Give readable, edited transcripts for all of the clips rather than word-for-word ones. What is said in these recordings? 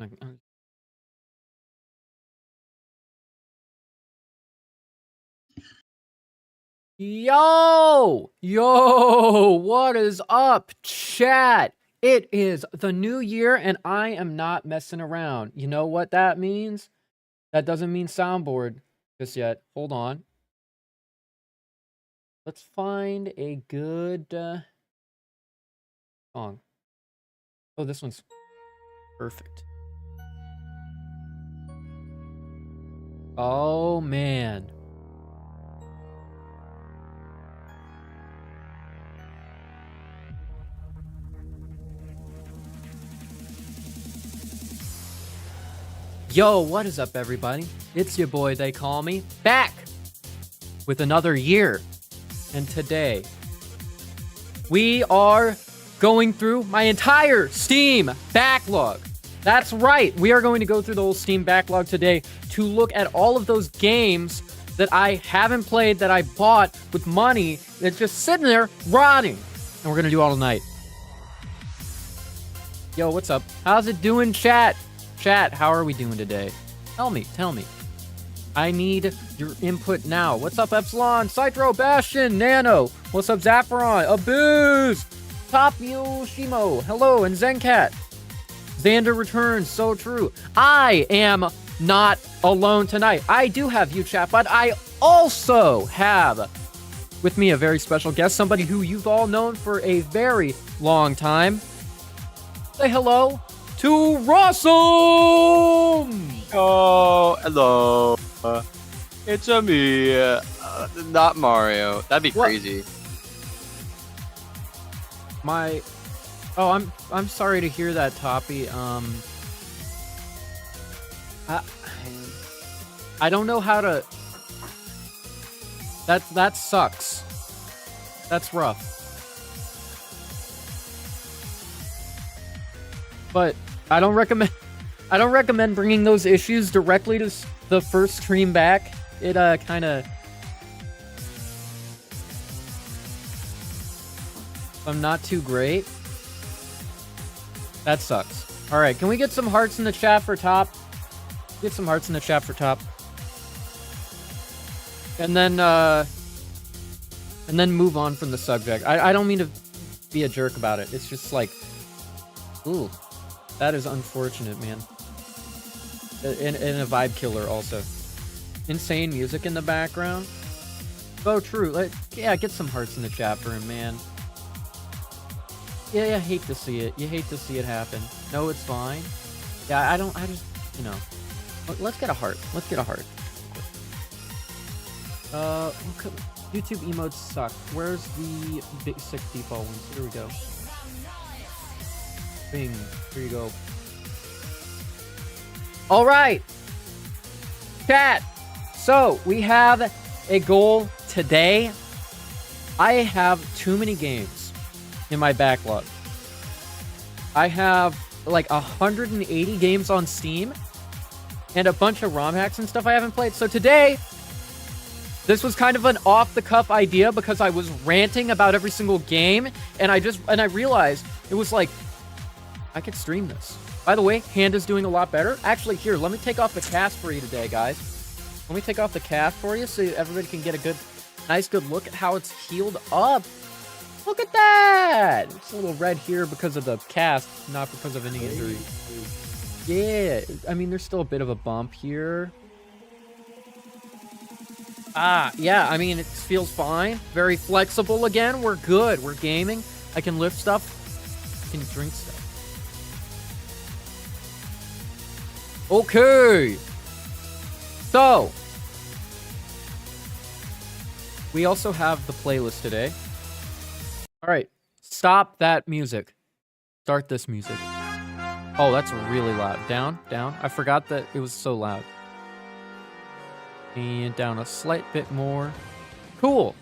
Like, Yo, what is up, chat? It is the new year, and I am not messing around. You know what that means? That doesn't mean soundboard just yet. Hold on. Let's find a good song. Oh, this one's perfect. Oh, man. Yo, what is up, everybody? It's your boy, they call me, back with another year. And today, we are going through my entire Steam backlog. That's right, we are going to go through the whole Steam backlog today to look at all of those games that I haven't played, that I bought with money, that's just sitting there rotting. And we're gonna do all tonight. Yo, what's up? How's it doing, chat? Chat, how are we doing today? Tell me. I need your input now. What's up, Epsilon, Citro, Bastion, Nano? What's up, Zapharon, Abuse, Top Yoshimo, hello, and Zencat. Xander returns, so true. I am not alone tonight. I do have you, chat, but I also have with me a very special guest, somebody who you've all known for a very long time. Say hello to Rossum! Oh, hello. It's me. Not Mario. That'd be What? crazy. I'm sorry to hear that, Toppy. I don't know how to. That sucks. That's rough. But I don't recommend bringing those issues directly to the first stream back. It kind of. I'm not too great. That sucks. All right, can we get some hearts in the chat for top? Get some hearts in the chat for top. And then move on from the subject. I don't mean to be a jerk about it. It's just like, ooh, that is unfortunate, man. And a vibe killer also. Insane music in the background. So true. Yeah, get some hearts in the chat for him, man. Yeah, you hate to see it. You hate to see it happen. No, it's fine. Yeah, I just, you know. Let's get a heart. Let's get a heart. YouTube emotes suck. Where's the basic default ones? Here we go. Bing. Here you go. All right. Chat. So, we have a goal today. I have too many games in my backlog. I have like 180 games on Steam and a bunch of ROM hacks and stuff I haven't played. So today, this was kind of an off-the-cuff idea because I was ranting about every single game, and I realized it was like, I could stream this. By the way, Hand is doing a lot better. Actually, here, let me take off the cast for you today, guys. Let me take off the cast for you so everybody can get a nice good look at how it's healed up. Look at that! It's a little red here because of the cast, not because of any injury. Yeah, I mean, there's still a bit of a bump here. Yeah, I mean, it feels fine. Very flexible again. We're good. We're gaming. I can lift stuff. I can drink stuff. Okay. So, we also have the playlist today. All right, stop that music. Start this music. Oh, that's really loud. Down. I forgot that it was so loud. And down a slight bit more. Cool.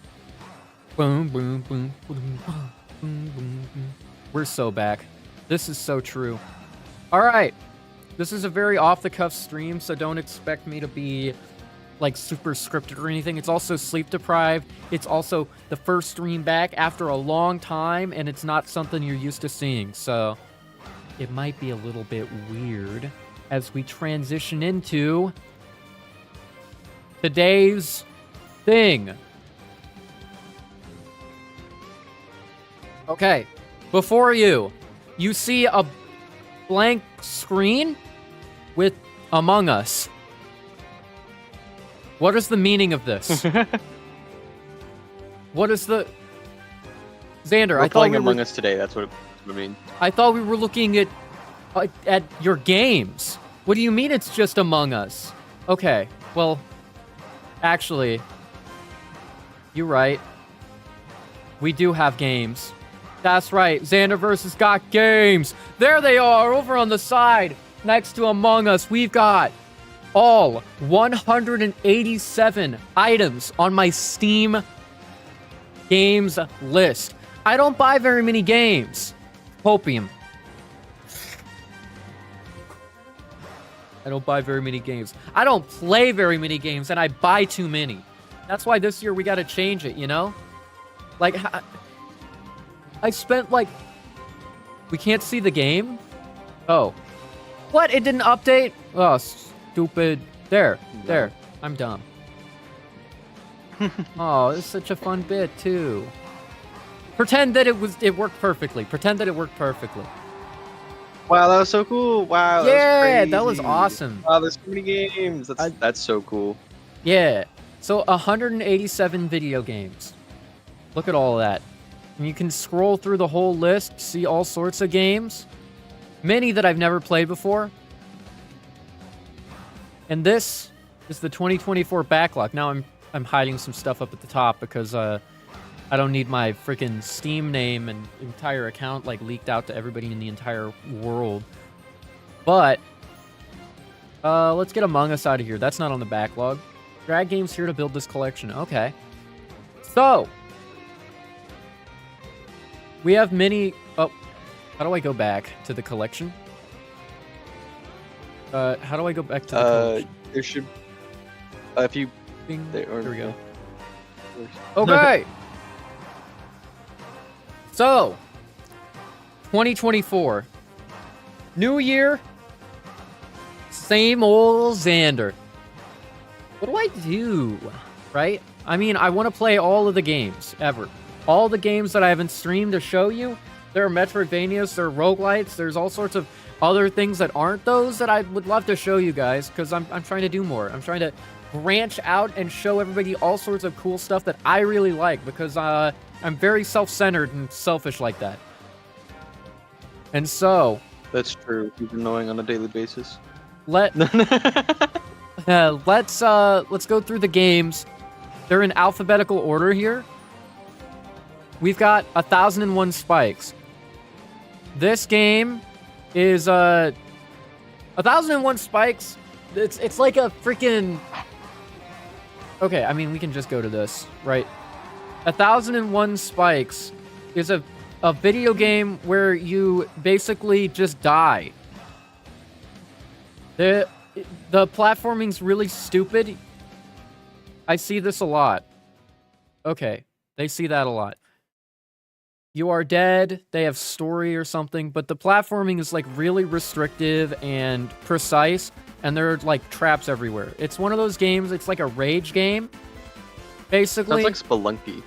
Boom, boom, boom, boom, boom, boom, boom. We're so back. This is so true. All right. This is a very off-the-cuff stream, so don't expect me to be like super scripted or anything. It's also sleep deprived. It's also the first stream back after a long time, and it's not something you're used to seeing, so it might be a little bit weird. as we transition into today's thing. Okay, before you see a blank screen with Among Us. What is the meaning of this? What is the... Xander, We're playing Among Us today, that's what I mean. I thought we were looking at your games. What do you mean it's just Among Us? Okay, well, actually, you're right. We do have games. That's right, Xanderverse got games. There they are, over on the side, next to Among Us. We've got all 187 items on my Steam games list. I don't buy very many games. Hopium. I don't buy very many games. I don't play very many games, and I buy too many. That's why this year we gotta change it, you know? Like, I spent, like... We can't see the game? Oh. What? It didn't update? Oh, stupid. There. There. I'm dumb. Oh, it's such a fun bit, too. Pretend that it worked perfectly. Pretend that it worked perfectly. Wow, that was so cool. Wow, yeah, that was awesome. Wow, there's so many games. That's so cool. Yeah. So 187 video games. Look at all of that. And you can scroll through the whole list, see all sorts of games. Many that I've never played before. And this is the 2024 backlog. Now I'm hiding some stuff up at the top because I don't need my freaking Steam name and entire account like leaked out to everybody in the entire world. But let's get Among Us out of here. That's not on the backlog. Drag games here to build this collection. Okay. So we have many. Oh, how do I go back to the collection? How do I go back to the collection? There should. If you. There we go. Okay. So, 2024. New year. Same old Xander. What do I do? Right? I mean, I want to play all of the games ever. All the games that I haven't streamed to show you. There are Metroidvanias, there are roguelites, there's all sorts of other things that aren't those that I would love to show you guys, because I'm trying to do more. I'm trying to branch out and show everybody all sorts of cool stuff that I really like, because I'm very self-centered and selfish like that. And so... That's true. He's annoying on a daily basis. Let's go through the games. They're in alphabetical order here. We've got 1001 Spikes. This game is 1001 Spikes. It's like a freaking... Okay, I mean, we can just go to this, right? 1001 Spikes is a video game where you basically just die. The platforming's really stupid. I see this a lot. Okay, they see that a lot. You are dead, they have story or something, but the platforming is like really restrictive and precise, and there are like traps everywhere. It's one of those games, it's like a rage game, basically. Sounds like Spelunky.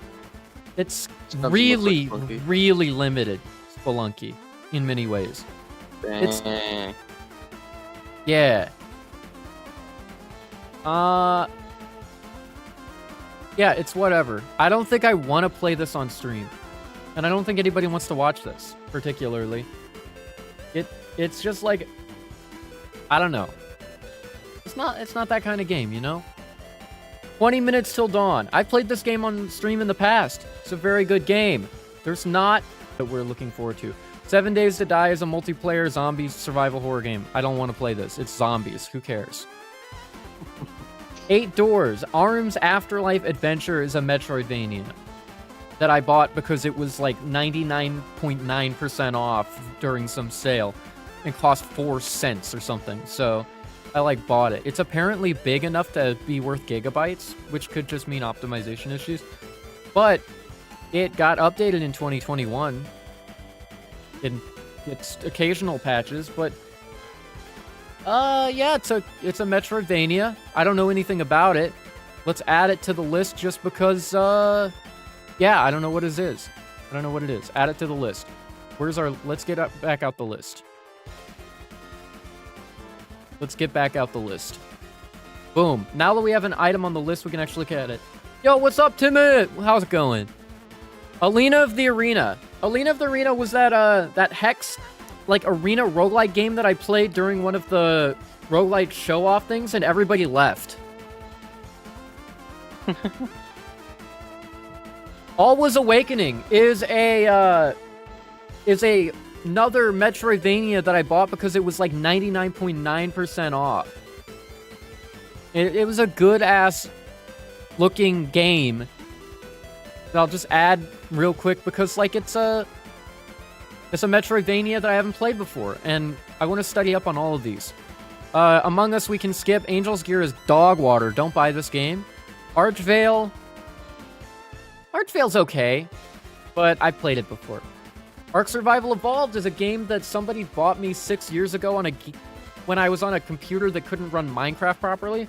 It's really, really limited Spelunky in many ways. It's... Yeah. Yeah, it's whatever. I don't think I want to play this on stream. And I don't think anybody wants to watch this, particularly. It's just like... I don't know. It's not that kind of game, you know? 20 minutes till dawn. I've played this game on stream in the past. It's a very good game. There's not... that we're looking forward to. 7 Days to Die is a multiplayer zombie survival horror game. I don't want to play this. It's zombies. Who cares? 8 Doors. Arm's Afterlife Adventure is a Metroidvania that I bought because it was like 99.9% off during some sale. It cost 4 cents or something. So I like bought it. It's apparently big enough to be worth gigabytes, which could just mean optimization issues. But it got updated in 2021. In its occasional patches, but Yeah, it's a Metroidvania. I don't know anything about it. Let's add it to the list just because, yeah, I don't know what it is. I don't know what it is. Add it to the list. Let's get back out the list. Let's get back out the list. Boom. Now that we have an item on the list, we can actually look at it. Yo, what's up, Timid? How's it going? Alina of the Arena. Alina of the Arena was that Hex, like, arena roguelike game that I played during one of the roguelike show-off things, and everybody left. Always Awakening is another Metroidvania that I bought because it was like 99.9% off. It was a good-ass looking game that I'll just add real quick because, like, it's a Metroidvania that I haven't played before, and I want to study up on all of these. Among Us we can skip. Angel's Gear is dog water. Don't buy this game. Archvale's okay, but I played it before. Ark Survival Evolved is a game that somebody bought me 6 years ago when I was on a computer that couldn't run Minecraft properly.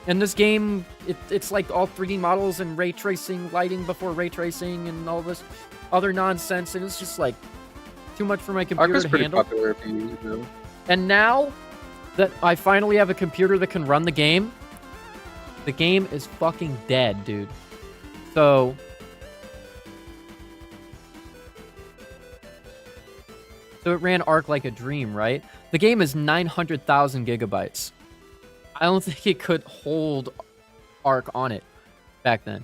And this game, it's like all 3D models and ray tracing, lighting before ray tracing, and all this other nonsense, and it's just like too much for my computer to handle. Ark was pretty popular a few years ago. And now that I finally have a computer that can run the game is fucking dead, dude. So it ran Ark like a dream, right? The game is 900,000 gigabytes. I don't think it could hold Ark on it back then.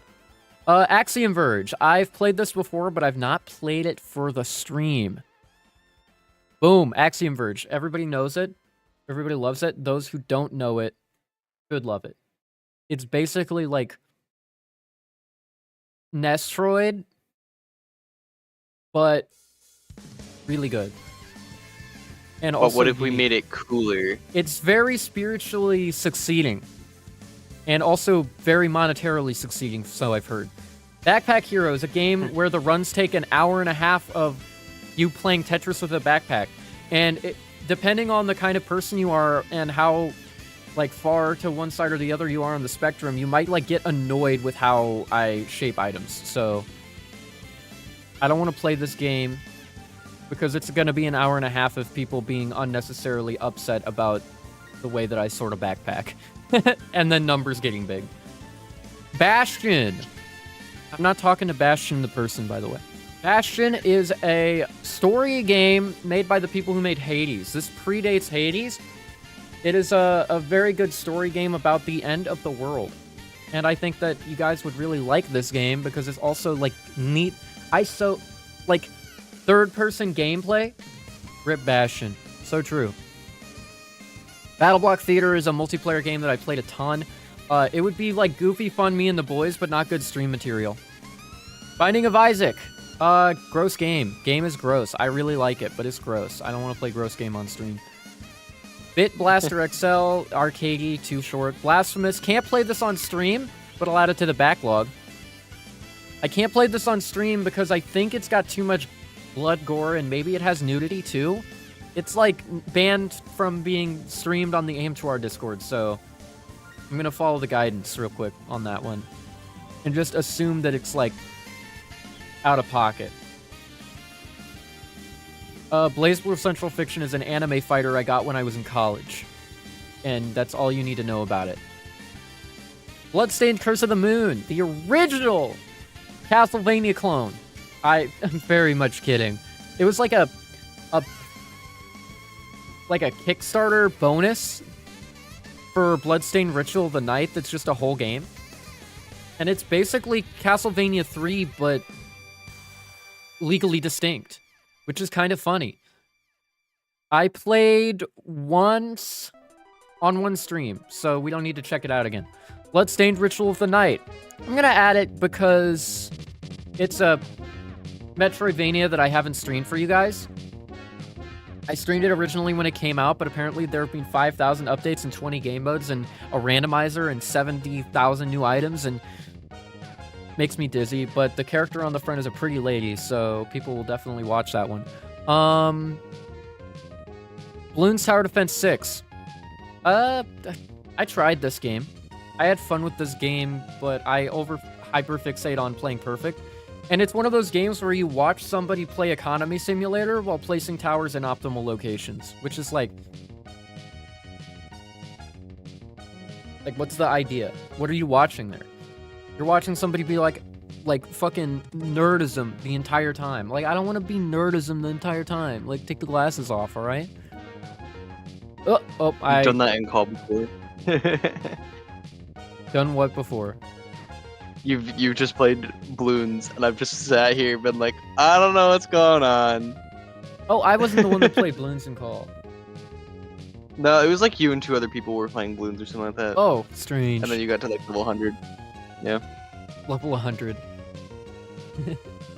Axiom Verge. I've played this before, but I've not played it for the stream. Boom, Axiom Verge. Everybody knows it. Everybody loves it. Those who don't know it should love it. It's basically like Nestroid, but really good. And also, but what if we made it cooler? It's very spiritually succeeding. And also very monetarily succeeding, so I've heard. Backpack Hero is a game where the runs take an hour and a half of you playing Tetris with a backpack. And depending on the kind of person you are and how like far to one side or the other you are on the spectrum, you might like get annoyed with how I shape items. So I don't want to play this game because it's going to be an hour and a half of people being unnecessarily upset about the way that I sort of backpack. And then numbers getting big. Bastion. I'm not talking to Bastion the person, by the way. Bastion is a story game made by the people who made Hades. This predates Hades. It is a very good story game about the end of the world. And I think that you guys would really like this game because it's also, like, neat. Like, third-person gameplay. Rip Bastion. So true. Battle Block Theater is a multiplayer game that I played a ton. It would be like goofy fun, me and the boys, but not good stream material. Binding of Isaac. Gross game. Game is gross. I really like it, but it's gross. I don't want to play gross game on stream. Bit Blaster XL, arcadey, too short. Blasphemous. Can't play this on stream, but I'll add it to the backlog. I can't play this on stream because I think it's got too much blood, gore, and maybe it has nudity too. It's like banned from being streamed on the Aim2R Discord, so I'm gonna follow the guidance real quick on that one. And just assume that it's like out of pocket. BlazBlue Central Fiction is an anime fighter I got when I was in college. And that's all you need to know about it. Bloodstained Curse of the Moon, the original Castlevania clone. I'm very much kidding. It was like a Kickstarter bonus for Bloodstained Ritual of the Night that's just a whole game. And it's basically Castlevania 3, but legally distinct, which is kind of funny. I played once on one stream, so we don't need to check it out again. Bloodstained Ritual of the Night. I'm gonna add it because it's a Metroidvania that I haven't streamed for you guys. I streamed it originally when it came out, but apparently there have been 5,000 updates and 20 game modes and a randomizer and 70,000 new items, and makes me dizzy, but the character on the front is a pretty lady, so people will definitely watch that one. Bloons Tower Defense 6. I tried this game. I had fun with this game, but I hyperfixate on playing perfect. And it's one of those games where you watch somebody play Economy Simulator while placing towers in optimal locations, which is like, what's the idea? What are you watching there? You're watching somebody be like fucking nerdism the entire time. Like, I don't want to be nerdism the entire time. Like, take the glasses off, all right? I've done that in call before. Done what before? You've just played balloons, and I've just sat here been like, I don't know what's going on. Oh, I wasn't the one that played balloons in call. No, it was like you and 2 other people were playing balloons or something like that. Oh, strange. And then you got to like level 100. Yeah. Level 100.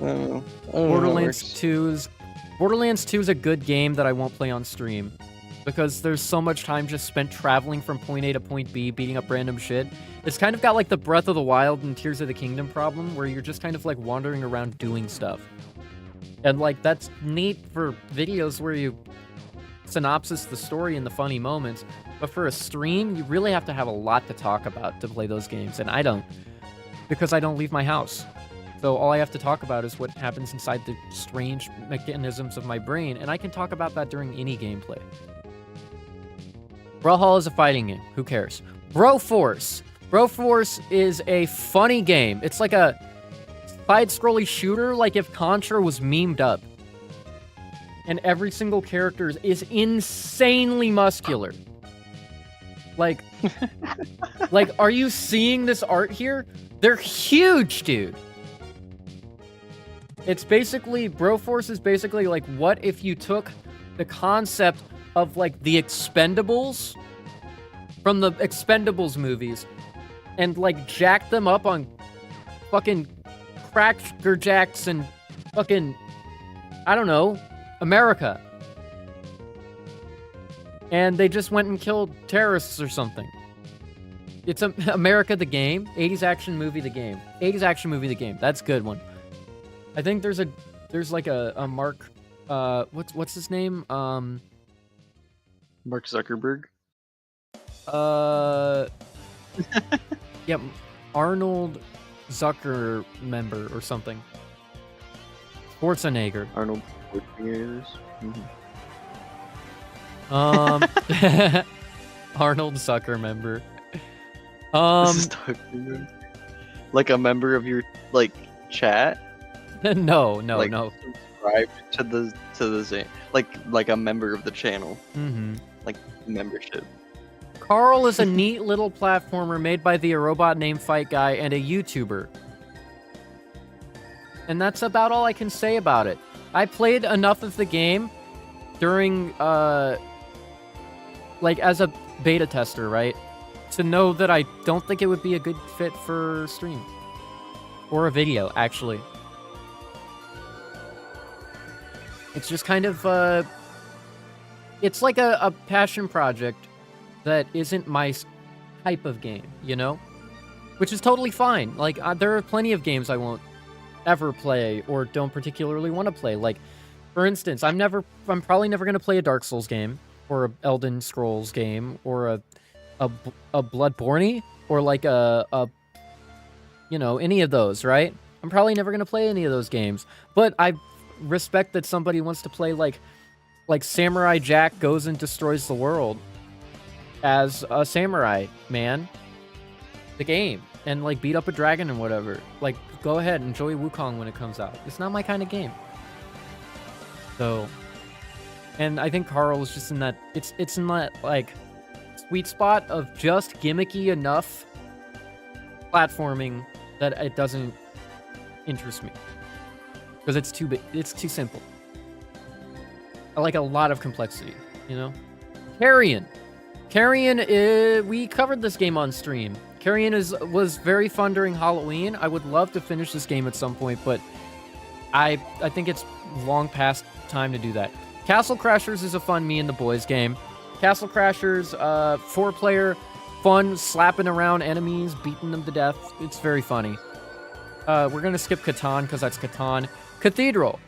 I Borderlands 2 is a good game that I won't play on stream. Because there's so much time just spent traveling from point A to point B, beating up random shit. It's kind of got like the Breath of the Wild and Tears of the Kingdom problem, where you're just kind of like wandering around doing stuff. And like, that's neat for videos where you synopsis the story and the funny moments. But for a stream, you really have to have a lot to talk about to play those games. And I don't. Because I don't leave my house. So all I have to talk about is what happens inside the strange mechanisms of my brain. And I can talk about that during any gameplay. Brawlhalla is a fighting game. Who cares? Broforce. Broforce is a funny game. It's like a side-scrolling shooter, like if Contra was memed up. And every single character is insanely muscular. Like, are you seeing this art here? They're huge, dude. It's basically, Broforce is basically like, what if you took the concept of like the Expendables from the Expendables movies and like jacked them up on fucking Cracker Jacks and fucking, I don't know, America. And they just went and killed terrorists or something. It's America the Game, 80s action movie the game. 80s action movie the game. That's a good one. I think there's like a Mark, what's his name? Mark Zuckerberg? Yep, Arnold Zucker member or something. Schwarzenegger. Arnold Schwarzenegger. Arnold Zucker member. This is talking like a member of your like chat. No. Subscribe to the same, like a member of the channel. Like membership. Carl is a neat little platformer made by the A Robot Named Fight guy and a YouTuber. And that's about all I can say about it. I played enough of the game during, like, as a beta tester, right? To know that I don't think it would be a good fit for stream. Or a video, actually. It's just kind of, it's like a passion project that isn't my type of game, you know? Which is totally fine. Like, there are plenty of games I won't ever play or don't particularly want to play. Like, for instance, I'm probably never going to play a Dark Souls game or a Elden Scrolls game or a Bloodborne or like you know, any of those, right? I'm probably never going to play any of those games. But I respect that somebody wants to play like Samurai Jack goes and destroys the world as a samurai man, the game, and like beat up a dragon and whatever. Like, go ahead, enjoy Wukong when it comes out. It's not my kind of game. So, and I think Carl is just in that, it's in that like sweet spot of just gimmicky enough platforming that it doesn't interest me. Because it's too big, it's too simple. I like a lot of complexity, you know? Carrion, we covered this game on stream. Carrion was very fun during Halloween. I would love to finish this game at some point, but I think it's long past time to do that. Castle Crashers is a fun me and the boys game. Castle Crashers, 4-player, fun, slapping around enemies, beating them to death. It's very funny. We're gonna skip Catan because that's Catan. Cathedral.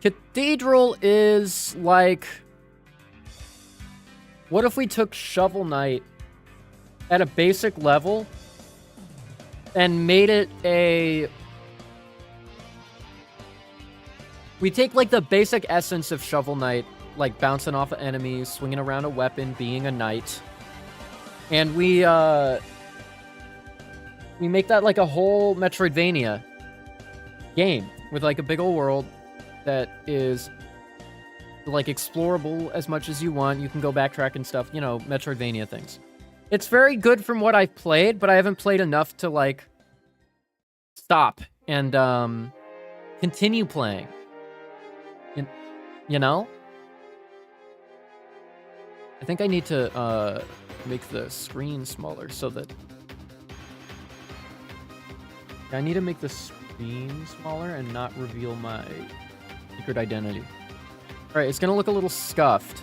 Cathedral is like What if we took Shovel Knight at a basic level and made it a... We take, like, the basic essence of Shovel Knight, like, bouncing off of enemies, swinging around a weapon, being a knight, and we make that, like, a whole Metroidvania game with, like, a big old world that is... like, explorable as much as you want. You can go backtrack and stuff, you know, Metroidvania things. It's very good from what I've played, but I haven't played enough to, like, stop and, continue playing. You know? I think I need to, make the screen smaller so that... I need to make the screen smaller and not reveal my secret identity. Alright, it's gonna look a little scuffed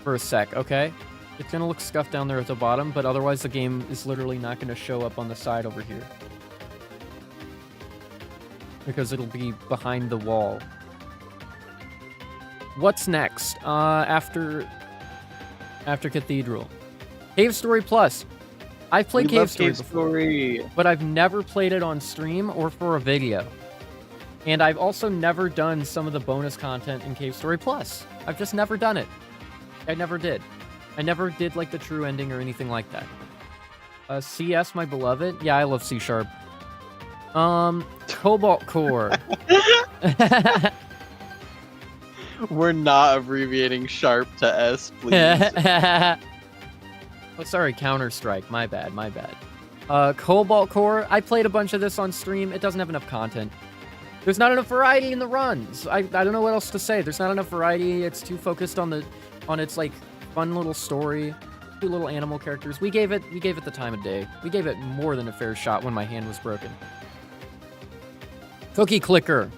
for a sec, okay? It's gonna look scuffed down there at the bottom, but otherwise the game is literally not gonna show up on the side over here. Because it'll be behind the wall. What's next? After Cathedral. Cave Story Plus. I've played Cave Story before, but I've never played it on stream or for a video. And I've also never done some of the bonus content in Cave Story Plus. I've just never done it. I never did. I never did, like, the true ending or anything like that. CS, my beloved? Yeah, I love C#. Cobalt Core. We're not abbreviating sharp to S, please. Oh, sorry, Counter-Strike. My bad. Cobalt Core. I played a bunch of this on stream. It doesn't have enough content. There's not enough variety in the runs. I don't know what else to say. There's not enough variety. It's too focused on its, like, fun little story. Two little animal characters. We gave it the time of day. We gave it more than a fair shot when my hand was broken. Cookie Clicker.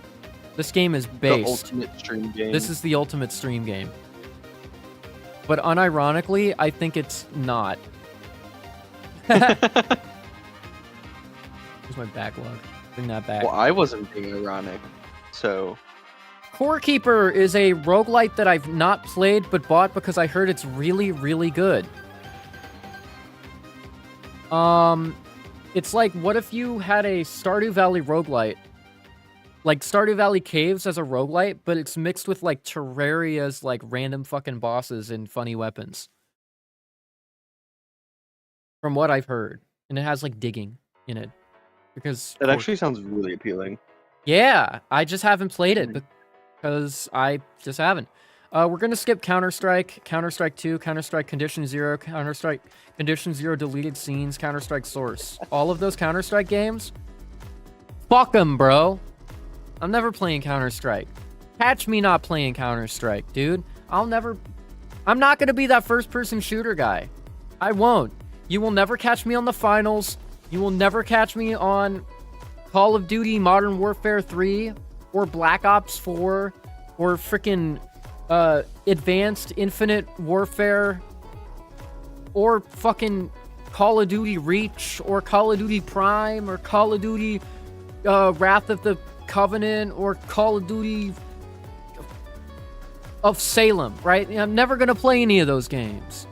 This game is based. The ultimate stream game. This is the ultimate stream game. But unironically, I think it's not. Here's my backlog. Bring that back. Well, I wasn't being ironic, so... Core Keeper is a roguelite that I've not played, but bought because I heard it's really, really good. It's like, what if you had a Stardew Valley roguelite? Like, Stardew Valley Caves as a roguelite, but it's mixed with, like, Terraria's, like, random fucking bosses and funny weapons. From what I've heard. And it has, like, digging in it. Because... It actually sounds really appealing. Yeah, I just haven't played it, because I just haven't. We're gonna skip Counter-Strike, Counter-Strike 2, Counter-Strike Condition Zero, Counter-Strike Condition Zero Deleted Scenes, Counter-Strike Source. All of those Counter-Strike games? Fuck them, bro. I'm never playing Counter-Strike. Catch me not playing Counter-Strike, dude. I'm not gonna be that first-person shooter guy. I won't. You will never catch me on the finals. You will never catch me on Call of Duty Modern Warfare 3 or Black Ops 4 or frickin' Advanced Infinite Warfare or fucking Call of Duty Reach or Call of Duty Prime or Call of Duty Wrath of the Covenant or Call of Duty of Salem, right? I'm never gonna play any of those games.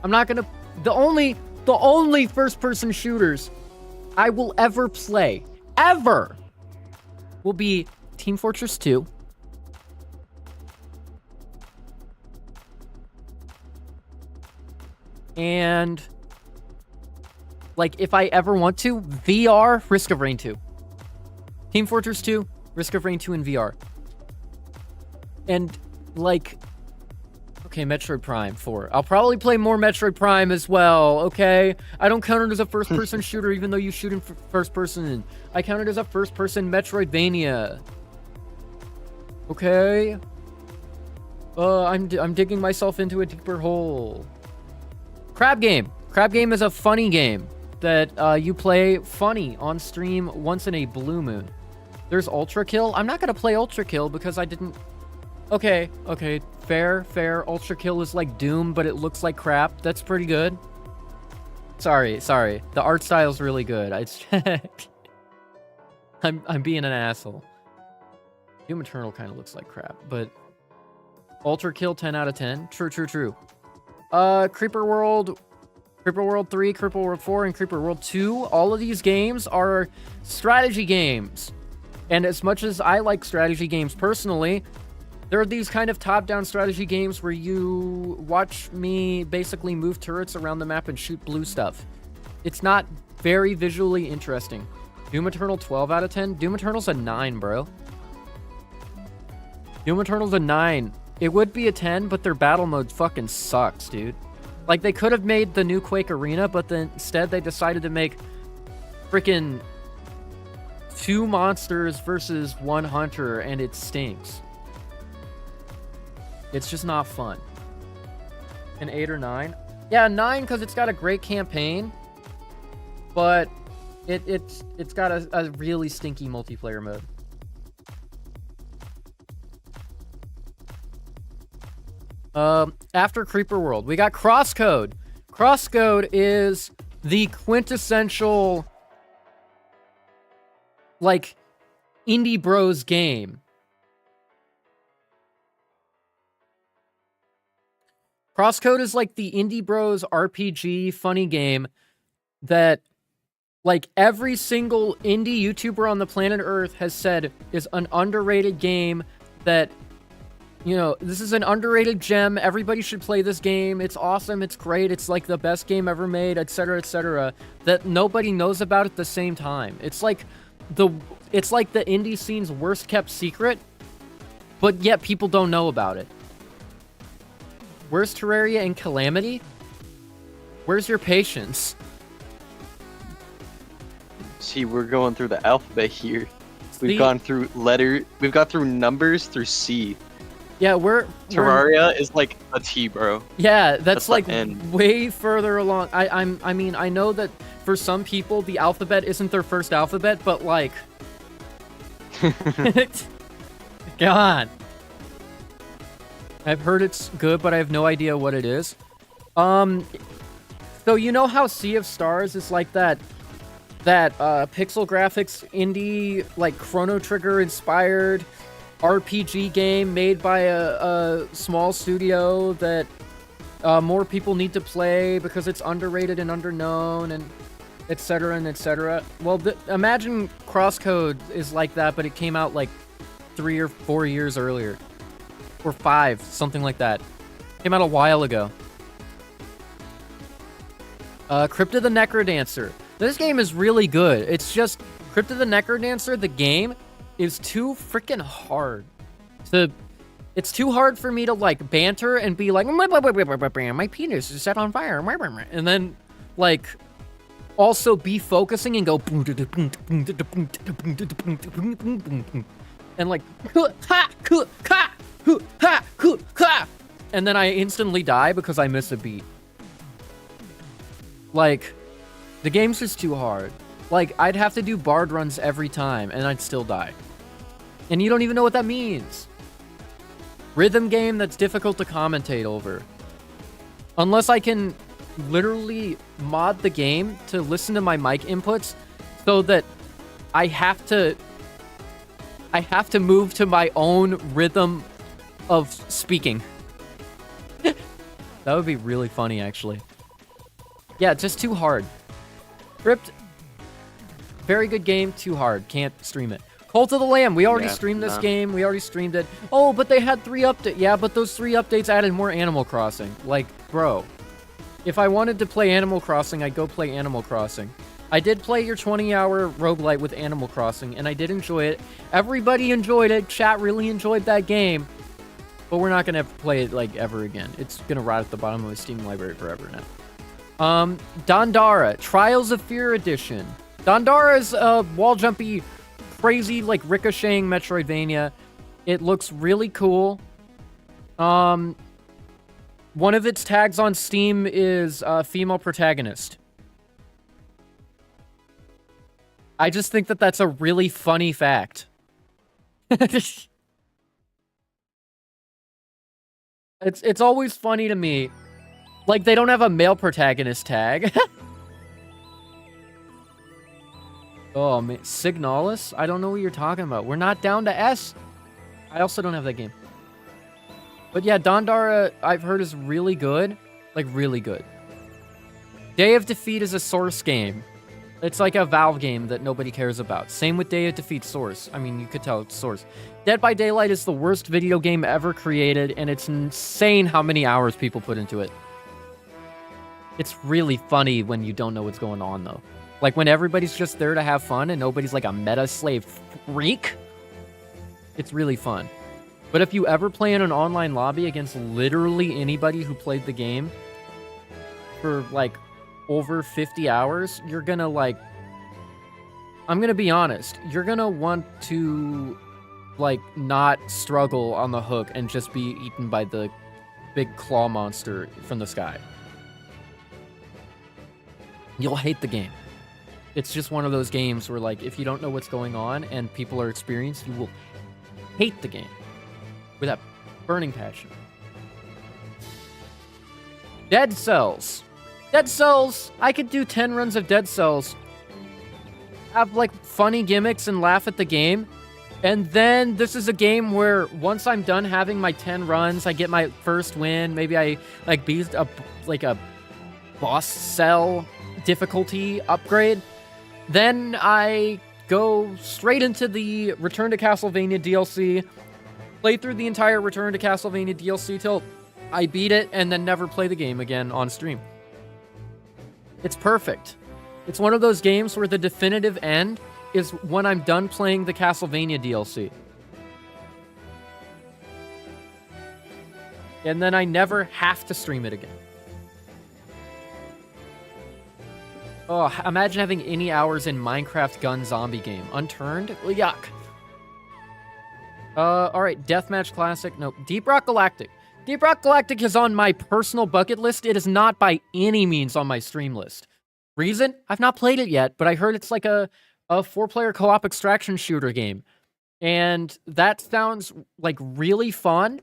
I'm not gonna... The only first-person shooters I will ever play, ever, will be Team Fortress 2, and, like, if I ever want to, VR, Risk of Rain 2. Team Fortress 2, Risk of Rain 2 in VR. And, like... Okay, Metroid Prime 4. I'll probably play more Metroid Prime as well, okay? I don't count it as a first-person shooter, even though you shoot in first-person. I count it as a first-person Metroidvania. Okay? I'm digging myself into a deeper hole. Crab Game. Crab Game is a funny game that you play funny on stream once in a blue moon. There's Ultra Kill. I'm not going to play Ultra Kill because I didn't... Okay, fair. Ultra Kill is like Doom, but it looks like crap. That's pretty good. Sorry. The art style is really good. I'm being an asshole. Doom Eternal kind of looks like crap, but Ultra Kill, 10 out of 10. True, true, true. Creeper World 3, Creeper World 4, and Creeper World 2. All of these games are strategy games. And as much as I like strategy games personally, there are these kind of top-down strategy games where you watch me basically move turrets around the map and shoot blue stuff. It's not very visually interesting. Doom Eternal, 12 out of 10. Doom Eternal's a 9, bro. Doom Eternal's a 9. It would be a 10, but their battle mode fucking sucks, dude. Like, they could have made the new Quake Arena, but then instead they decided to make freaking 2 monsters versus 1 hunter, and it stinks. It's just not fun. An 8 or 9? Yeah, 9 because it's got a great campaign, but it's got a really stinky multiplayer mode. After Creeper World, we got Crosscode. Crosscode is the quintessential, like, indie bros game. Crosscode is like the indie bros RPG funny game that, like, every single indie YouTuber on the planet Earth has said is an underrated game that, you know, this is an underrated gem. Everybody should play this game. It's awesome. It's great. It's like the best game ever made, etc., etc. That nobody knows about at the same time. It's like the indie scene's worst kept secret, but yet people don't know about it. Where's Terraria and Calamity? Where's your patience? See, we're going through the alphabet here. We've gone through we've got through numbers through C. Yeah, Terraria is like a T, bro. Yeah, that's like way further along. I mean, I know that for some people the alphabet isn't their first alphabet, but like, come on. I've heard it's good, but I have no idea what it is. So you know how Sea of Stars is like that pixel graphics indie, like Chrono Trigger inspired RPG game made by a small studio that more people need to play because it's underrated and underknown, and etc. and etc. Well, imagine Crosscode is like that, but it came out like 3 or 4 years earlier. Or 5, something like that. Came out a while ago. Crypta the Necrodancer. This game is really good. It's just, Crypta the Necrodancer, the game, is too freaking hard. It's too hard for me to, like, banter and be like, my penis is set on fire. And then, like, also be focusing and go, and like, and then I instantly die because I miss a beat. Like, the game's just too hard. Like, I'd have to do bard runs every time, and I'd still die. And you don't even know what that means. Rhythm game that's difficult to commentate over. Unless I can literally mod the game to listen to my mic inputs so that I have to move to my own rhythm of speaking. That would be really funny, actually. Yeah, just too hard. Crypt, very good game, too hard. Can't stream it. Cult of the Lamb, we already streamed this game. We already streamed it. Oh, but they had 3 updates. Yeah, but those 3 updates added more Animal Crossing. Like, bro. If I wanted to play Animal Crossing, I'd go play Animal Crossing. I did play your 20-hour roguelite with Animal Crossing, and I did enjoy it. Everybody enjoyed it. Chat really enjoyed that game. But we're not going to play it, like, ever again. It's going to rot at the bottom of my Steam library forever now. Dandara, Trials of Fear Edition. Dandara is a wall-jumpy, crazy, like, ricocheting Metroidvania. It looks really cool. One of its tags on Steam is female protagonist. I just think that that's a really funny fact. It's always funny to me. Like, they don't have a male protagonist tag. Oh, man. Signalis? I don't know what you're talking about. We're not down to S. I also don't have that game. But yeah, Dandara, I've heard, is really good. Like, really good. Day of Defeat is a Source game. It's like a Valve game that nobody cares about. Same with Day of Defeat Source. I mean, you could tell it's Source. Dead by Daylight is the worst video game ever created, and it's insane how many hours people put into it. It's really funny when you don't know what's going on, though. Like, when everybody's just there to have fun and nobody's like a meta slave freak, it's really fun. But if you ever play in an online lobby against literally anybody who played the game for, like, over 50 hours, you're gonna, like... I'm gonna be honest. You're gonna want to, like, not struggle on the hook and just be eaten by the big claw monster from the sky. You'll hate the game. It's just one of those games where, like, if you don't know what's going on and people are experienced, you will hate the game with that burning passion. Dead Cells. Dead Cells, I could do 10 runs of Dead Cells, have, like, funny gimmicks and laugh at the game, and then this is a game where once I'm done having my 10 runs, I get my first win, maybe I, like, beat a boss cell difficulty upgrade, then I go straight into the Return to Castlevania DLC, play through the entire Return to Castlevania DLC till I beat it, and then never play the game again on stream. It's perfect. It's one of those games where the definitive end is when I'm done playing the Castlevania DLC. And then I never have to stream it again. Oh, imagine having any hours in Minecraft gun zombie game. Unturned? Yuck. Alright, Deathmatch Classic. No, Deep Rock Galactic. Deep Rock Galactic is on my personal bucket list. It is not by any means on my stream list. Reason? I've not played it yet, but I heard it's like a 4-player co-op extraction shooter game. And that sounds like really fun,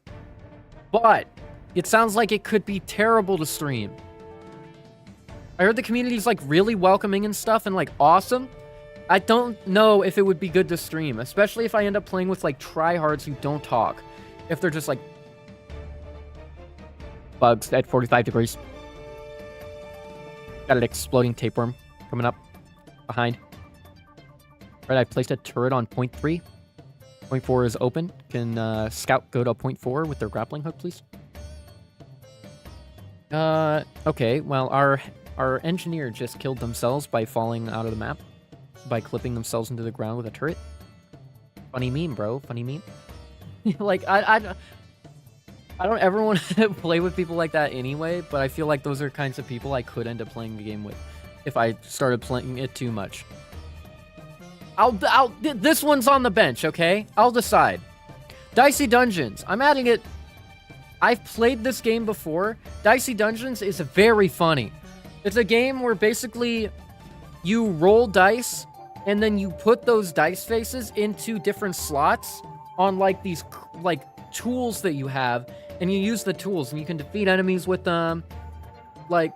but it sounds like it could be terrible to stream. I heard the community's like really welcoming and stuff and like awesome. I don't know if it would be good to stream, especially if I end up playing with like tryhards who don't talk. If they're just like bugs at 45 degrees. Got an exploding tapeworm coming up behind. Right, I placed a turret on point 3. Point 4 is open. Can Scout go to point 4 with their grappling hook, please? Okay, well, our engineer just killed themselves by falling out of the map. By clipping themselves into the ground with a turret. Funny meme, bro. Funny meme. Like, I don't ever want to play with people like that anyway, but I feel like those are kinds of people I could end up playing the game with if I started playing it too much. This one's on the bench, okay? I'll decide. Dicey Dungeons. I'm adding it. I've played this game before. Dicey Dungeons is very funny. It's a game where basically you roll dice and then you put those dice faces into different slots on like these like tools that you have, and you use the tools and you can defeat enemies with them. Like,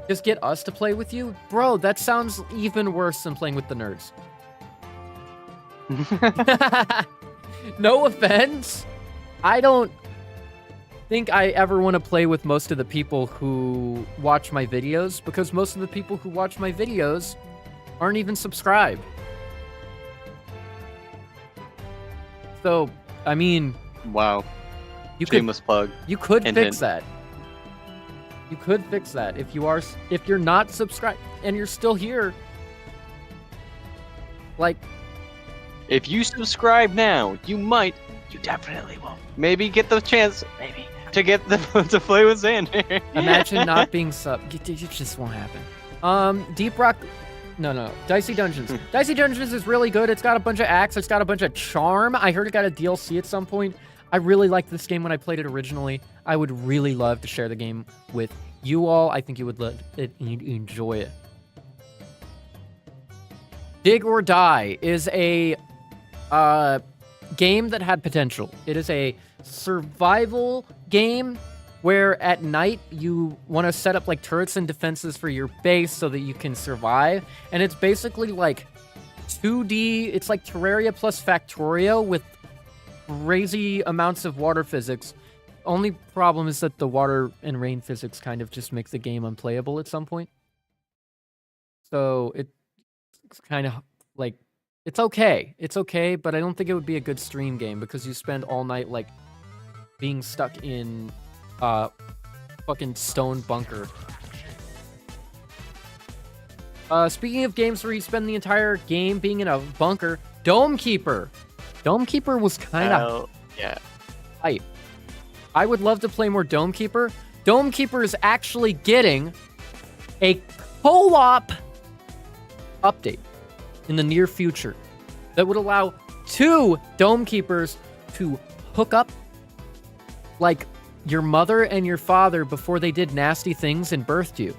just get us to play with you? Bro, that sounds even worse than playing with the nerds. No offense. I don't think I ever want to play with most of the people who watch my videos, because most of the people who watch my videos aren't even subscribed. So, I mean... Wow. Shameless plug. You could fix that. You could fix that if you're not subscribed and you're still here. Like, if you subscribe now, you definitely won't. Maybe get the chance, to get to play with Xander. Imagine not being sub. It just won't happen. Deep Rock. No. Dicey Dungeons. Dicey Dungeons is really good. It's got a bunch of acts. It's got a bunch of charm. I heard it got a DLC at some point. I really liked this game when I played it originally. I would really love to share the game with you all. I think you would enjoy it. Dig or Die is a game that had potential. It is a survival game where at night you want to set up like turrets and defenses for your base so that you can survive. And it's basically like 2D. It's like Terraria plus Factorio with crazy amounts of water physics. only problem is that the water and rain physics kind of just make the game unplayable at some point. So it's kind of like, it's okay. It's okay, but I don't think it would be a good stream game because you spend all night like being stuck in fucking stone bunker. Speaking of games where you spend the entire game being in a bunker, Dome Keeper. Dome Keeper was kind of hype. I would love to play more Dome Keeper. Dome Keeper is actually getting a co-op update in the near future that would allow 2 Dome Keepers to hook up like your mother and your father before they did nasty things and birthed you.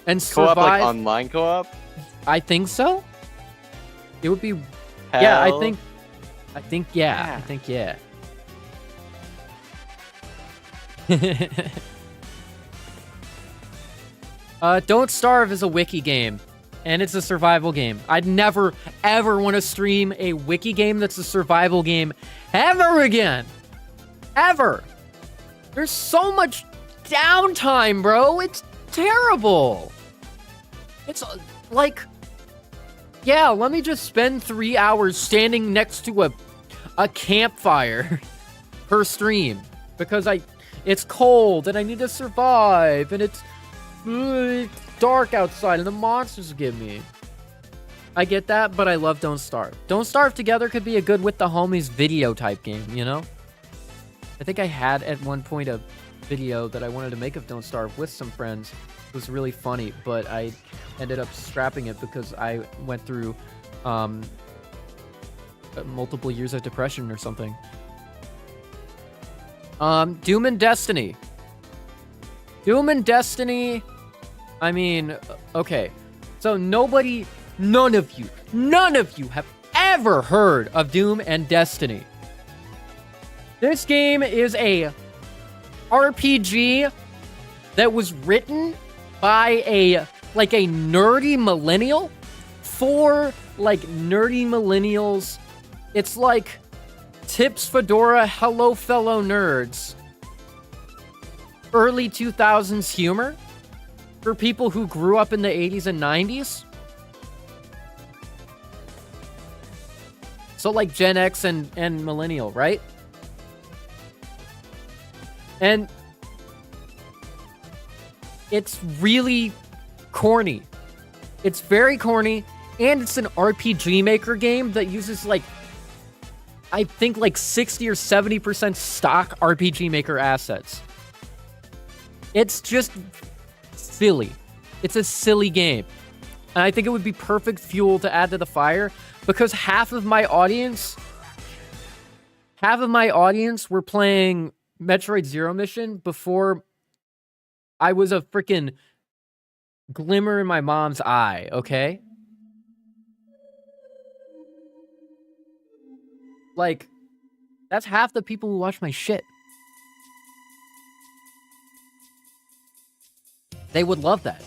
And survive. Co-op, like online co-op? I think so. It would be. Hell. Yeah, I think yeah. Don't Starve is a wiki game, and it's a survival game. I'd never, ever want to stream a wiki game that's a survival game ever again. Ever. There's so much downtime, bro. It's terrible. It's like, yeah, let me just spend 3 hours standing next to a campfire per stream because it's cold and I need to survive and it's dark outside and the monsters get me. I get that, but I love Don't Starve. Don't Starve together could be a good with the homies video type game, you know? I think I had at one point a video that I wanted to make of Don't Starve with some friends. It was really funny, but I ended up scrapping it because I went through multiple years of depression or something. Doom and Destiny. Doom and Destiny, I mean, okay. So none of you have ever heard of Doom and Destiny. This game is a RPG that was written by a nerdy millennial for like nerdy millennials. It's like Tips Fedora, Hello Fellow Nerds. Early 2000s humor for people who grew up in the 80s and 90s. So like Gen X and millennial, right? And it's really corny. It's very corny, and it's an RPG Maker game that uses like, I think like 60 or 70% stock RPG Maker assets. It's just silly. It's a silly game. And I think it would be perfect fuel to add to the fire because half of my audience were playing Metroid Zero Mission before I was a freaking glimmer in my mom's eye, okay? Like, that's half the people who watch my shit. They would love that.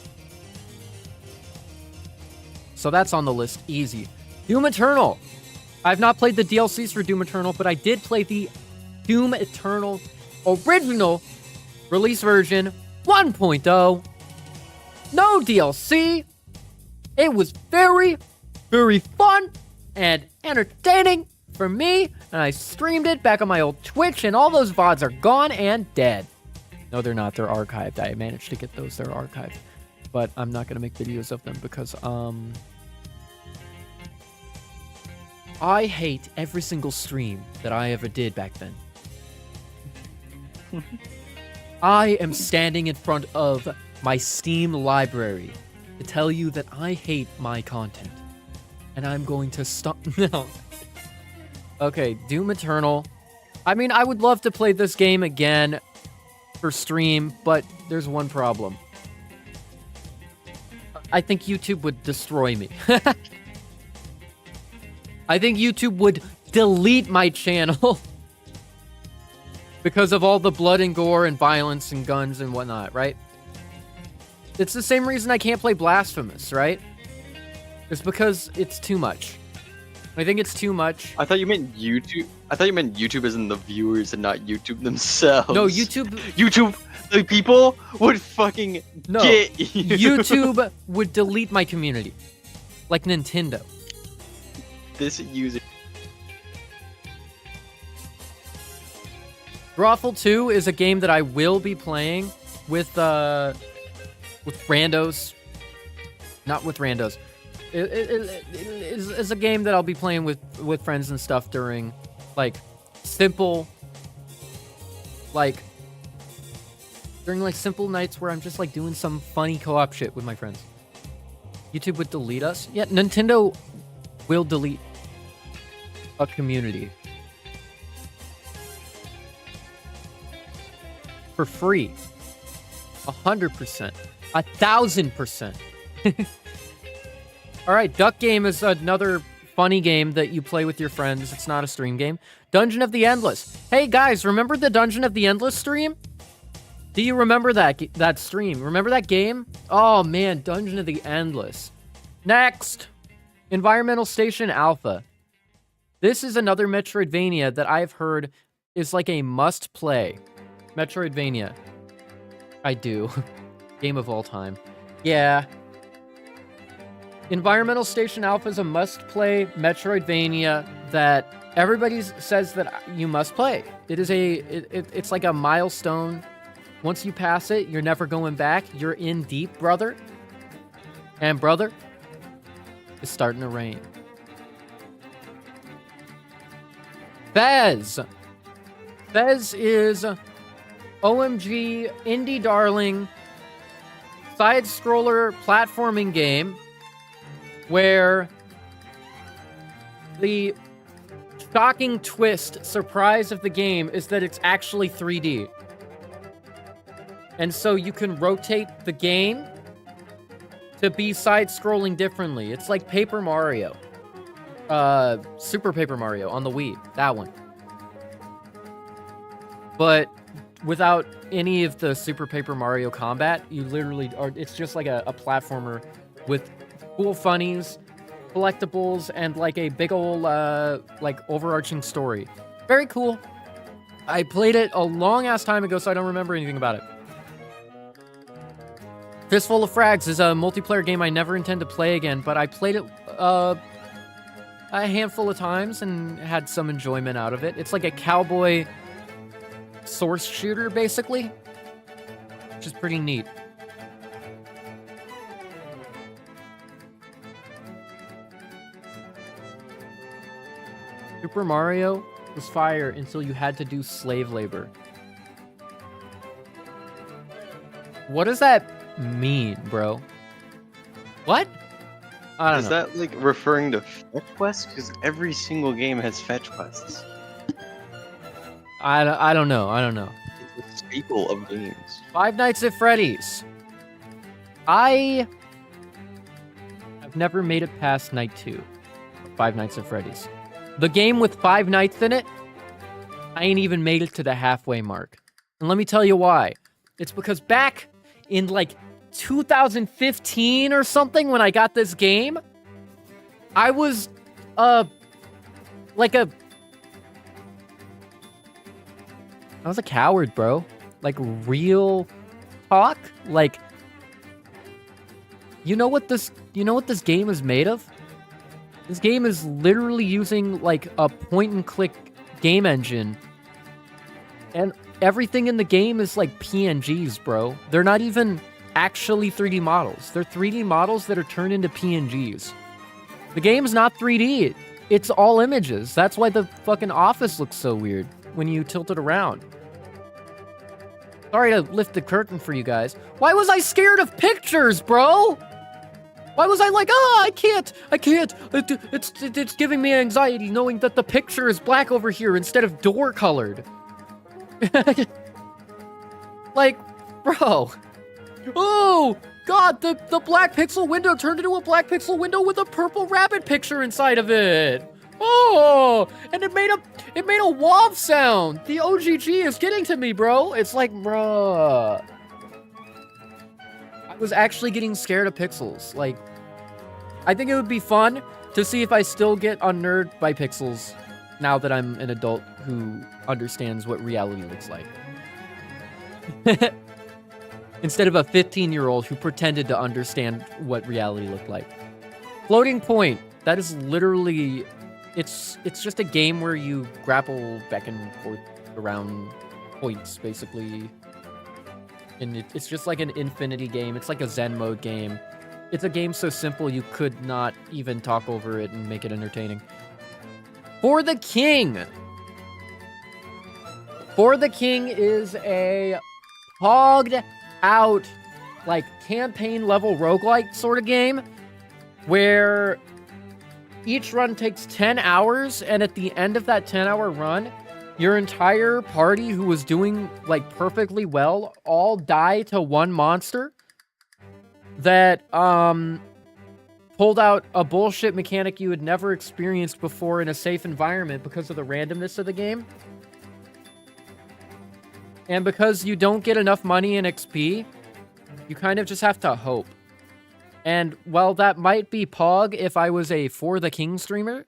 So that's on the list, easy. Doom Eternal. I've not played the DLCs for Doom Eternal, but I did play the Doom Eternal original release version 1.0. No DLC. It was very, very fun and entertaining for me, and I streamed it back on my old Twitch, and all those VODs are gone and dead. No, they're not. They're archived. I managed to get those. They're archived. But I'm not going to make videos of them because, I hate every single stream that I ever did back then. I am standing in front of my Steam library to tell you that I hate my content. And I'm going to stop. No. Okay, Doom Eternal. I mean, I would love to play this game again for stream, but there's one problem. I think YouTube would destroy me. I think YouTube would delete my channel because of all the blood and gore and violence and guns and whatnot, right? It's the same reason I can't play Blasphemous, right? It's because it's too much. I think it's too much. I thought you meant YouTube. I thought you meant YouTube as in the viewers and not YouTube themselves. No, YouTube. YouTube, the people would fucking No, get you. YouTube would delete my community, like Nintendo. This user. Drawful 2 is a game that I will be playing with randos. Not with randos. It's a game that I'll be playing with friends and stuff during, like, simple, like, during, like, simple nights where I'm just, like, doing some funny co-op shit with my friends. YouTube would delete us? Yeah, Nintendo will delete a community. For free. 100%. 1,000%. Alright, Duck Game is another funny game that you play with your friends. It's not a stream game. Dungeon of the Endless. Hey guys, remember the Dungeon of the Endless stream? Do you remember that stream? Remember that game? Oh man, Dungeon of the Endless. Next! Environmental Station Alpha. This is another Metroidvania that I've heard is like a must-play. Metroidvania. I do. Game of all time. Yeah. Environmental Station Alpha is a must-play Metroidvania that everybody says that you must play. It is it's like a milestone. Once you pass it, you're never going back. You're in deep, brother. And brother, it's starting to rain. Fez. Fez is OMG indie darling side-scroller platforming game where the shocking twist, surprise of the game is that it's actually 3D. And so you can rotate the game to be side-scrolling differently. It's like Paper Mario. Super Paper Mario on the Wii. That one. But without any of the Super Paper Mario combat, you literally are. It's just like a platformer with cool funnies, collectibles, and like a big ol' like overarching story. Very cool. I played it a long ass time ago, so I don't remember anything about it. Fistful of Frags is a multiplayer game I never intend to play again, but I played it a handful of times and had some enjoyment out of it. It's like a cowboy source shooter, basically, which is pretty neat. Super Mario was fire until you had to do slave labor. What does that mean, bro? What? I don't know. Is that like referring to fetch quests? Because every single game has fetch quests. I don't know. I don't know. It's a staple of games. Five Nights at Freddy's. I have never made it past night 2 of Five Nights at Freddy's. The game with 5 nights in it, I ain't even made it to the halfway mark. And let me tell you why. It's because back in like 2015 or something when I got this game, I was like a I was a coward, bro. Like, real talk? Like, you know what this game is made of? This game is literally using, like, a point-and-click game engine. And everything in the game is, like, PNGs, bro. They're not even actually 3D models. They're 3D models that are turned into PNGs. The game's not 3D. It's all images. That's why the fucking office looks so weird when you tilt it around. Sorry to lift the curtain for you guys. Why was I scared of pictures, bro? Why was I like, oh, I can't. It's giving me anxiety knowing that the picture is black over here instead of door colored. Like, bro. Oh, God, the black pixel window turned into a black pixel window with a purple rabbit picture inside of it. Oh, and it made a WAV sound. The OGG is getting to me, bro. It's like, bruh. I was actually getting scared of pixels. Like, I think it would be fun to see if I still get unnerved by pixels now that I'm an adult who understands what reality looks like. Instead of a 15-year-old who pretended to understand what reality looked like. Floating point. That is literally... It's just a game where you grapple back and forth around points, basically. And it's just like an infinity game. It's like a Zen mode game. It's a game so simple you could not even talk over it and make it entertaining. For the King! For the King is a hogged out, like, campaign level roguelike sort of game where each run takes 10 hours, and at the end of that 10-hour run, your entire party who was doing, like, perfectly well all die to one monster that, pulled out a bullshit mechanic you had never experienced before in a safe environment because of the randomness of the game. And because you don't get enough money in XP, you kind of just have to hope. And while that might be Pog if I was a For the King streamer,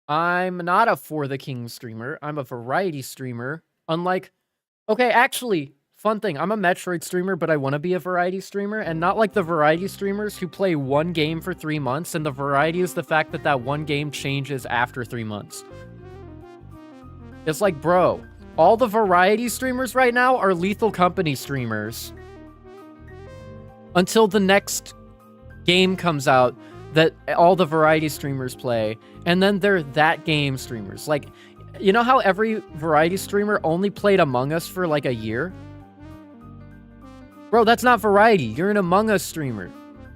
I'm not a For the King streamer. I'm a variety streamer. Unlike... Okay, actually, fun thing. I'm a Metroid streamer, but I want to be a variety streamer. And not like the variety streamers who play one game for 3 months. And the variety is the fact that that one game changes after 3 months. It's like, bro, all the variety streamers right now are Lethal Company streamers. Until the next game comes out that all the variety streamers play. And then they're that game streamers. Like, you know how every variety streamer only played Among Us for like a year? Bro, that's not variety. You're an Among Us streamer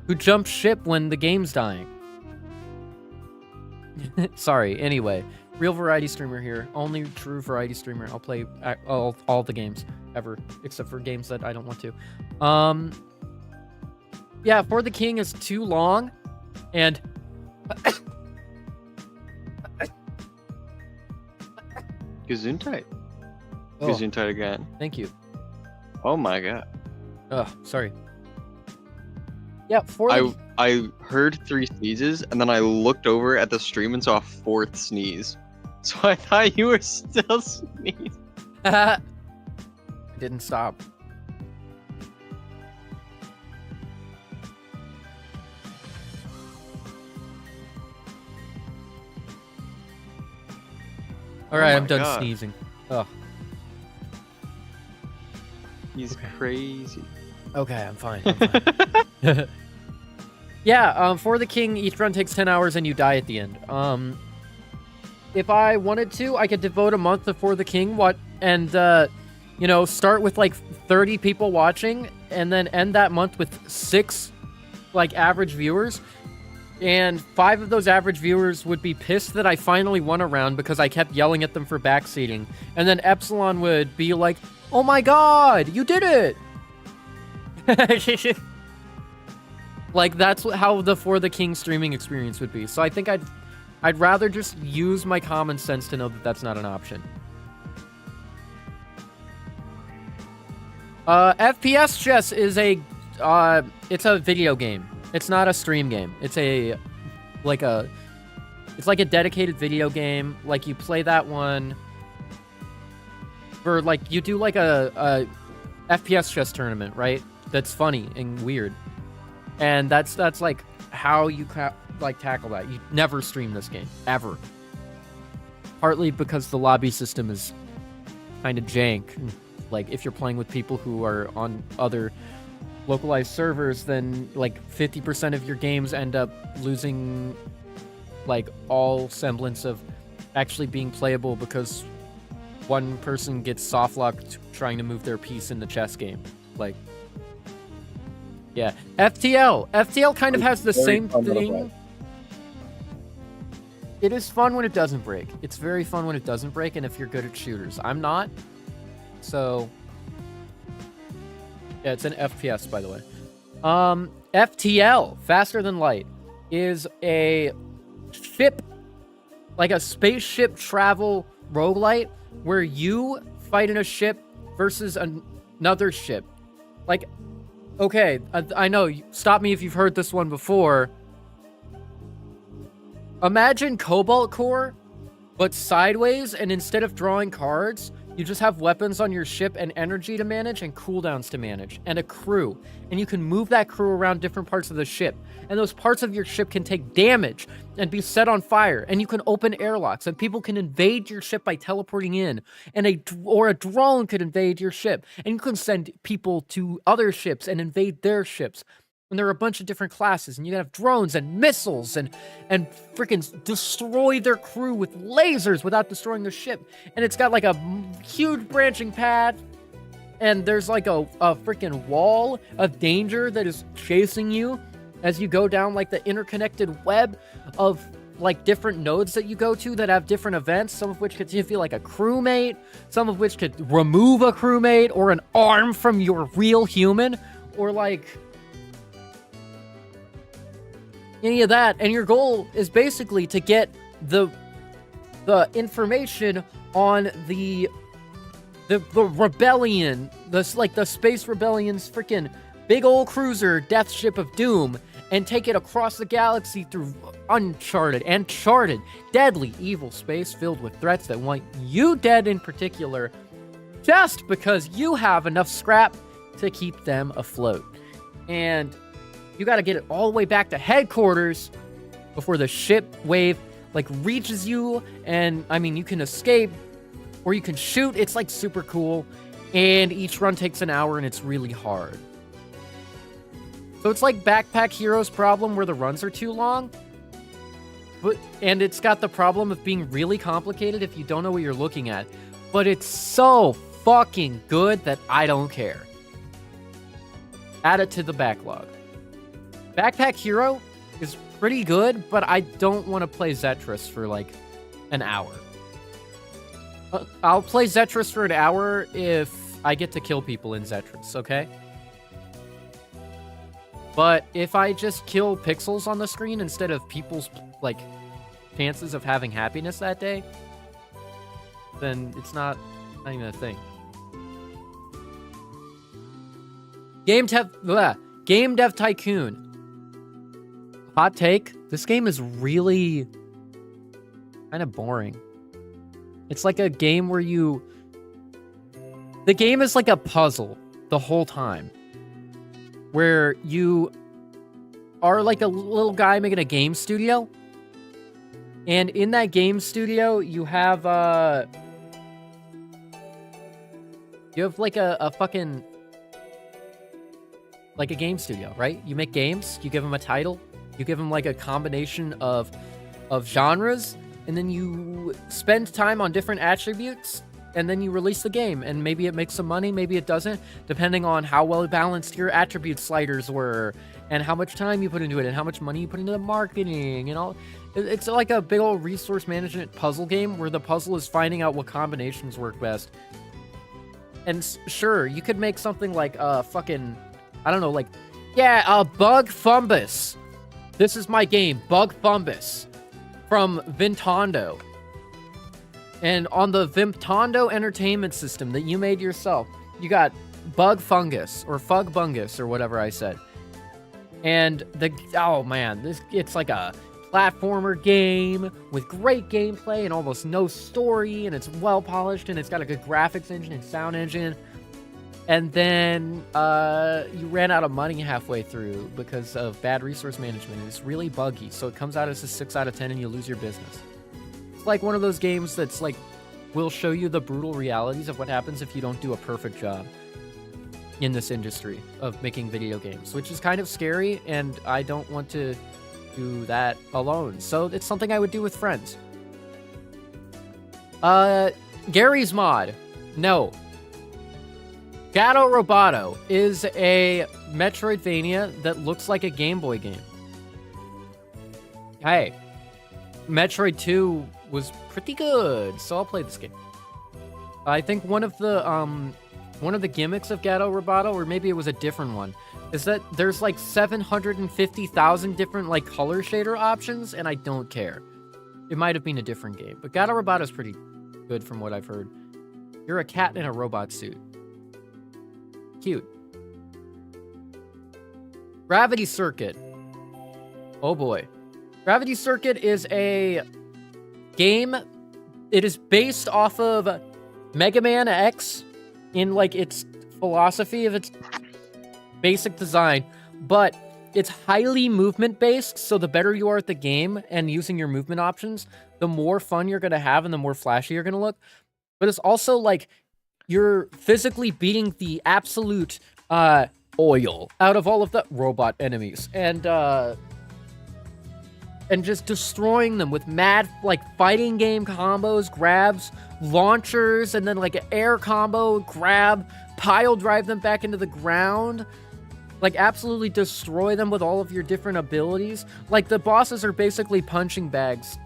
who jumps ship when the game's dying. Sorry, anyway. Real variety streamer here. Only true variety streamer. I'll play all the games ever, except for games that I don't want to. Yeah, For the King is too long, and... Gesundheit. Oh, Gesundheit again. thank you. Oh my god. Oh, sorry. Yeah, For the... I heard 3 sneezes, and then I looked over at the stream and saw a 4th sneeze. So I thought you were still sneezing. I didn't stop. Alright, Oh I'm my done God. sneezing. Oh, He's crazy. okay, I'm fine. I'm fine. Yeah, For the King, each run takes 10 hours and you die at the end. If I wanted to, I could devote a month to For the King, you know, start with like 30 people watching, and then end that month with 6, like, average viewers. And 5 of those average viewers would be pissed that I finally won a round because I kept yelling at them for backseating. And then Epsilon would be like, oh my god, you did it! Like, that's how the For the King streaming experience would be. So I think I'd rather just use my common sense to know that that's not an option. FPS Chess is it's a video game. It's not a stream game. It's like a dedicated video game. Like, you play that one for, like, you do like a FPS Chess tournament, right? That's funny and weird. And that's like how you tackle that. You never stream this game ever. Partly because the lobby system is kind of jank. Like, if you're playing with people who are on other localized servers, then like 50% of your games end up losing like all semblance of actually being playable because one person gets softlocked trying to move their piece in the chess game. Like, yeah. FTL kind of has the same thing. It is fun when it doesn't break. It's very fun when it doesn't break, and if you're good at shooters. I'm not. So, yeah, it's an FPS, by the way. FTL, Faster Than Light, is a ship, like a spaceship travel roguelite, where you fight in a ship versus another ship. Like, Okay, I know. Stop me if you've heard this one before. Imagine Cobalt Core, but sideways, and instead of drawing cards, you just have weapons on your ship and energy to manage and cooldowns to manage, and a crew. And you can move that crew around different parts of the ship. And those parts of your ship can take damage and be set on fire. And you can open airlocks, and people can invade your ship by teleporting in. And a drone could invade your ship. And you can send people to other ships and invade their ships. And there are a bunch of different classes, and you can have drones and missiles and freaking destroy their crew with lasers without destroying their ship. And it's got like a huge branching path, and there's like a freaking wall of danger that is chasing you as you go down like the interconnected web of like different nodes that you go to that have different events, some of which could give you like a crewmate, some of which could remove a crewmate or an arm from your real human, or like any of that. And your goal is basically to get the information on the rebellion, the space rebellion's freaking big old cruiser death ship of doom, and take it across the galaxy through uncharted and charted deadly evil space filled with threats that want you dead in particular, just because you have enough scrap to keep them afloat. And you got to get it all the way back to headquarters before the ship wave like reaches you. And I mean, you can escape or you can shoot. It's like super cool. And each run takes an hour and it's really hard. So it's like Backpack Hero's problem where the runs are too long. And it's got the problem of being really complicated if you don't know what you're looking at. But it's so fucking good that I don't care. Add it to the backlog. Backpack Hero is pretty good, but I don't want to play Zetris for like an hour. I'll play Zetris for an hour if I get to kill people in Zetris, okay? But if I just kill pixels on the screen instead of people's like chances of having happiness that day, then it's not even a thing. Game Dev Tycoon. Hot take, this game is really kind of boring. It's like a game where the game is like a puzzle the whole time, where you are like a little guy making a game studio, and in that game studio you have like a fucking like a game studio, right? You make games, you give them a title, you give them like a combination of genres, and then you spend time on different attributes, and then you release the game, and maybe it makes some money, maybe it doesn't, depending on how well balanced your attribute sliders were, and how much time you put into it, and how much money you put into the marketing, and all. It's like a big old resource management puzzle game where the puzzle is finding out what combinations work best. And sure, you could make something like fucking, I don't know, like, yeah, Bug Fumbus. This is my game, Bug Fumbus, from Vintondo. And on the Vintondo entertainment system that you made yourself, you got Bug Fungus, or Fug Bungus, or whatever I said. And oh man, it's like a platformer game with great gameplay and almost no story, and it's well polished, and it's got a good graphics engine and sound engine. And then you ran out of money halfway through because of bad resource management. It's really buggy, so it comes out as a 6 out of 10 and you lose your business. It's like one of those games that's like, will show you the brutal realities of what happens if you don't do a perfect job in this industry of making video games, which is kind of scary, and I don't want to do that alone. So it's something I would do with friends. Gary's Mod. No. Gato Roboto is a Metroidvania that looks like a Game Boy game. Hey, Metroid 2 was pretty good, so I'll play this game. I think one of the gimmicks of Gato Roboto, or maybe it was a different one, is that there's like 750,000 different like color shader options, and I don't care. It might have been a different game, but Gato Roboto is pretty good from what I've heard. You're a cat in a robot suit. Cute. Gravity Circuit. Oh boy. Gravity Circuit is a game. It is based off of Mega Man X in like its philosophy of its basic design, but it's highly movement based, so the better you are at the game and using your movement options, the more fun you're going to have and the more flashy you're going to look. But it's also like you're physically beating the absolute oil out of all of the robot enemies and just destroying them with mad like fighting game combos, grabs, launchers, and then like an air combo, grab, pile drive them back into the ground. Like absolutely destroy them with all of your different abilities. Like the bosses are basically punching bags.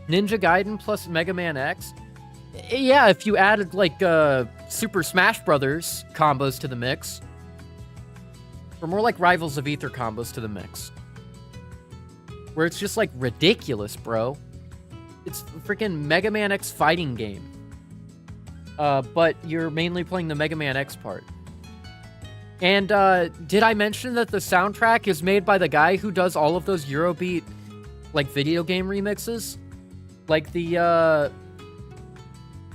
Ninja Gaiden plus Mega Man X. Yeah, if you added like Super Smash Brothers combos to the mix. Or more like Rivals of Ether combos to the mix. Where it's just like ridiculous, bro. It's freaking Mega Man X fighting game. But you're mainly playing the Mega Man X part. And did I mention that the soundtrack is made by the guy who does all of those Eurobeat like video game remixes? Like the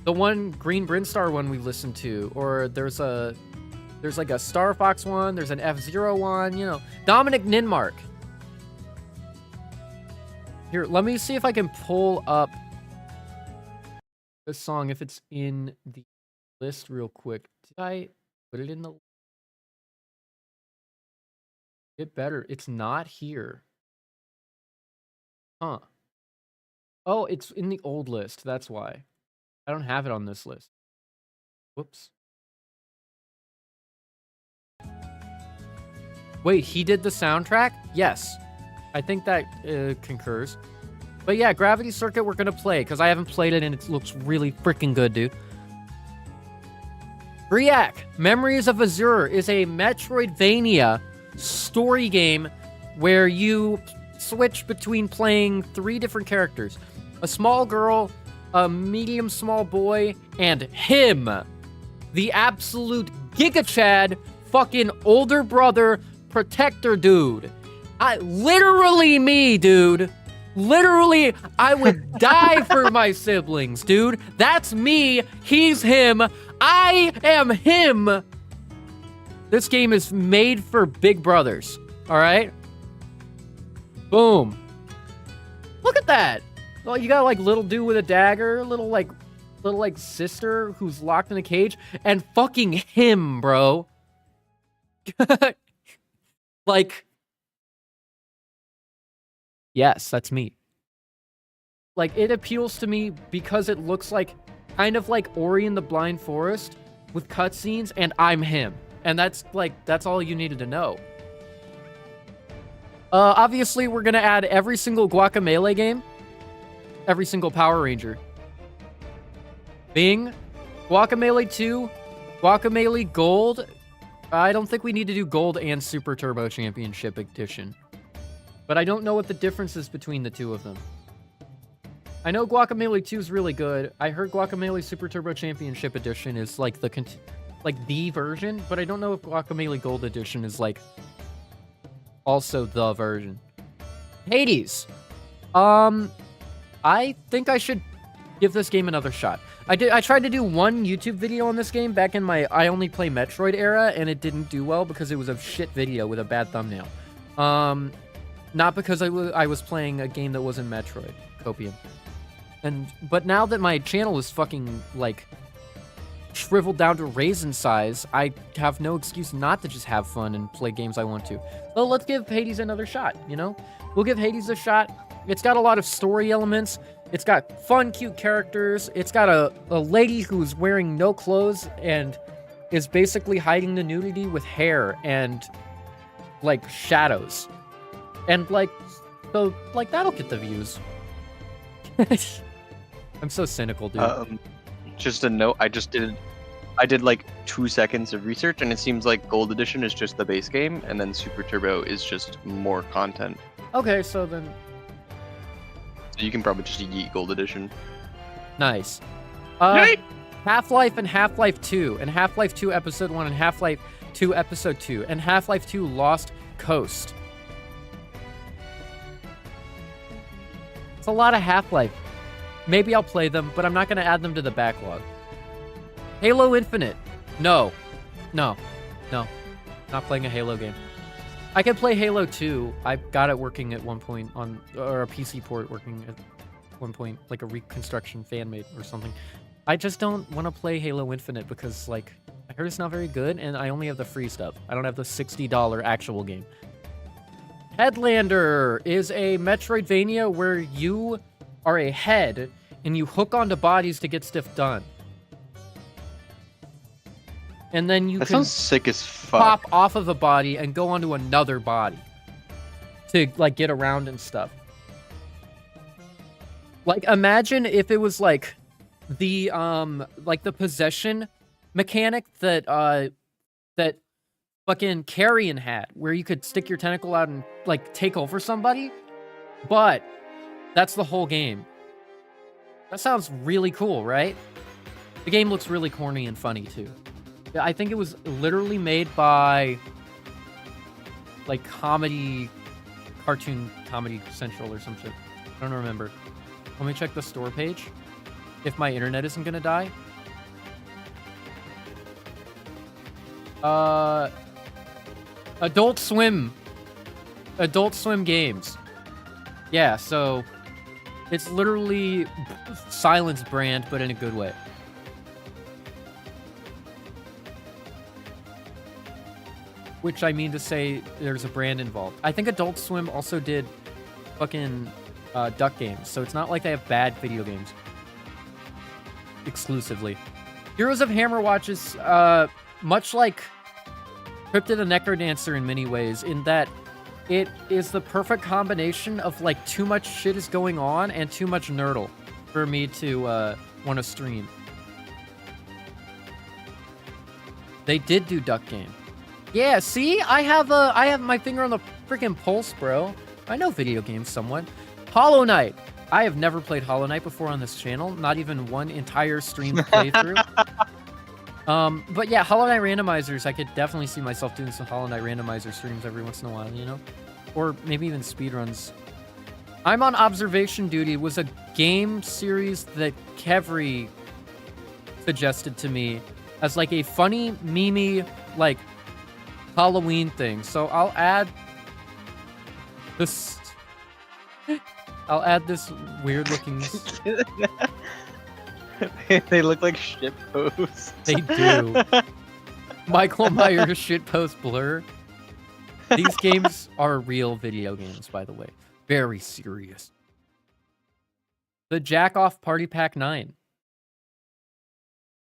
one Green Brinstar one we listened to, or there's like a Star Fox one, there's an F-Zero one, you know. Dominic Ninmark. Here, let me see if I can pull up this song, if it's in the list real quick. Did I put it in the... It better. It's not here. Huh. Oh, it's in the old list. That's why. I don't have it on this list. Whoops. Wait, he did the soundtrack? Yes. I think that concurs. But yeah, Gravity Circuit we're going to play, because I haven't played it and it looks really freaking good, dude. Briac, Memories of Azure is a Metroidvania story game where you switch between playing 3 different characters. A small girl, a medium small boy, and him. The absolute Giga Chad fucking older brother protector dude. Literally me, dude. Literally, I would die for my siblings, dude. That's me. He's him. I am him. This game is made for big brothers, all right? Boom. Look at that. Well, you got like little dude with a dagger, little like sister who's locked in a cage, and fucking him, bro. Like, yes, that's me. Like, it appeals to me because it looks like kind of like Ori and the Blind Forest with cutscenes, and I'm him. And that's all you needed to know. Obviously, we're gonna add every single Guacamelee game, every single Power Ranger. Bing, Guacamelee 2, Guacamelee Gold. I don't think we need to do Gold and Super Turbo Championship Edition. But I don't know what the difference is between the two of them. I know Guacamelee 2 is really good. I heard Guacamelee Super Turbo Championship Edition is like the version, but I don't know if Guacamelee Gold Edition is like also the version. Hades. I think I should give this game another shot. I tried to do one YouTube video on this game back in my I Only Play Metroid era, and it didn't do well because it was a shit video with a bad thumbnail. Not because I was playing a game that wasn't Metroid. Copium. But now that my channel is fucking, like, shriveled down to raisin size, I have no excuse not to just have fun and play games I want to. So let's give Hades another shot, you know? We'll give Hades a shot. It's got a lot of story elements. It's got fun, cute characters. It's got a lady who's wearing no clothes and is basically hiding the nudity with hair and, like, shadows. And, like, so, like, that'll get the views. I'm so cynical, dude. Just a note, I did like 2 seconds of research, and it seems like Gold Edition is just the base game, and then Super Turbo is just more content. Okay, so then... So you can probably just yeet Gold Edition. Nice. Half-Life and Half-Life 2, and Half-Life 2 Episode 1, and Half-Life 2 Episode 2, and Half-Life 2 Lost Coast. It's a lot of Half-Life. Maybe I'll play them, but I'm not going to add them to the backlog. Halo Infinite. No. Not playing a Halo game. I can play Halo 2. I got it working at one point on, or a PC port working at one point, like a reconstruction fan made or something. I just don't want to play Halo Infinite because, like, I heard it's not very good, and I only have the free stuff. I don't have the $60 actual game. Headlander is a Metroidvania where you are a head, and you hook onto bodies to get stuff done. And then you That can sounds sick as fuck. pop off of a body and go onto another body to, like, get around and stuff. Like, imagine if it was, like the possession mechanic that fucking Carrion had, where you could stick your tentacle out and, like, take over somebody, but that's the whole game. That sounds really cool, right? The game looks really corny and funny, too. I think it was literally made by, like, Cartoon Comedy Central or some shit. I don't remember. Let me check the store page. If my internet isn't gonna die. Adult Swim games. Yeah, so it's literally Silence brand, but in a good way. Which I mean to say there's a brand involved. I think Adult Swim also did fucking Duck Games, so it's not like they have bad video games. Exclusively. Heroes of Hammerwatch is much like Cryptid the Necrodancer in many ways, in that it is the perfect combination of, like, too much shit is going on and too much nerdle for me to want to stream. They did do Duck Game. Yeah, see? I have my finger on the freaking pulse, bro. I know video games somewhat. Hollow Knight. I have never played Hollow Knight before on this channel. Not even one entire stream playthrough. But yeah, Hollow Knight randomizers. I could definitely see myself doing some Hollow Knight randomizer streams every once in a while, you know? Or maybe even speedruns. I'm on Observation Duty was a game series that Kevry suggested to me as, like, a funny, memey, like, Halloween thing. So I'll add this weird looking... They look like shit posts. They do. Michael Myers shitpost Blur. These games are real video games, by the way. Very serious. The Jack Off Party Pack 9.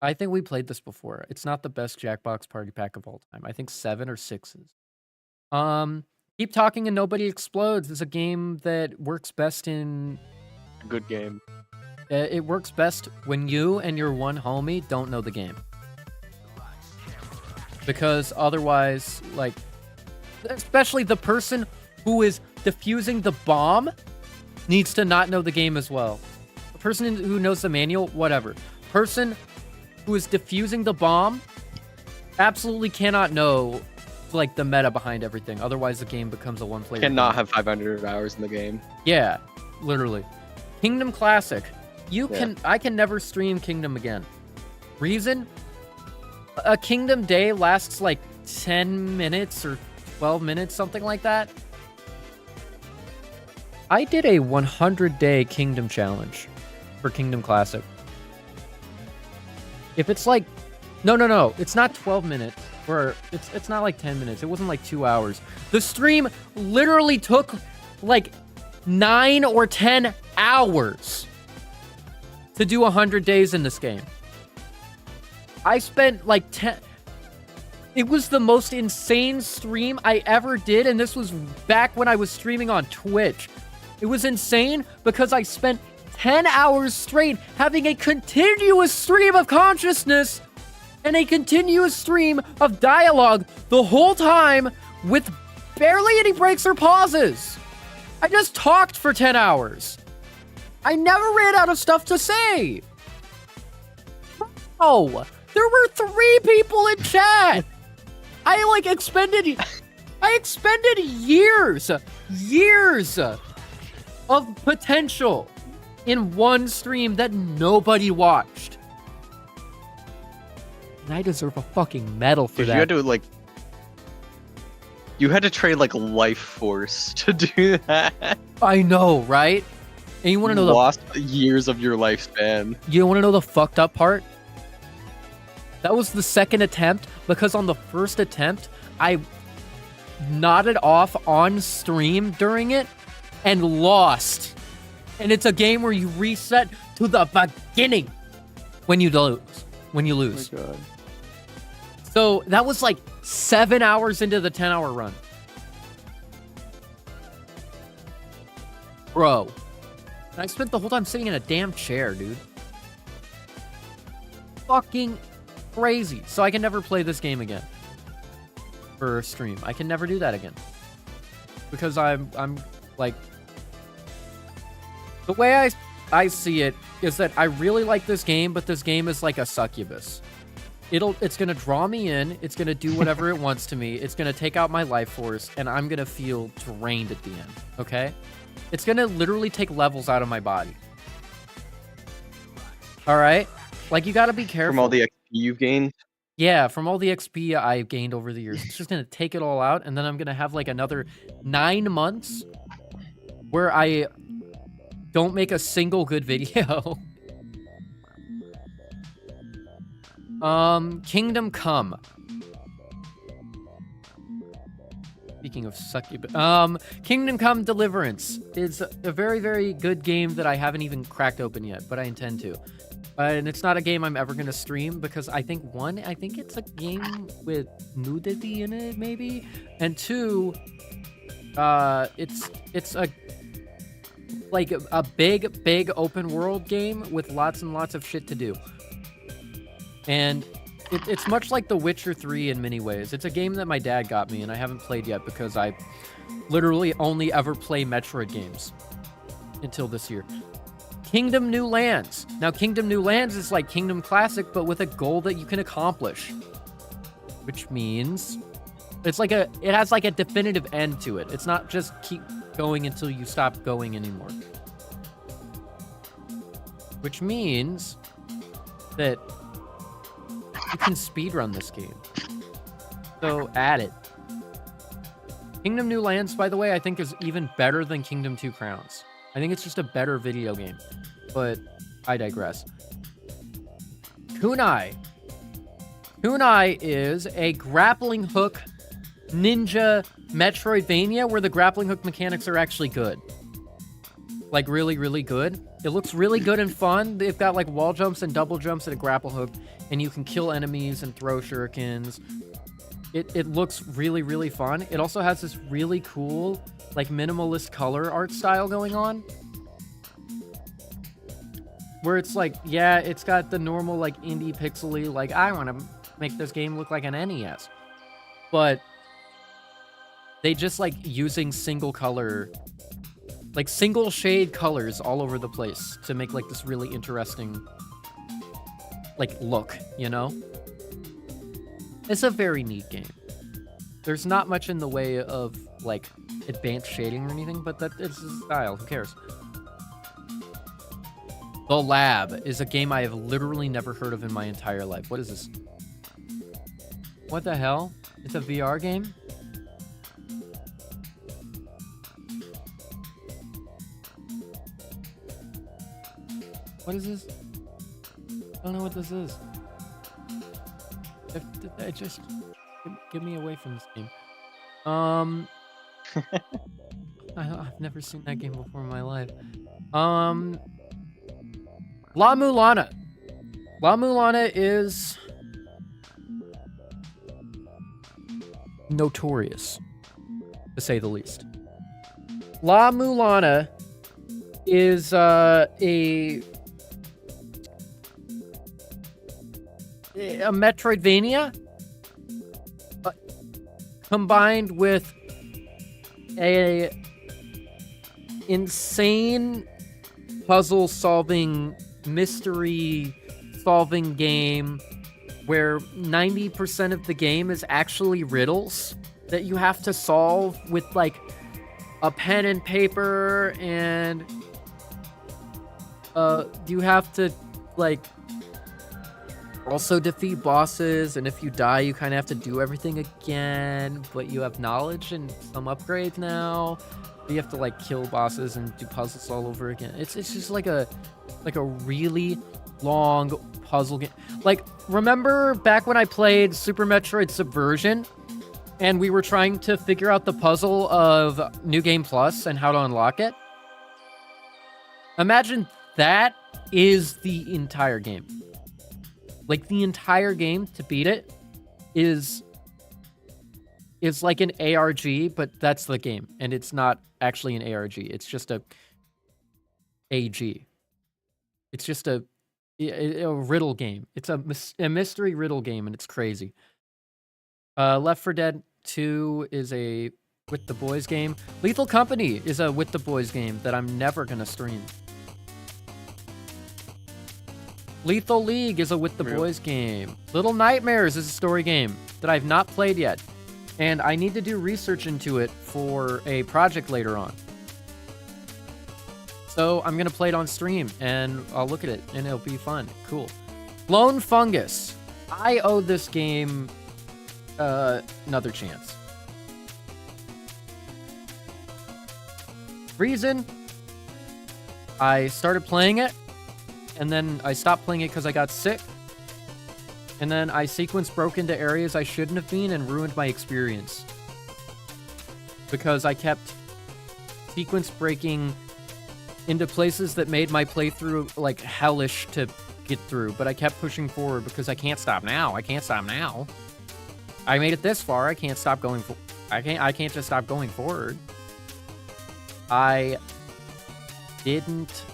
I think we played this before. It's not the best Jackbox Party Pack of all time. I think 7 or 6 is. Keep Talking and Nobody Explodes is a game that works best in... Good game. It works best when you and your one homie don't know the game. Because otherwise, like... Especially the person who is defusing the bomb needs to not know the game as well. The person who knows the manual, whatever. Person who is defusing the bomb absolutely cannot know, like, the meta behind everything. Otherwise, the game becomes a one-player game. Cannot have 500 hours in the game. Yeah, literally. Kingdom Classic. I can never stream Kingdom again. Reason? A Kingdom day lasts like 10 minutes or 12 minutes, something like that. I did a 100-day Kingdom challenge for Kingdom Classic. If it's like... No. It's not 12 minutes. Or it's not like 10 minutes. It wasn't like 2 hours. The stream literally took like 9 or 10 hours to do 100 days in this game. I spent like 10... It was the most insane stream I ever did, and this was back when I was streaming on Twitch. It was insane because I spent 10 hours straight having a continuous stream of consciousness and a continuous stream of dialogue the whole time with barely any breaks or pauses. I just talked for 10 hours. I never ran out of stuff to say. Oh, there were 3 people in chat. I, like, expended I expended years of potential in one stream that nobody watched. And I deserve a fucking medal for that. You had to trade like life force to do that. I know, right? And you want to know lost years of your lifespan. You want to know the fucked up part? That was the second attempt, because on the first attempt, I nodded off on stream during it and lost. And it's a game where you reset to the beginning when you lose. Oh my God. So that was like 7 hours into the 10-hour run. Bro. And I spent the whole time sitting in a damn chair, dude. Fucking crazy. So I can never play this game again. For a stream. I can never do that again. Because I'm like... The way I see it is that I really like this game, but this game is like a succubus. It's gonna draw me in, it's gonna do whatever it wants to me, it's gonna take out my life force, and I'm gonna feel drained at the end, okay? It's gonna literally take levels out of my body. Alright? Like, you gotta be careful. From all the XP you've gained? Yeah, from all the XP I've gained over the years. It's just gonna take it all out, and then I'm gonna have like another 9 months where I don't make a single good video. Kingdom Come. Speaking of succubus, Kingdom Come Deliverance is a very, very good game that I haven't even cracked open yet, but I intend to. And it's not a game I'm ever gonna stream because I think it's a game with nudity in it, maybe, and two, it's a like a big open world game with lots and lots of shit to do. And it's much like The Witcher 3 in many ways. It's a game that my dad got me, and I haven't played yet because I literally only ever play Metroid games until this year. Kingdom New Lands. Now, Kingdom New Lands is like Kingdom Classic, but with a goal that you can accomplish. Which means it has like a definitive end to it. It's not just keep going until you stop going anymore. Which means that you can speedrun this game. So, add it. Kingdom New Lands, by the way, I think is even better than Kingdom 2 Crowns. I think it's just a better video game. But, I digress. Kunai. Kunai is a grappling hook ninja Metroidvania where the grappling hook mechanics are actually good. Like, really, really good. It looks really good and fun. They've got, like, wall jumps and double jumps and a grapple hook, and you can kill enemies and throw shurikens. It looks really, really fun. It also has this really cool, like, minimalist color art style going on. Where it's like, yeah, it's got the normal, like, indie pixely, like, I want to make this game look like an NES. But they just, like, using single color... like, single shade colors all over the place to make, like, this really interesting, like, look, you know? It's a very neat game. There's not much in the way of, like, advanced shading or anything, but it's a style. Who cares? The Lab is a game I have literally never heard of in my entire life. What is this? What the hell? It's a VR game? What is this? I don't know what this is. Just get me away from this game. I've never seen that game before in my life. La Mulana. La Mulana is notorious, to say the least. La Mulana is a Metroidvania combined with a insane puzzle solving, mystery solving game where 90% of the game is actually riddles that you have to solve with like a pen and paper, and you have to like also defeat bosses, and if you die you kind of have to do everything again, but you have knowledge and some upgrades now. You have to like kill bosses and do puzzles all over again. It's just like a really long puzzle game. Like, remember back when I played Super Metroid Subversion and we were trying to figure out the puzzle of New Game Plus and how to unlock it? Imagine that is the entire game. Like, the entire game to beat it is like an ARG, but that's the game, and it's not actually an ARG. It's just a AG. It's just a riddle game. It's a mystery riddle game, and it's crazy. Left 4 Dead 2 is a With the Boys game. Lethal Company is a With the Boys game that I'm never gonna stream. Lethal League is a With the Boys game. Little Nightmares is a story game that I've not played yet, and I need to do research into it for a project later on. So I'm gonna play it on stream, and I'll look at it, and it'll be fun. Cool. Lone Fungus. I owe this game another chance. Reason, I started playing it, and then I stopped playing it because I got sick. And then I sequence broke into areas I shouldn't have been and ruined my experience. Because I kept sequence breaking into places that made my playthrough like hellish to get through. But I kept pushing forward because I can't stop now. I can't stop now. I made it this far. I can't stop going I can't just stop going forward. I didn't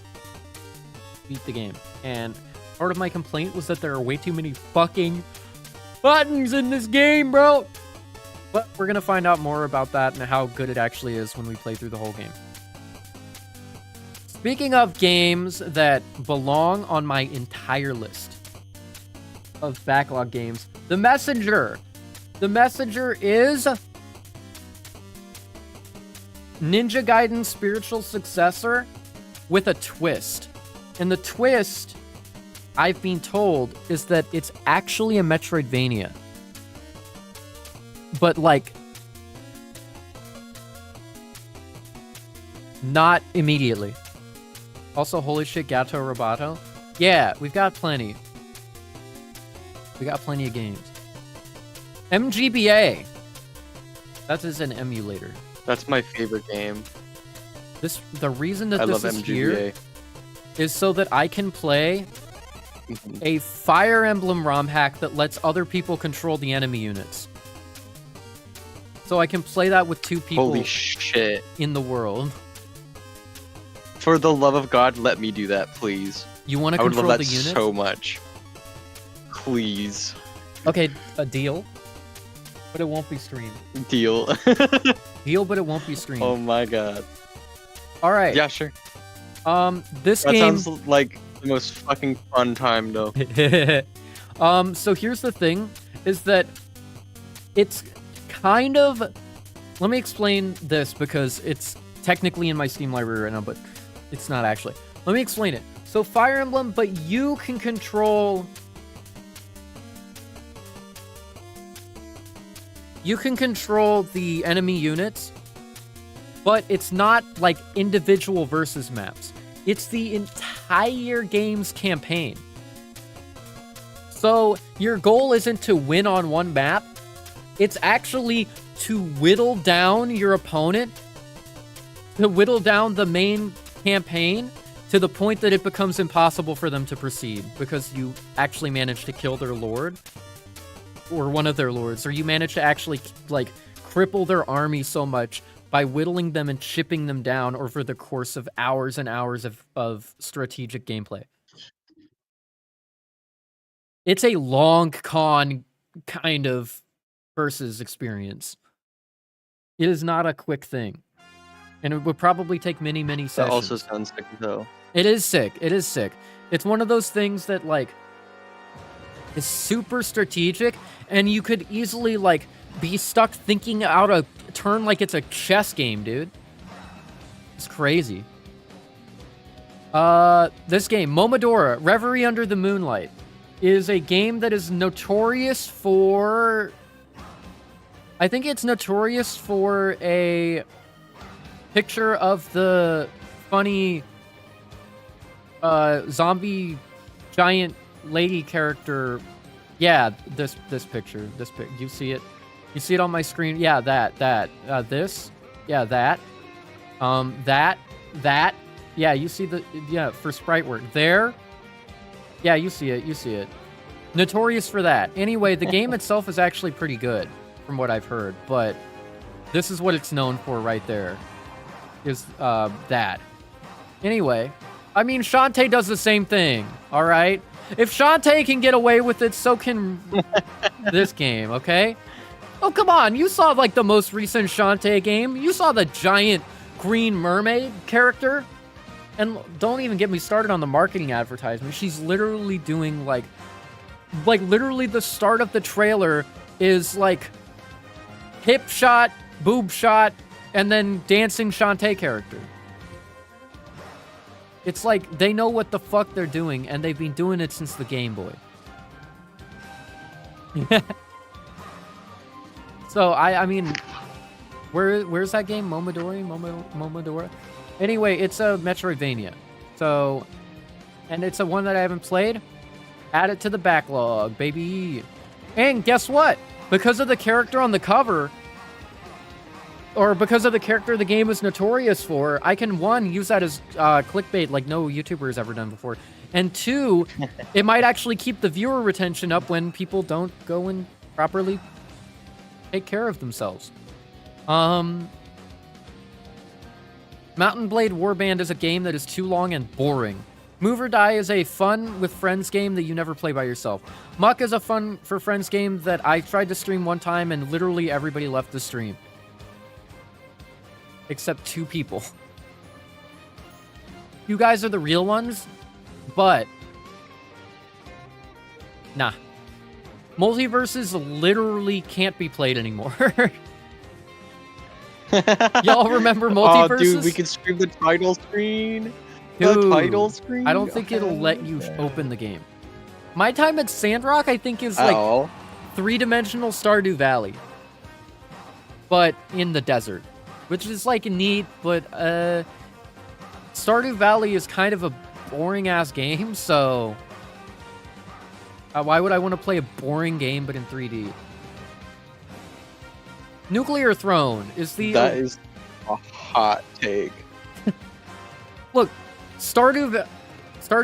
beat the game, and part of my complaint was that there are way too many fucking buttons in this game, bro. But we're gonna find out more about that and how good it actually is when we play through the whole game. Speaking of games that belong on my entire list of backlog games, The Messenger. The Messenger is Ninja Gaiden's spiritual successor with a twist. And the twist, I've been told, is that it's actually a Metroidvania. But, like, not immediately. Also, holy shit, Gato Roboto. Yeah, we've got plenty. We got plenty of games. MGBA. That is an emulator. That's my favorite game. The reason that I this love is MGBA. here is so that I can play a Fire Emblem ROM hack that lets other people control the enemy units. So I can play that with 2 people Holy shit. in the world. For the love of God, let me do that, please. You want to I would control love the that units? so much. Please. Okay, a deal. But it won't be streamed. Deal. Deal, but it won't be streamed. Oh my god. All right. Yeah, sure. This That game... sounds like the most fucking fun time, though. So here's the thing, is that it's kind of... Let me explain this, because it's technically in my Steam library right now, but it's not actually. Let me explain it. So Fire Emblem, but you can control... You can control the enemy units, but it's not like individual versus maps. It's the entire game's campaign. So your goal isn't to win on one map. It's actually to whittle down your opponent, to whittle down the main campaign to the point that it becomes impossible for them to proceed because you actually managed to kill their lord. Or one of their lords, or you manage to actually, like, cripple their army so much by whittling them and chipping them down over the course of hours and hours of strategic gameplay. It's a long con kind of versus experience. It is not a quick thing. And it would probably take many, many sessions. That also sounds sick, though. It is sick. It is sick. It's one of those things that, like, is super strategic, and you could easily, like, be stuck thinking out a turn like it's a chess game, dude. It's crazy. This game, Momodora, Reverie Under the Moonlight, is a game that is notorious for... I think it's notorious for a picture of the funny zombie giant lady character. Yeah, this picture. You see it? You see it on my screen? Yeah, that. This. Yeah, that. That. Yeah, you see the... Yeah, for sprite work. There. Yeah, you see it. Notorious for that. Anyway, the game itself is actually pretty good, from what I've heard, but this is what it's known for right there, is that. Anyway, I mean, Shantae does the same thing, all right? If Shantae can get away with it, so can this game, okay? Oh, come on, you saw, like, the most recent Shantae game. You saw the giant green mermaid character. And don't even get me started on the marketing advertisement. She's literally doing, like literally the start of the trailer is, like, hip shot, boob shot, and then dancing Shantae character. It's like they know what the fuck they're doing, and they've been doing it since the Game Boy. So, I mean, where's that game? Momodora? Anyway, it's a Metroidvania. So, and it's a one that I haven't played. Add it to the backlog, baby. And guess what? Because of the character on the cover, or because of the character the game is notorious for, I can, one, use that as clickbait like no YouTuber has ever done before. And two, it might actually keep the viewer retention up when people don't go and properly take care of themselves. Mountain Blade Warband is a game that is too long and boring. Move or Die is a fun with friends game that you never play by yourself. Muck is a fun for friends game that I tried to stream one time and literally everybody left the stream. Except 2 people. You guys are the real ones, but... Nah. Multiverses literally can't be played anymore. Y'all remember Multiverses? Oh, dude, we can stream the title screen. Dude, the title screen? I don't think it'll let you open the game. My time at Sandrock, I think, is like 3-dimensional Stardew Valley. But in the desert. Which is like neat, but Stardew Valley is kind of a boring-ass game, so... why would I want to play a boring game but in 3D? Nuclear Throne is the... That is a hot take. Look, Stardew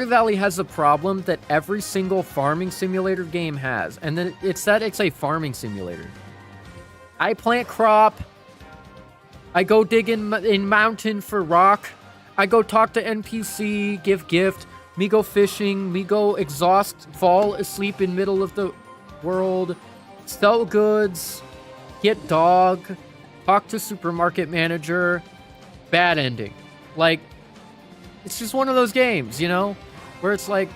Valley has a problem that every single farming simulator game has, and then it's that it's a farming simulator. I plant crop. I go dig in mountain for rock. I go talk to NPC, give gift. Me go fishing. Me go exhaust, fall asleep in middle of the world. Sell goods. Get dog. Talk to supermarket manager. Bad ending. Like, it's just one of those games, you know? Where it's like,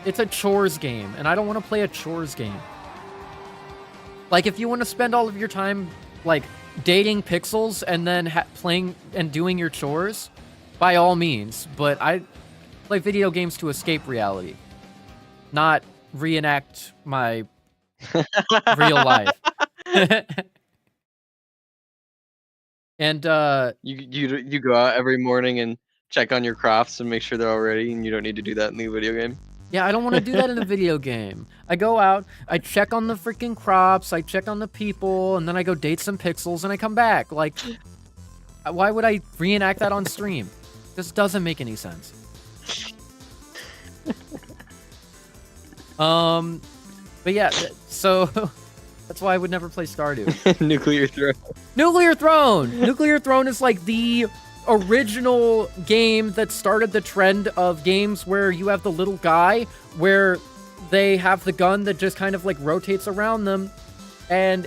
it's a chores game, and I don't want to play a chores game. Like, if you want to spend all of your time, like, dating pixels and then playing and doing your chores, by all means. But I play video games to escape reality, not reenact my real life. And you go out every morning and check on your crafts and make sure they're all ready, and you don't need to do that in the video game. Yeah, I don't want to do that in a video game. I go out, I check on the freaking crops, I check on the people, and then I go date some pixels, and I come back. Like, why would I reenact that on stream? This doesn't make any sense. But yeah, so that's why I would never play Stardew. Nuclear Throne. Nuclear Throne! Nuclear Throne is like the original game that started the trend of games where you have the little guy where they have the gun that just kind of like rotates around them, and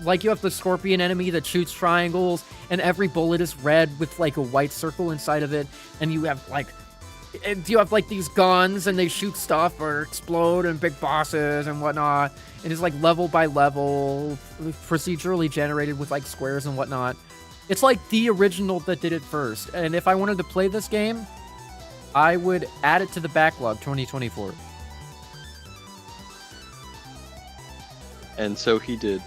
like you have the scorpion enemy that shoots triangles, and every bullet is red with like a white circle inside of it, and you have like and you have like these guns and they shoot stuff or explode and big bosses and whatnot. And it's like level by level, procedurally generated with like squares and whatnot. It's like the original that did it first. And if I wanted to play this game, I would add it to the backlog 2024. And so he did.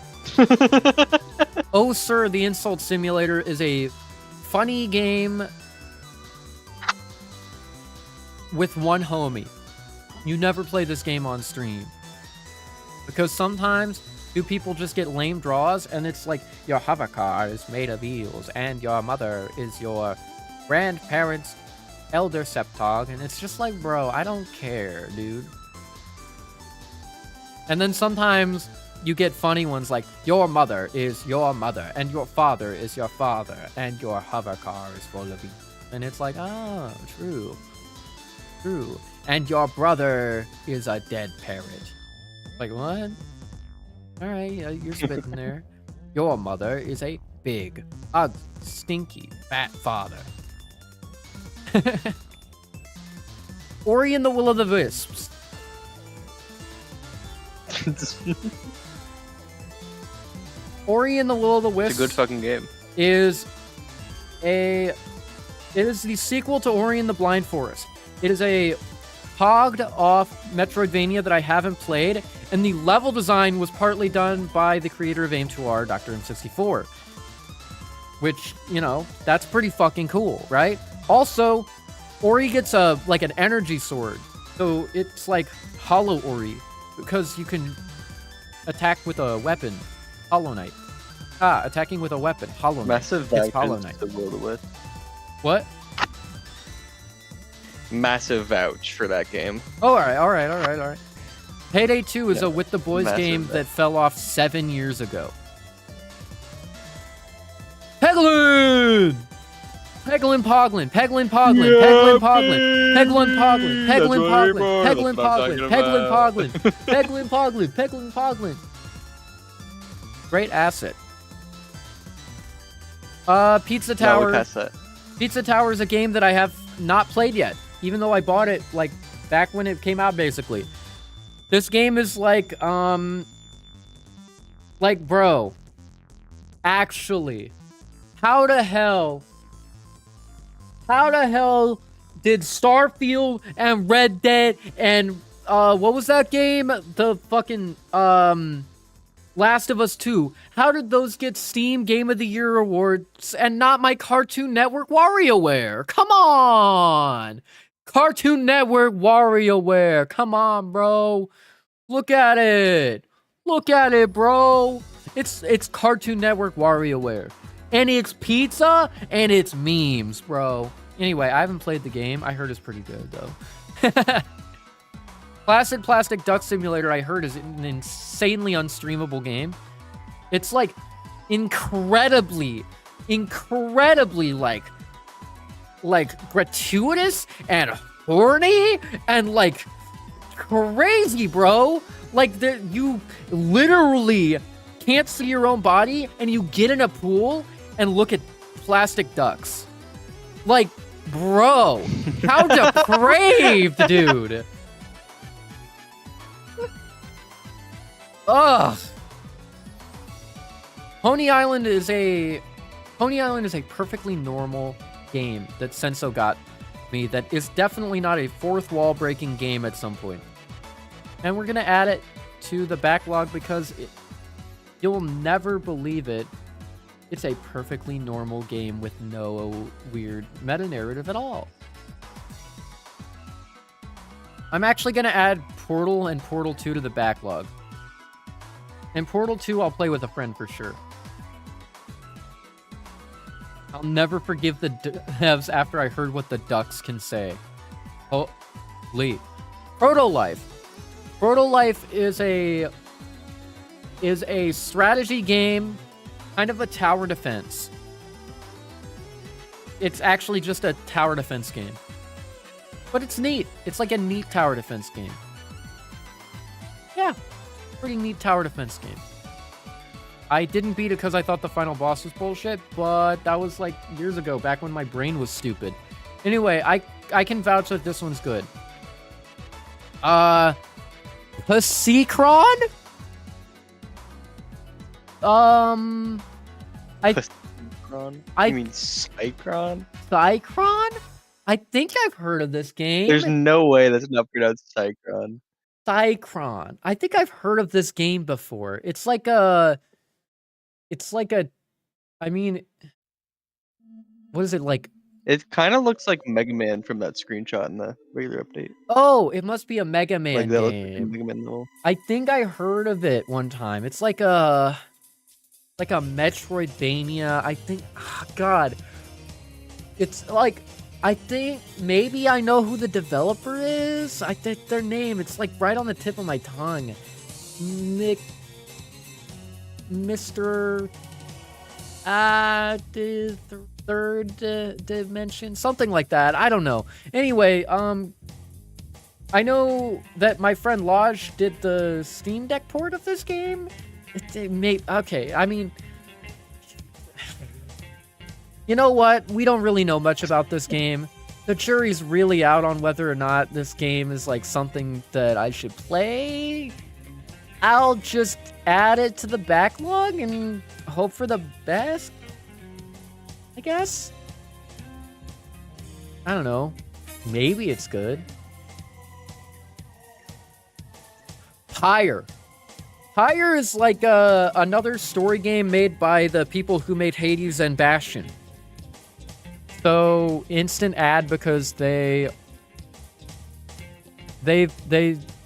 Oh, sir, the Insult Simulator is a funny game with one homie. You never play this game on stream. Because sometimes two people just get lame draws, and it's like your hover car is made of eels, and your mother is your grandparents' elder septog, and it's just like, bro, I don't care, dude. And then sometimes you get funny ones like, your mother is your mother, and your father is your father, and your hover car is full of eels. And it's like, oh, true. True. And your brother is a dead parrot. Like, what? Alright, you're spitting there. Your mother is a big, ugly, stinky, fat father. Ori and the Will of the Wisps. Ori and the Will of the Wisps. It's a good fucking game. It is the sequel to Ori and the Blind Forest. It is a hogged off Metroidvania that I haven't played, and the level design was partly done by the creator of Aim2R, Dr. M64. Which, you know, that's pretty fucking cool, right? Also, Ori gets an energy sword. So it's like Hollow Ori, because you can attack with a weapon. Hollow Knight. Attacking with a weapon. Hollow Knight. Massive It's Hollow Knight. to Will with. What? Massive vouch for that game. Oh, alright. Payday 2 is a With the Boys massive game vouch. that fell off 7 years ago. Peglin! Peglin Poglin, Peglin Poglin, Peglin Poglin, Peglin Poglin, Peglin Poglin, Peglin Poglin, Peglin Poglin, Peglin Poglin, Peglin Poglin. Great asset. Pizza No, Tower. we passed that. Pizza Tower is a game that I have not played yet, even though I bought it like back when it came out, basically. This game is like, bro, actually, how the hell did Starfield and Red Dead and, what was that game? The fucking, Last of Us 2. How did those get Steam Game of the Year awards and not my Cartoon Network WarioWare? Come on! Cartoon Network WarioWare. Come on, bro. Look at it. Look at it, bro. It's Cartoon Network WarioWare. And it's pizza and it's memes, bro. Anyway, I haven't played the game. I heard it's pretty good, though. Placid Plastic Duck Simulator, I heard, is an insanely unstreamable game. It's like incredibly like gratuitous and horny and like crazy, bro. Like you literally can't see your own body and you get in a pool and look at plastic ducks. Like, bro, how depraved, dude. Ugh. Pony Island is a perfectly normal game that Senso got me that is definitely not a fourth wall breaking game at some point. And we're going to add it to the backlog because you'll never believe it. It's a perfectly normal game with no weird meta narrative at all. I'm actually going to add Portal and Portal 2 to the backlog. And Portal 2, I'll play with a friend for sure. I'll never forgive the devs after I heard what the ducks can say. Oh, Lee. Proto-Life. Proto-Life is a strategy game, kind of a tower defense. It's actually just a tower defense game. But it's neat. It's like a neat tower defense game. Yeah. Pretty neat tower defense game. I didn't beat it because I thought the final boss was bullshit, but that was like years ago, back when my brain was stupid. Anyway, I can vouch that this one's good. Pasecron? You mean Psychron? Psychron? I think I've heard of this game. There's no way that's not pronounced Psychron. Psychron. I think I've heard of this game before. It's like I mean, what is it like? It kind of looks like Mega Man from that screenshot in the regular update. Oh, it must be a Mega Man Like that looks game. like a Mega Man level. I think I heard of it one time. It's like a Metroidvania. I think, God, it's like, I think maybe I know who the developer is. I think their name, it's like right on the tip of my tongue. Mr. The third dimension, something like that. I don't know. Anyway, I know that my friend Lodge did the Steam Deck port of this game. Okay, I mean, you know what? We don't really know much about this game. The jury's really out on whether or not this game is like something that I should play. I'll just add it to the backlog and hope for the best, I guess. I don't know. Maybe it's good. Pyre. Pyre is like another story game made by the people who made Hades and Bastion. So, instant ad because they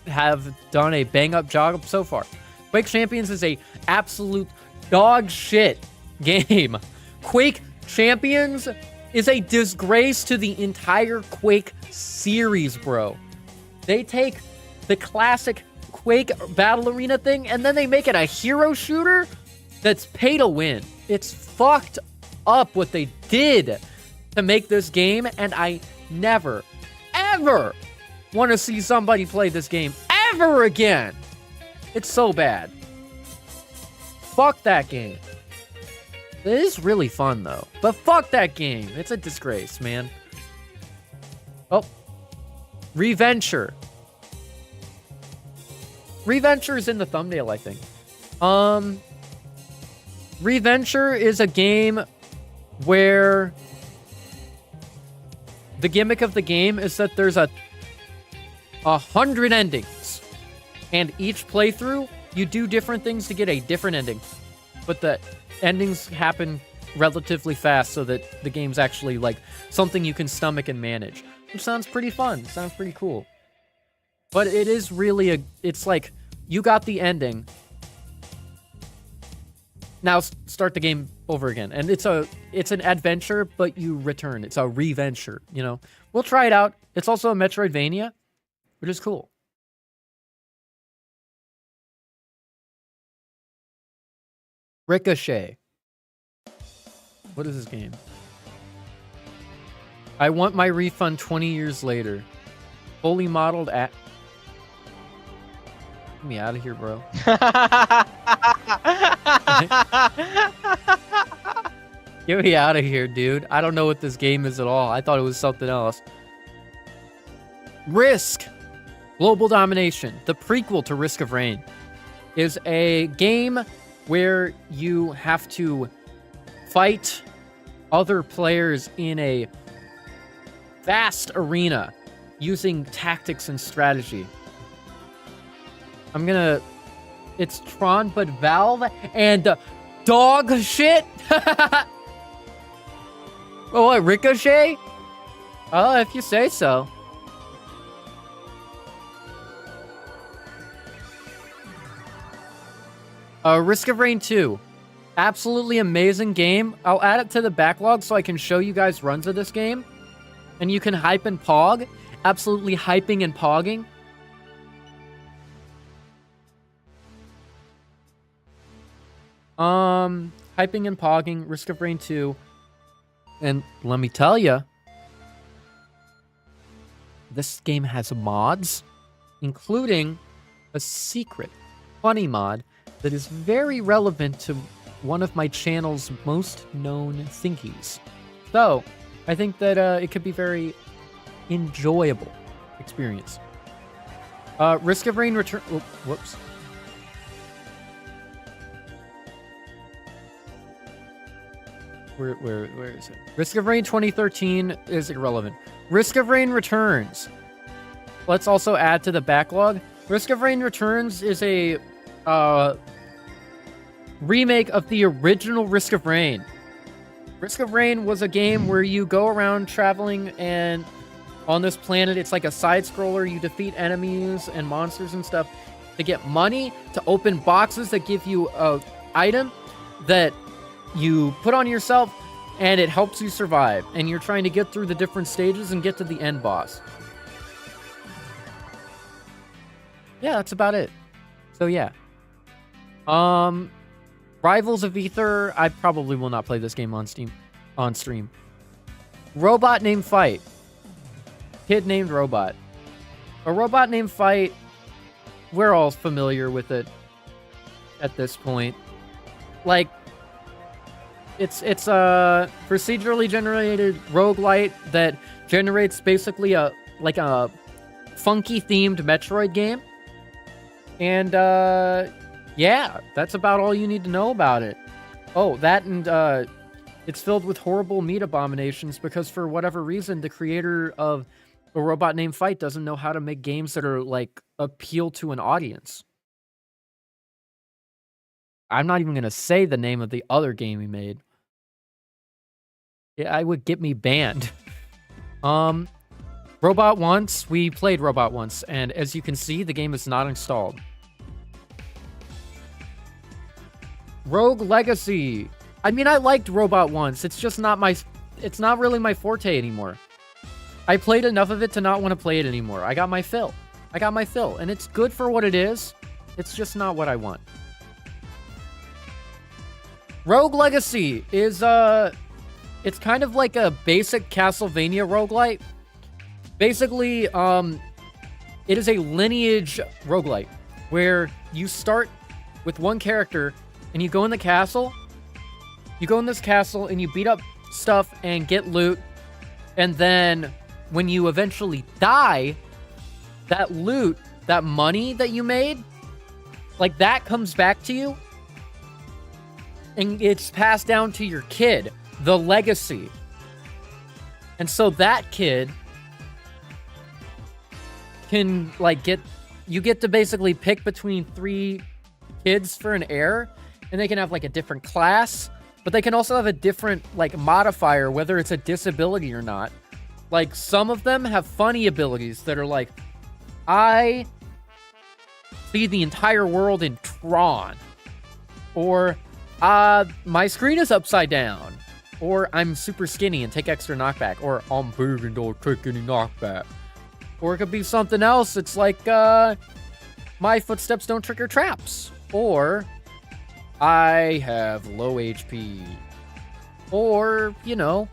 have done a bang-up job so far. Quake Champions is a absolute dog shit game. Quake Champions is a disgrace to the entire Quake series, bro. They take the classic Quake Battle Arena thing and then they make it a hero shooter that's pay to win. It's fucked up what they did to make this game, and I never, ever want to see somebody play this game ever again. It's so bad. Fuck that game. It is really fun, though. But fuck that game. It's a disgrace, man. Oh. Reventure. Reventure is in the thumbnail, I think. Reventure is a game where the gimmick of the game is that there's 100 endings. And each playthrough, you do different things to get a different ending. But the endings happen relatively fast so that the game's actually like something you can stomach and manage. Which sounds pretty fun. Sounds pretty cool. But it is really it's like, you got the ending. Now start the game over again. And it's an adventure, but you return. It's a reventure, you know. We'll try it out. It's also a Metroidvania, which is cool. Ricochet. What is this game? I want my refund 20 years later. Fully modeled at... Get me out of here, bro. Get me out of here, dude. I don't know what this game is at all. I thought it was something else. Risk. Global Domination. The prequel to Risk of Rain is a game where you have to fight other players in a vast arena using tactics and strategy. It's Tron, but Valve and dog shit. Oh, what, Ricochet? Oh, if you say so. Risk of Rain 2. Absolutely amazing game. I'll add it to the backlog so I can show you guys runs of this game. And you can hype and pog. Absolutely hyping and pogging. Hyping and pogging, Risk of Rain 2. And let me tell you, this game has mods, including a secret funny mod that is very relevant to one of my channel's most known thingies. So, I think that it could be very enjoyable experience. Risk of Rain Return. Oh, whoops. Where is it? Risk of Rain 2013 is irrelevant. Risk of Rain Returns. Let's also add to the backlog. Risk of Rain Returns is a remake of the original Risk of Rain. Risk of Rain was a game where you go around traveling, and on this planet, it's like a side scroller. You defeat enemies and monsters and stuff to get money, to open boxes that give you a item that you put on yourself, and it helps you survive. And you're trying to get through the different stages and get to the end boss. Yeah, that's about it. So yeah. Rivals of Ether, I probably will not play this game on stream. Robot Named Fight. Kid Named Robot. A Robot Named Fight, we're all familiar with it at this point. Like, it's a procedurally generated roguelite that generates basically a funky themed Metroid game. And yeah, that's about all you need to know about it. Oh, that and it's filled with horrible meat abominations because for whatever reason, the creator of A Robot Named Fight doesn't know how to make games that are like appeal to an audience. I'm not even gonna say the name of the other game he made. Yeah, I would get me banned. Robot Once, we played Robot Once, and as you can see, the game is not installed. Rogue Legacy. I mean, I liked Robot Once. It's just not it's not really my forte anymore. I played enough of it to not want to play it anymore. I got my fill. And it's good for what it is. It's just not what I want. Rogue Legacy is, it's kind of like a basic Castlevania roguelite. Basically, it is a lineage roguelite where you start with one character and you go in the castle. You go in this castle and you beat up stuff and get loot. And then when you eventually die, that loot, that money that you made, like that comes back to you. And it's passed down to your kid, the legacy. And so that kid can you get to basically pick between 3 kids for an heir, and they can have like a different class, but they can also have a different like modifier, whether it's a disability or not. Like some of them have funny abilities that are like, I see the entire world in Tron, or my screen is upside down, or I'm super skinny and take extra knockback, or I'm big and don't take any knockback. Or it could be something else. It's like, my footsteps don't trigger traps. Or I have low HP. Or, you know,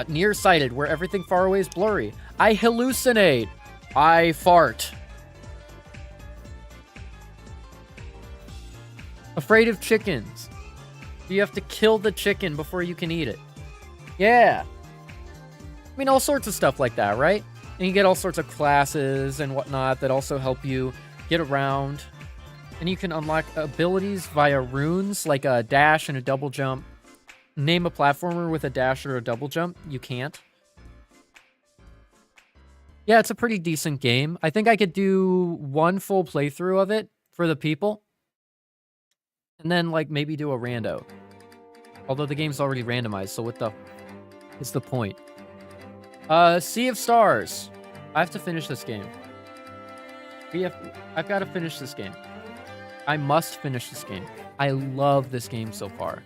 nearsighted, where everything far away is blurry. I hallucinate. I fart. Afraid of chickens. You have to kill the chicken before you can eat it. Yeah. I mean, all sorts of stuff like that, right? And you get all sorts of classes and whatnot that also help you get around. And you can unlock abilities via runes, like a dash and a double jump. Name a platformer with a dash or a double jump. You can't. Yeah, it's a pretty decent game. I think I could do 1 full playthrough of it for the people. And then, like, maybe do a rando. Although the game's already randomized, so what the... is the point? Sea of Stars. I have to finish this game. I've got to finish this game. I must finish this game. I love this game so far.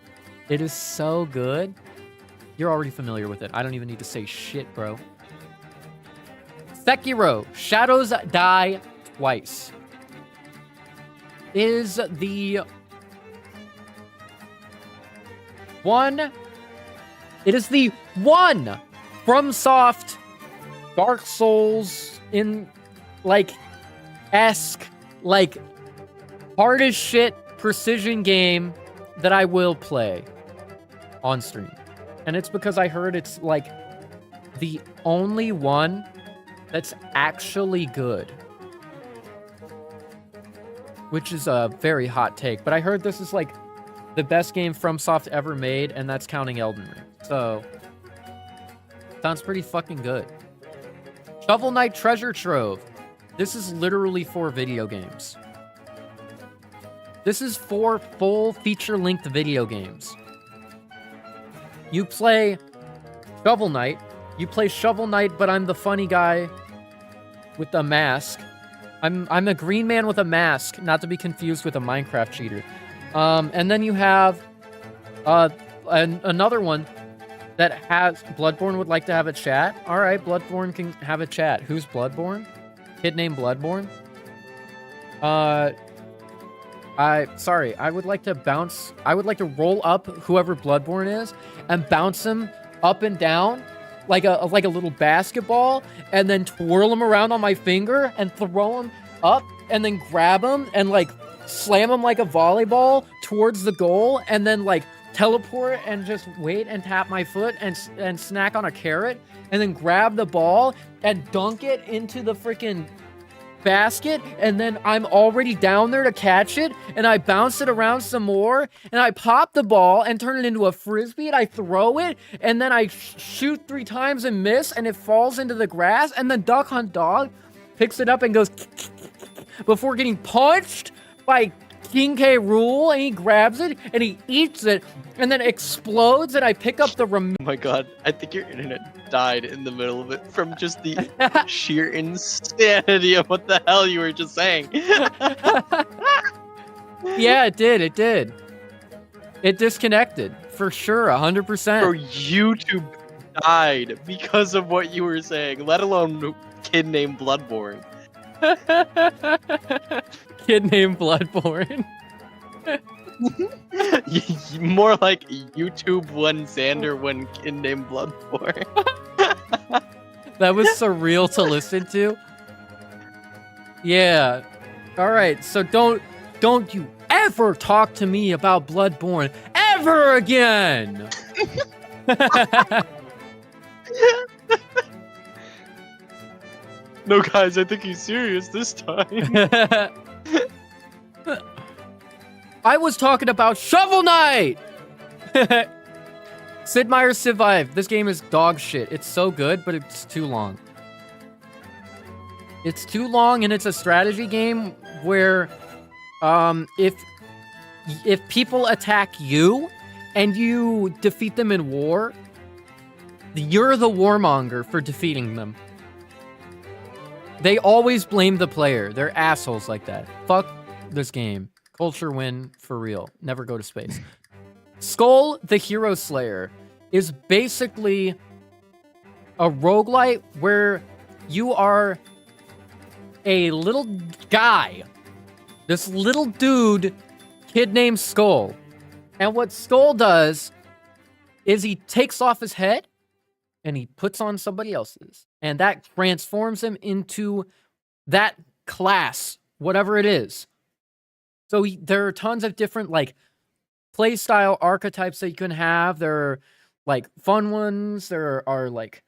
It is so good. You're already familiar with it. I don't even need to say shit, bro. Sekiro, Shadows Die Twice, is the one... It is the one FromSoft Dark Souls in, like, esque, like, hard as shit precision game that I will play on stream. And it's because I heard it's, like, the only one that's actually good. Which is a very hot take, but I heard this is like the best game FromSoft ever made, and that's counting Elden Ring. So, sounds pretty fucking good. Shovel Knight Treasure Trove. This is literally 4 video games. This is 4 full feature-length video games. You play Shovel Knight. You play Shovel Knight, but I'm the funny guy with the mask. I'm a green man with a mask, not to be confused with a Minecraft cheater. And then you have another one that has Bloodborne would like to have a chat. All right, Bloodborne can have a chat. Who's Bloodborne? Kid named Bloodborne. I would like to bounce. I would like to roll up whoever Bloodborne is and bounce him up and down like a little basketball, and then twirl him around on my finger and throw him up, and then grab him and like slam him like a volleyball towards the goal, and then like teleport and just wait and tap my foot and snack on a carrot, and then grab the ball and dunk it into the freaking basket, and then I'm already down there to catch it, and I bounce it around some more, and I pop the ball and turn it into a frisbee, and I throw it, and then I shoot 3 times and miss, and it falls into the grass, and then Duck Hunt Dog picks it up and goes before getting punched by King K. Rool, and he grabs it, and he eats it, and then explodes, and I pick up the Oh my god, I think your internet died in the middle of it from just the sheer insanity of what the hell you were just saying. Yeah, it did. It disconnected, for sure, 100%. Bro, YouTube died because of what you were saying, let alone kid named Bloodborne. Kid named Bloodborne. More like YouTube one Xander one kid named Bloodborne. That was surreal to listen to. Yeah. All right. So don't you ever talk to me about Bloodborne ever again. No, guys, I think he's serious this time. I was talking about Shovel Knight! Sid Meier's Survive. This game is dog shit. It's so good, but it's too long. It's too long, and it's a strategy game where if people attack you and you defeat them in war, you're the warmonger for defeating them. They always blame the player. They're assholes like that. Fuck this game. Culture win for real. Never go to space. Skull the Hero Slayer is basically a roguelite where you are a little guy. This little dude, kid named Skull. And what Skull does is he takes off his head and he puts on somebody else's. And that transforms him into that class, whatever it is. So there are tons of different, like, playstyle archetypes that you can have. There are, like, fun ones. There are, like,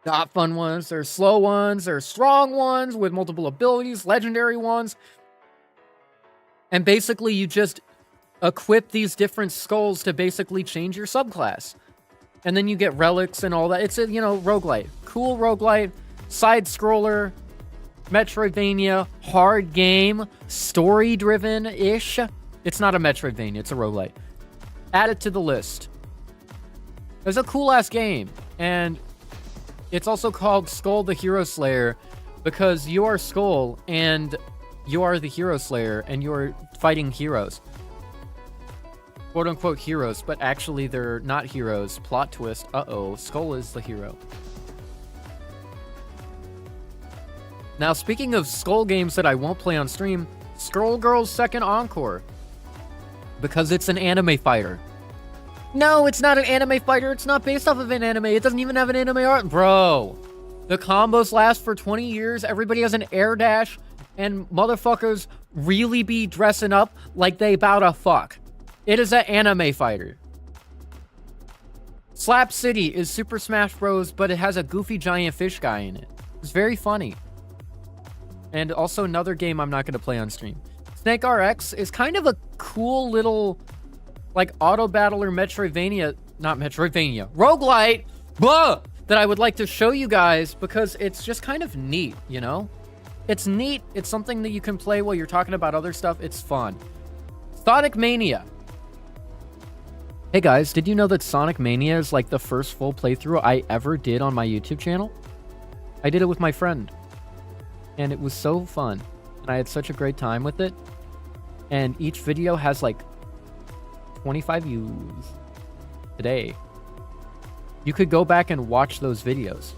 not fun ones. There are slow ones. There are strong ones with multiple abilities, legendary ones. And basically, you just equip these different skulls to basically change your subclass. And then you get relics and all that. It's a, roguelite. Cool roguelite, side-scroller, Metroidvania, hard game, story-driven-ish. It's not a Metroidvania, it's a roguelite. Add it to the list. It's a cool-ass game. And it's also called Skull the Hero Slayer because you are Skull and you are the Hero Slayer and you are fighting heroes. Quote-unquote heroes, but actually they're not heroes. Plot twist. Uh-oh. Skull is the hero. Now, speaking of Skull games that I won't play on stream, Skullgirls Second Encore. Because it's an anime fighter. No, it's not an anime fighter. It's not based off of an anime. It doesn't even have an anime art. Bro, the combos last for 20 years. Everybody has an air dash. And motherfuckers really be dressing up like they bout to fuck. It is an anime fighter. Slap City is Super Smash Bros, but it has a goofy giant fish guy in it. It's very funny. And also another game I'm not going to play on stream. Snake RX is kind of a cool little, like, auto battler Metroidvania, not Metroidvania, roguelite, blah, that I would like to show you guys because it's just kind of neat, you know? It's neat. It's something that you can play while you're talking about other stuff. It's fun. Sonic Mania. Hey guys, did you know that Sonic Mania is like the first full playthrough I ever did on my YouTube channel? I did it with my friend. And it was so fun. And I had such a great time with it. And each video has like 25 views today. You could go back and watch those videos.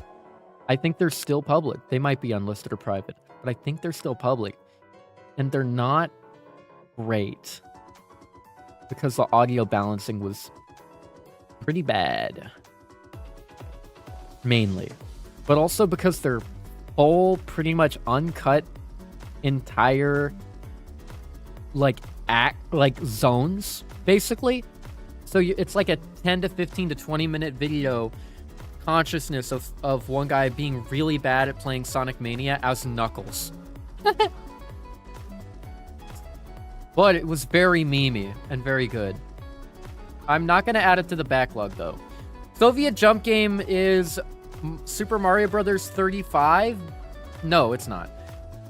I think they're still public. They might be unlisted or private, but I think they're still public. And they're not great. Because the audio balancing was pretty bad. Mainly. But also because they're full, pretty much uncut, entire, like, zones, basically. So it's like a 10 to 15 to 20 minute video consciousness of one guy being really bad at playing Sonic Mania as Knuckles. But it was very memey and very good. I'm not going to add it to the backlog, though. Soviet Jump Game is Super Mario Brothers 35? No, it's not.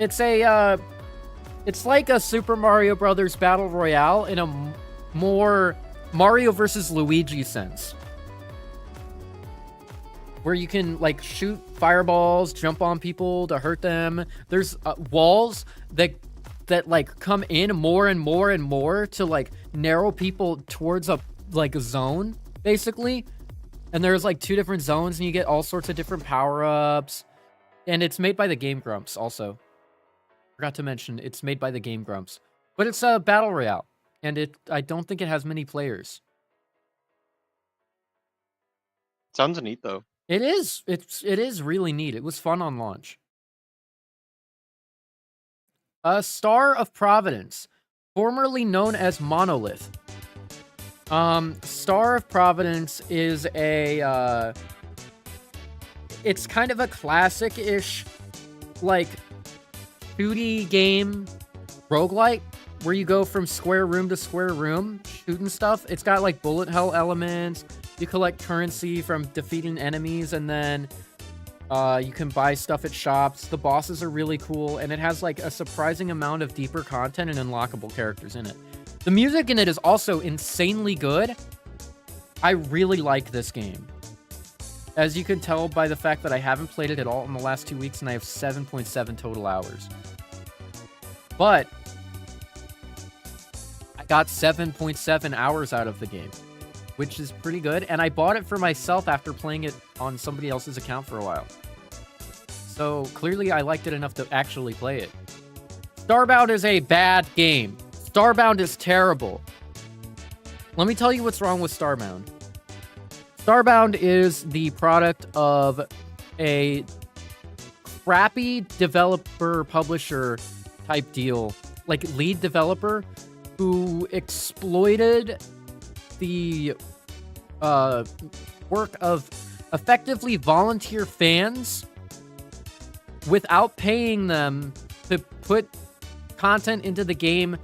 It's a, it's like a Super Mario Brothers Battle Royale in a more Mario versus Luigi sense. Where you can, like, shoot fireballs, jump on people to hurt them. There's walls that like come in more and more and more to like narrow people towards a zone, basically. And there's like 2 different zones and you get all sorts of different power-ups. And it's made by the Game Grumps also. Forgot to mention, it's made by the Game Grumps. But it's a battle royale. And I don't think it has many players. Sounds neat though. It is. It is really neat. It was fun on launch. Star of Providence, formerly known as Monolith. Star of Providence is a, it's kind of a classic-ish, like, 2D game roguelite, where you go from square room to square room, shooting stuff. It's got, like, bullet hell elements. You collect currency from defeating enemies, and then you can buy stuff at shops. The bosses are really cool, and it has like a surprising amount of deeper content and unlockable characters in it. The music in it is also insanely good. I really like this game. As you can tell by the fact that I haven't played it at all in the last 2 weeks, and I have 7.7 total hours. But I got 7.7 hours out of the game, which is pretty good. And I bought it for myself after playing it on somebody else's account for a while. So clearly I liked it enough to actually play it. Starbound is a bad game. Starbound is terrible. Let me tell you what's wrong with Starbound. Starbound is the product of a crappy developer publisher type deal, like lead developer, who exploited the work of effectively volunteer fans without paying them to put content into the game,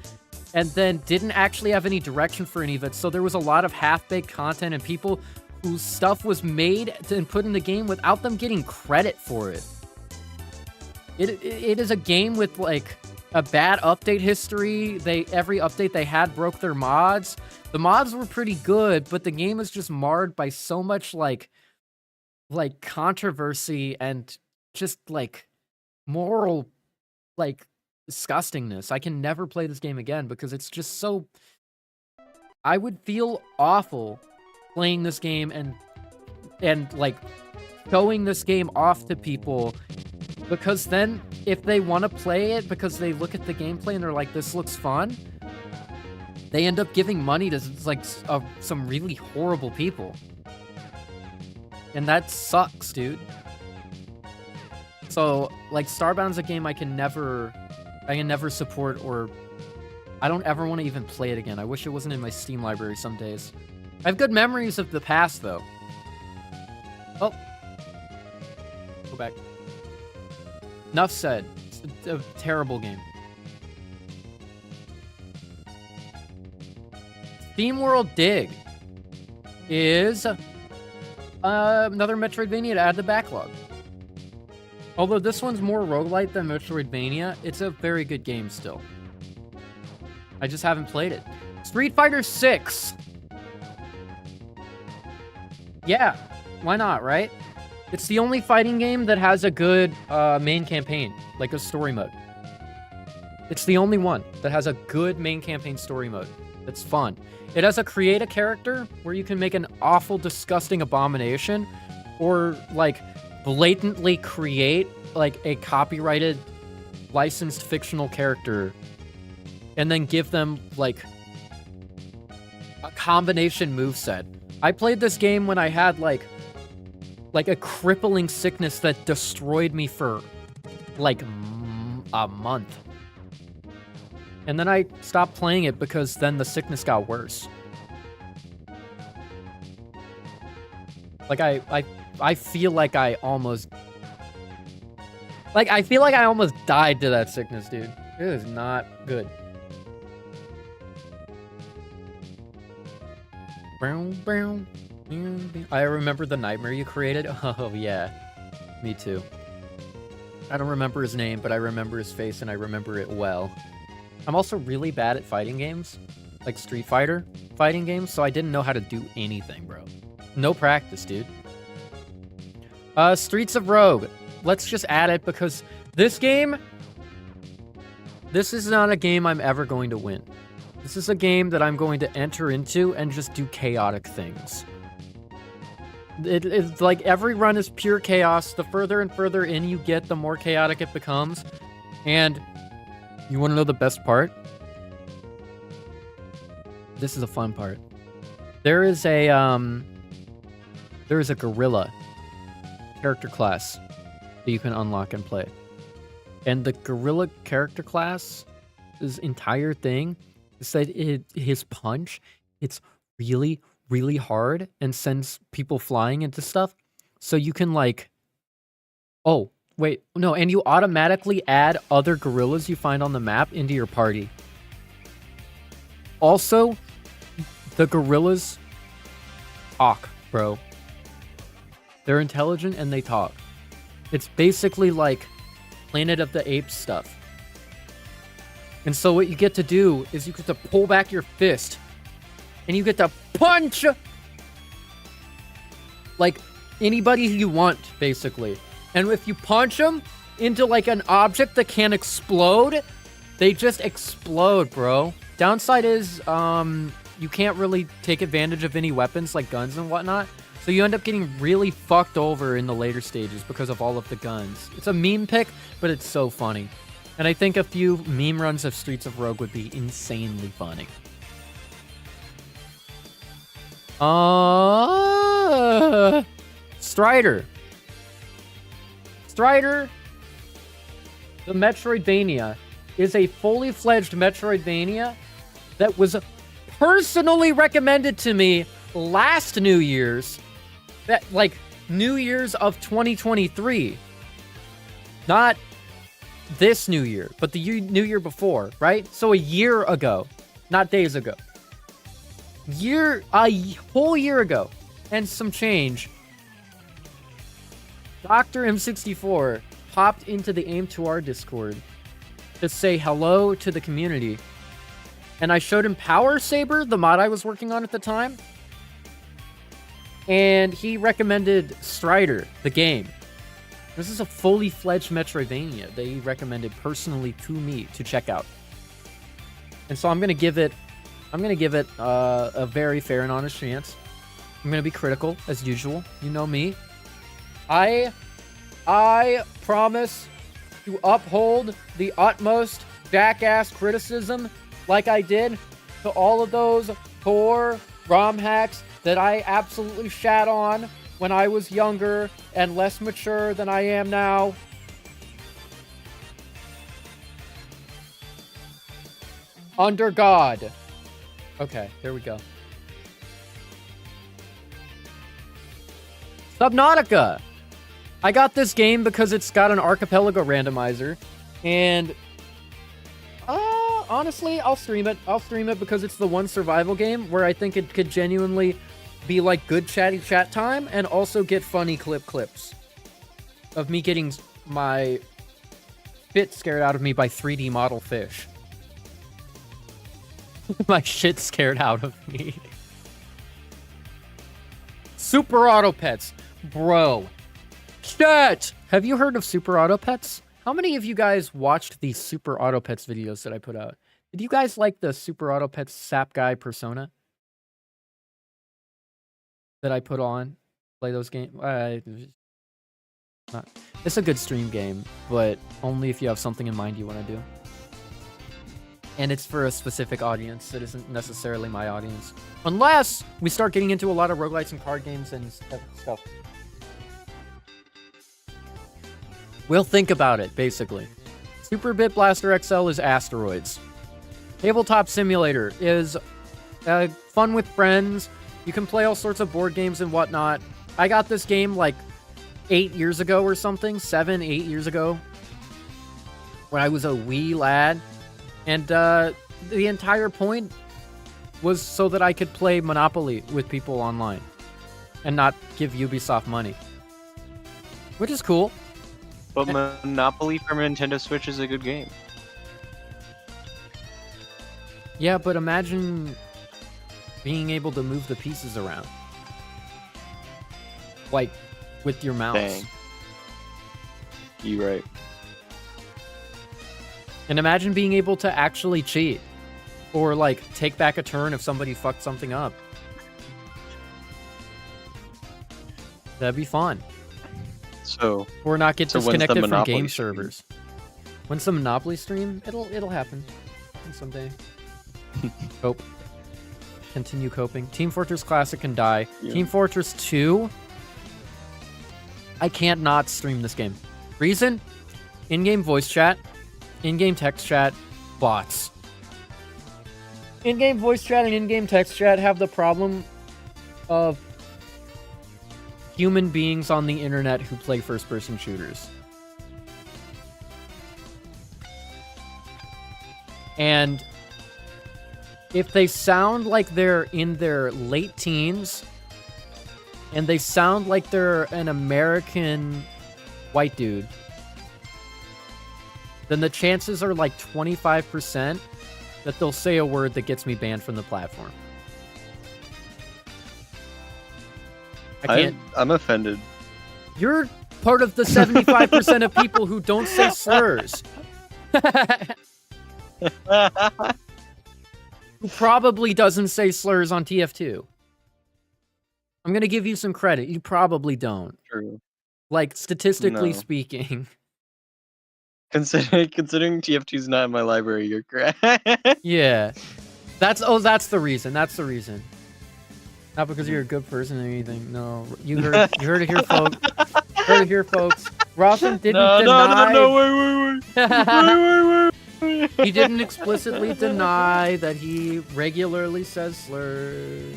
and then didn't actually have any direction for any of it. So there was a lot of half-baked content and people whose stuff was made and put in the game without them getting credit for it. It is a game with like a bad update history. Every update they had broke their mods. The mods were pretty good, but the game is just marred by so much like controversy and just like moral like disgustingness. I can never play this game again because it's just so... I would feel awful playing this game and like showing this game off to people, because then if they want to play it because they look at the gameplay and they're like, this looks fun, they end up giving money to like some really horrible people. And that sucks, dude. So like Starbound's a game I can never support, or I don't ever want to even play it again. I wish it wasn't in my Steam library some days. I have good memories of the past, though. Oh. Go back. Enough said. It's a terrible game. Theme World Dig is another Metroidvania to add to Backlog. Although this one's more roguelite than Metroidvania, it's a very good game still. I just haven't played it. Street Fighter 6. Yeah, why not, right? It's the only fighting game that has a good main campaign, like a story mode. It's the only one that has a good main campaign story mode. That's fun. It has a create a character where you can make an awful, disgusting abomination, or like blatantly create like a copyrighted, licensed fictional character, and then give them like a combination moveset. I played this game when I had like a crippling sickness that destroyed me for like a month. And then I stopped playing it because then the sickness got worse. Like I feel like I almost died to that sickness, dude. It is not good. I remember the nightmare you created. Oh, yeah. Me too. I don't remember his name, but I remember his face and I remember it well. I'm also really bad at fighting games, like Street Fighter fighting games, so I didn't know how to do anything, bro. No practice, dude. Streets of Rogue. Let's just add it because this is not a game I'm ever going to win. This is a game that I'm going to enter into and just do chaotic things. It's like every run is pure chaos. The further and further in you get, the more chaotic it becomes. And you want to know the best part? This is a fun part. There is a gorilla character class that you can unlock and play. And the gorilla character class, his entire thing is that his punch, it's really, really hard and sends people flying into stuff. So you can like, oh, wait, no, and you automatically add other gorillas you find on the map into your party. Also, the gorillas talk, bro. They're intelligent and they talk. It's basically like Planet of the Apes stuff. And so what you get to do is you get to pull back your fist and you get to punch like anybody you want, basically. And if you punch them into like an object that can explode, they just explode, bro. Downside is you can't really take advantage of any weapons like guns and whatnot. So you end up getting really fucked over in the later stages because of all of the guns. It's a meme pick, but it's so funny. And I think a few meme runs of Streets of Rogue would be insanely funny. Strider. Strider, the Metroidvania, is a fully fledged Metroidvania that was personally recommended to me last New Year's. That, like, New Year's of 2023. Not this New Year, but the New Year before, right? So a year ago, not days ago. A whole year ago, and some change. Dr. M64 popped into the Aim2R Discord to say hello to the community. And I showed him Power Saber, the mod I was working on at the time. And he recommended Strider, the game. This is a fully fledged Metroidvania that he recommended personally to me to check out. And so I'm gonna give it a very fair and honest chance. I'm gonna be critical as usual. You know me. I promise to uphold the utmost jackass criticism like I did to all of those poor ROM hacks that I absolutely shat on when I was younger and less mature than I am now. Under God. Okay, there we go. Subnautica. I got this game because it's got an archipelago randomizer, and honestly, I'll stream it. I'll stream it because it's the one survival game where I think it could genuinely be like good chatty chat time and also get funny clips of me getting my shit scared out of me by 3D model fish. My shit scared out of me. Super Auto Pets. Bro. Shit! Have you heard of Super Auto Pets? How many of you guys watched the Super Auto Pets videos that I put out? Did you guys like the Super Auto Pets Sap Guy persona that I put on? Play those games? It's a good stream game, but only if you have something in mind you want to do. And it's for a specific audience that isn't necessarily my audience. Unless we start getting into a lot of roguelites and card games and stuff. We'll think about it, basically. Super Bit Blaster XL is Asteroids. Tabletop Simulator is fun with friends. You can play all sorts of board games and whatnot. I got this game like 8 years ago or something. 7, 8 years ago. When I was a wee lad. And the entire point was so that I could play Monopoly with people online. And not give Ubisoft money. Which is cool. But Monopoly from Nintendo Switch is a good game. Yeah, but imagine being able to move the pieces around. Like, with your mouse. Dang. You right. And imagine being able to actually cheat. Or, like, take back a turn if somebody fucked something up. That'd be fun. So, or not get disconnected from game stream? servers. When's the Monopoly stream? It'll happen someday. Cope. Continue coping. Team Fortress Classic can die. Yeah. Team Fortress 2. I can't not stream this game. Reason? In-game voice chat. In-game text chat. Bots. In-game voice chat and in-game text chat have the problem of human beings on the internet who play first-person shooters. And if they sound like they're in their late teens, and they sound like they're an American white dude, then the chances are like 25% that they'll say a word that gets me banned from the platform. I'm offended. You're part of the 75% of people who don't say slurs. Who probably doesn't say slurs on TF2. I'm going to give you some credit. You probably don't. True. Like, statistically speaking. Considering TF2's not in my library, you're correct. Yeah. That's the reason. That's the reason. Not because you're a good person or anything. No, you heard it here, folks. Heard it here, folks. Rawson didn't deny. No, wait. He didn't explicitly deny that he regularly says slurs.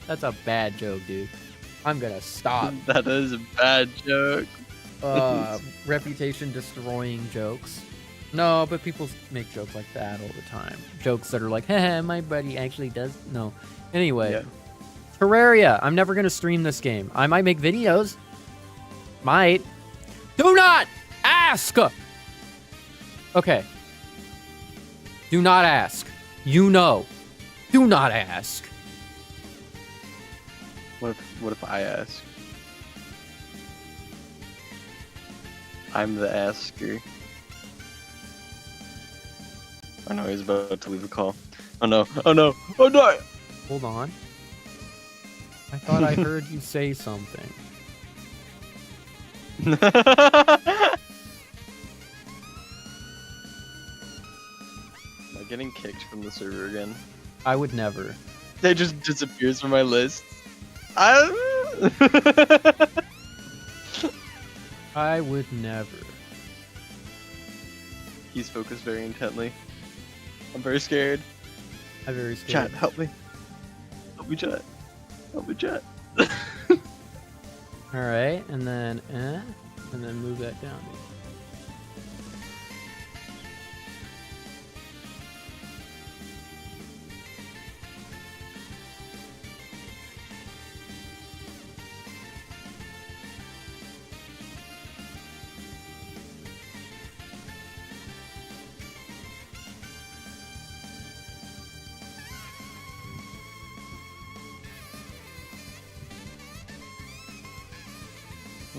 That's a bad joke, dude. I'm gonna stop. That is a bad joke. Reputation destroying jokes. No, but people make jokes like that all the time. Jokes that are like, haha, my buddy actually does. No. Anyway. Yeah. Terraria. I'm never going to stream this game. I might make videos. Might. Do not ask! Okay. Do not ask. You know. Do not ask. What if I ask? I'm the asker. I know he's about to leave a call. Oh no. Hold on. I thought I heard you say something. Am I getting kicked from the server again? I would never. It just disappears from my list. I would never. He's focused very intently. I'm very scared. I'm very scared. Chat, help me. Help me, chat. Help me, chat. All right, and then move that down.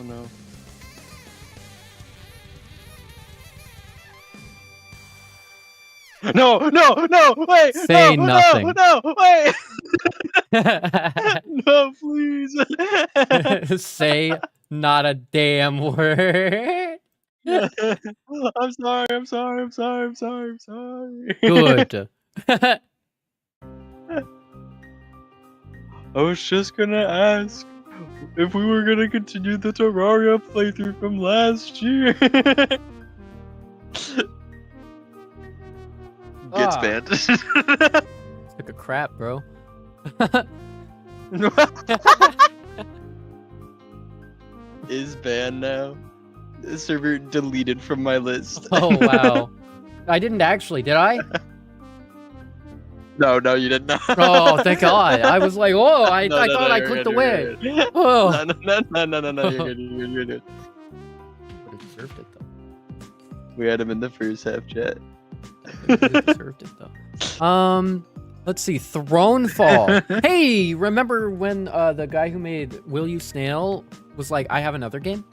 Oh no. No, wait! Say no, nothing. No, wait! No, please! Say not a damn word. I'm sorry. Good. I was just gonna ask if we were gonna continue the Terraria playthrough from last year. Gets banned. Took a crap, bro. Is banned now. The server deleted from my list. Oh wow. I didn't actually, did I? No, you didn't know. Oh, thank God. I was like, oh, I thought I clicked away. Oh. No, you're good. But it deserved it though. We had him in the first half chat. It deserved it though. Let's see, Thronefall. Hey, remember when the guy who made Will You Snail was like, I have another game?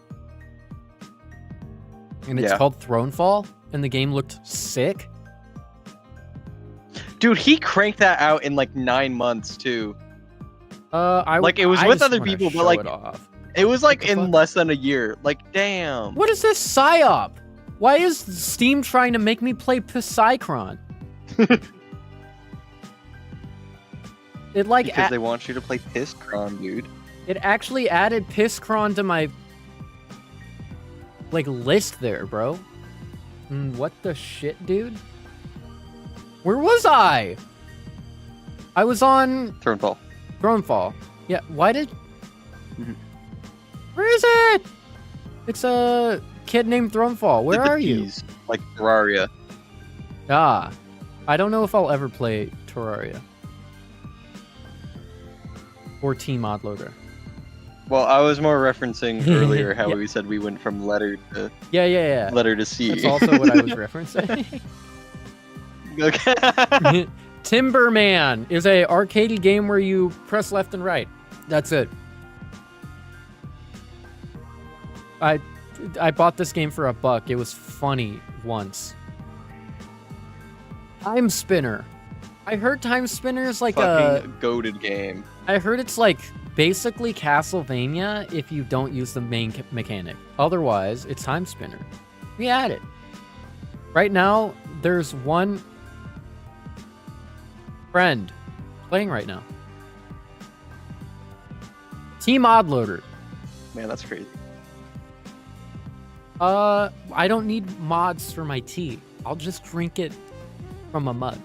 And it's called Thronefall, and the game looked sick. Dude, he cranked that out in like 9 months too. It was I with just other wanna people, but show like it was like in fuck? less than a year. Like, damn. What is this psyop? Why is Steam trying to make me play Psychron? It like because they want you to play Pisscron, dude. It actually added Pisscron to my like list there, bro. What the shit, dude? Where was I? I was on Thronefall. Yeah, why did... Where is it? It's a kid named Thronefall. Where are you? Like Terraria. Ah. I don't know if I'll ever play Terraria. Or Team Modloader. Well, I was more referencing earlier how we said we went from letter to... Yeah. Letter to C. That's also what I was referencing. Okay. Timberman is a arcade game where you press left and right. That's it. I bought this game for $1. It was funny once. Time Spinner. I heard Time Spinner is like fucking goated game. I heard it's like basically Castlevania if you don't use the main mechanic. Otherwise, it's Time Spinner. We had it. Right now, there's one friend playing right now. Team Modloader. Man, that's crazy. I don't need mods for my tea. I'll just drink it from a mug.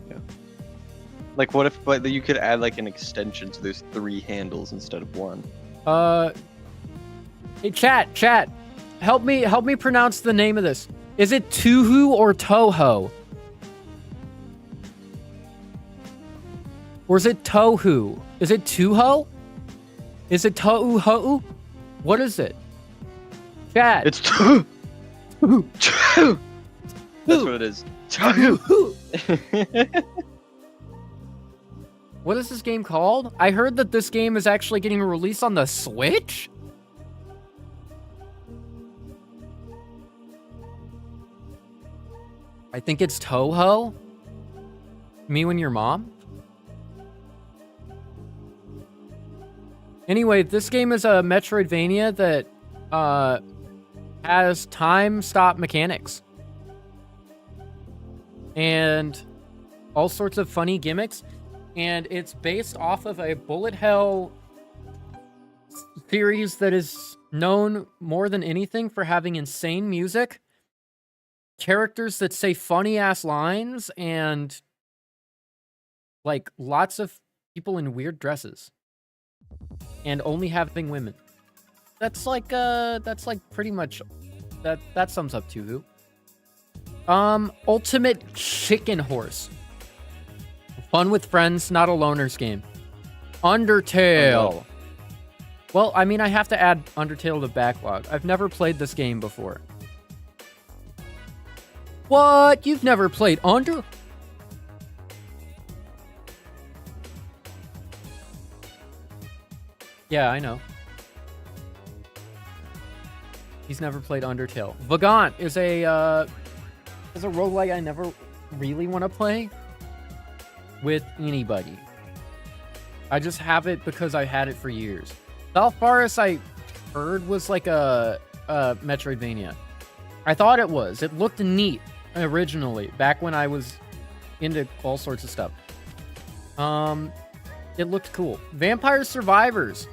Yeah. Like, what if you could add like an extension so there's 3 handles instead of 1? Hey, chat. Help me pronounce the name of this. Is it Tuhu or Toho? Or is it Tohu? Is it Tuho? Is it Tohu? What is it? Chat. It's Tohu. That's what it is. Tohu. What is this game called? I heard that this game is actually getting released on the Switch? I think it's Toho. Me and your mom. Anyway, this game is a Metroidvania that has time stop mechanics. And all sorts of funny gimmicks. And it's based off of a bullet hell series that is known more than anything for having insane music, characters that say funny ass lines, and like lots of people in weird dresses. and only having women. That's like pretty much that sums up Tuhu. Ultimate Chicken Horse. Fun with friends, not a loner's game. Undertale. Oh, no. Well, I mean, I have to add Undertale to Backlog. I've never played this game before. What? You've never played Under? Yeah, I know. He's never played Undertale. Vagant is a roguelike I never really want to play with anybody. I just have it because I had it for years. South Forest, I heard, was like a Metroidvania. I thought it was. It looked neat originally, back when I was into all sorts of stuff. It looked cool. Vampire Survivors.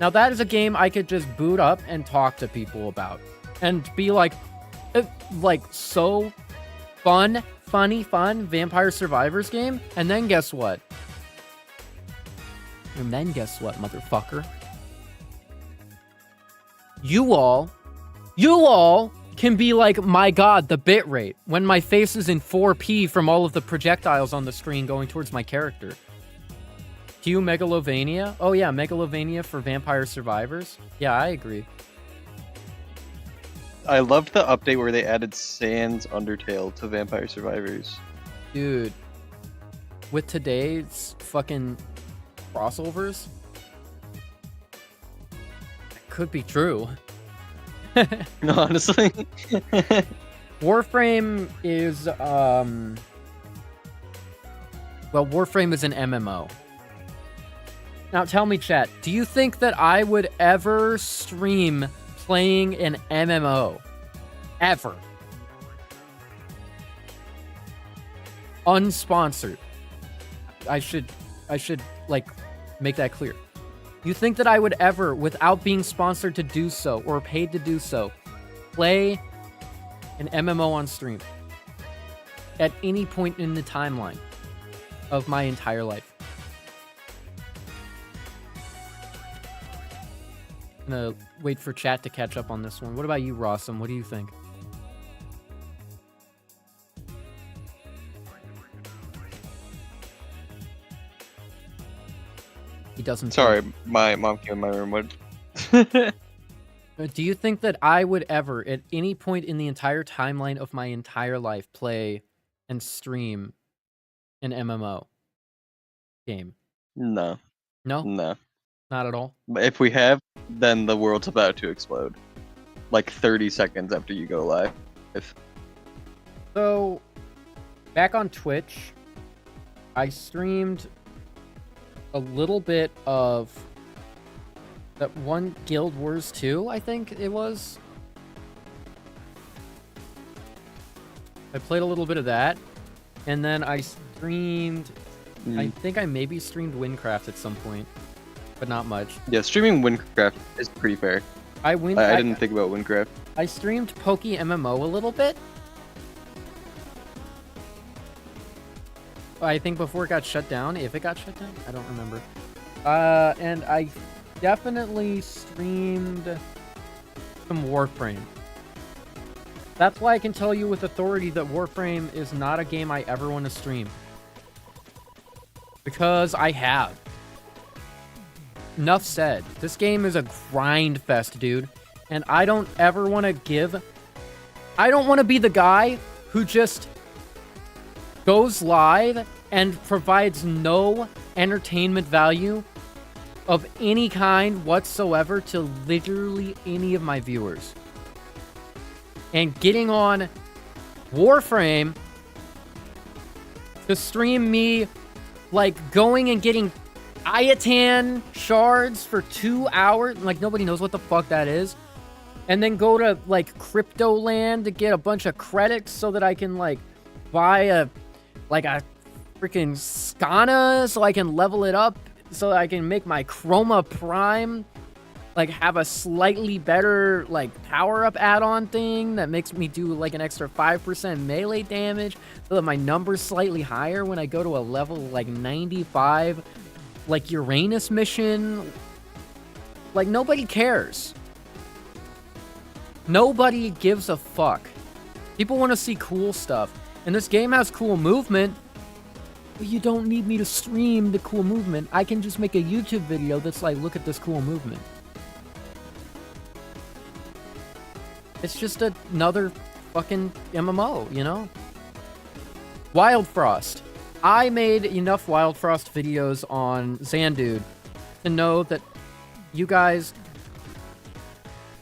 Now that is a game I could just boot up and talk to people about. And be like so fun Vampire Survivors game. And then guess what? Motherfucker? You all can be like, my god, the bitrate, when my face is in 4P from all of the projectiles on the screen going towards my character. Cue Megalovania? Oh yeah, Megalovania for Vampire Survivors? Yeah, I agree. I loved the update where they added Sans Undertale to Vampire Survivors. Dude, with today's fucking crossovers, it could be true. No, honestly. Warframe is Warframe is an MMO. Now tell me, chat, do you think that I would ever stream playing an MMO? Ever? Unsponsored. I should like make that clear. You think that I would ever, without being sponsored to do so or paid to do so, play an MMO on stream at any point in the timeline of my entire life? I'm gonna wait for chat to catch up on this one. What about you, Rossum? What do you think? He doesn't. Sorry, my mom came in my room. What? Do you think that I would ever, at any point in the entire timeline of my entire life, play and stream an MMO game? No. No? No. Not at all? But if we have, then the world's about to explode. Like 30 seconds after you go live. So, back on Twitch, I streamed a little bit of that one Guild Wars 2, I think it was. I played a little bit of that, and then I streamed, I think I maybe streamed Windcraft at some point, but not much. Yeah, streaming Windcraft is pretty fair. I didn't think about Windcraft. I streamed Poke MMO a little bit. I think before it got shut down, if it got shut down, I don't remember. And I definitely streamed some Warframe. That's why I can tell you with authority that Warframe is not a game I ever want to stream. Because I have. Enough said. This game is a grind fest, dude. And I don't ever want to give... I don't want to be the guy who just goes live and provides no entertainment value of any kind whatsoever to literally any of my viewers. And getting on Warframe to stream me, like, going and getting Ayatan shards for 2 hours. Like, nobody knows what the fuck that is. And then go to, like, Crypto Land to get a bunch of credits so that I can, like, buy a freaking Skana so I can level it up so that I can make my Chroma Prime, like, have a slightly better, like, power-up add-on thing that makes me do, like, an extra 5% melee damage so that my number's slightly higher when I go to a level, like, 95, like, Uranus mission. Like, nobody cares. Nobody gives a fuck. People want to see cool stuff. And this game has cool movement. But you don't need me to stream the cool movement. I can just make a YouTube video that's like, look at this cool movement. It's just another fucking MMO, you know? Wild Frost. I made enough Wild Frost videos on Xandude to know that you guys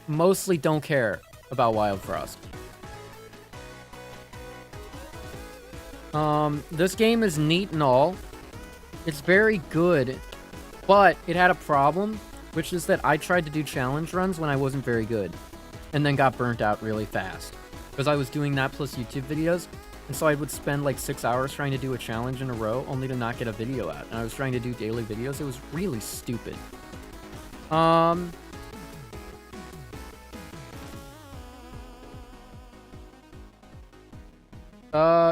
mostly don't care about Wild Frost. This game is neat and all. It's very good, but it had a problem, which is that I tried to do challenge runs when I wasn't very good, and then got burnt out really fast. Because I was doing that plus YouTube videos, and so I would spend like 6 hours trying to do a challenge in a row, only to not get a video out. And I was trying to do daily videos. It was really stupid.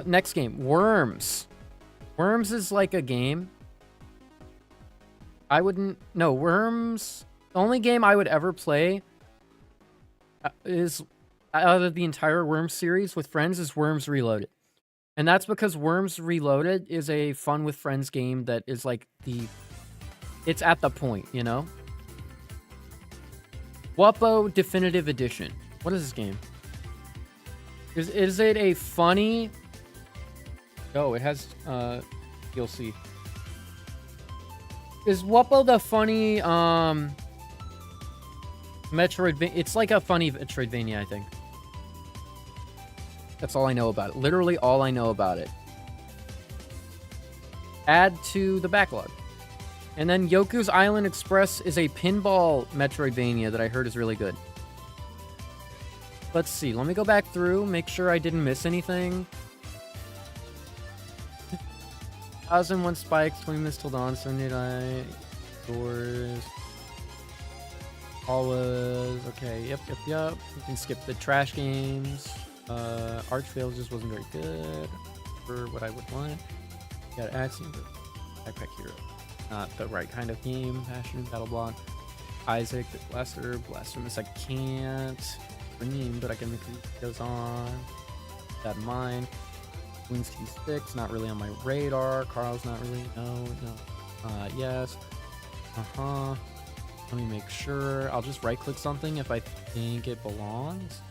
Next game, Worms. Worms is like a game. Worms, the only game I would ever play is out of the entire Worms series with friends is Worms Reloaded. And that's because Worms Reloaded is a fun with friends game that is like it's at the point, you know? Wuppo Definitive Edition. What is this game? Is it a funny... Oh, it has, you'll see. Is Wuppo the funny, Metroidvania? It's like a funny Metroidvania, I think. That's all I know about it. Literally all I know about it. Add to the backlog. And then Yoku's Island Express is a pinball Metroidvania that I heard is really good. Let's see. Let me go back through, make sure I didn't miss anything. 1001 Spikes, 20 Minutes Till Dawn, Sunday Night, Doors, Always, okay, yep. You can skip the trash games. Arch Fails just wasn't very good for what I would want. Got Axiom, but Backpack Hero. Not the right kind of game. Passion, Battle Block, Isaac, the Blasphemous I can't name, but I can make videos on. That in mind. Wings T6, not really on my radar. Carl's not really, no. Yes. Let me make sure. I'll just right-click something if I think it belongs.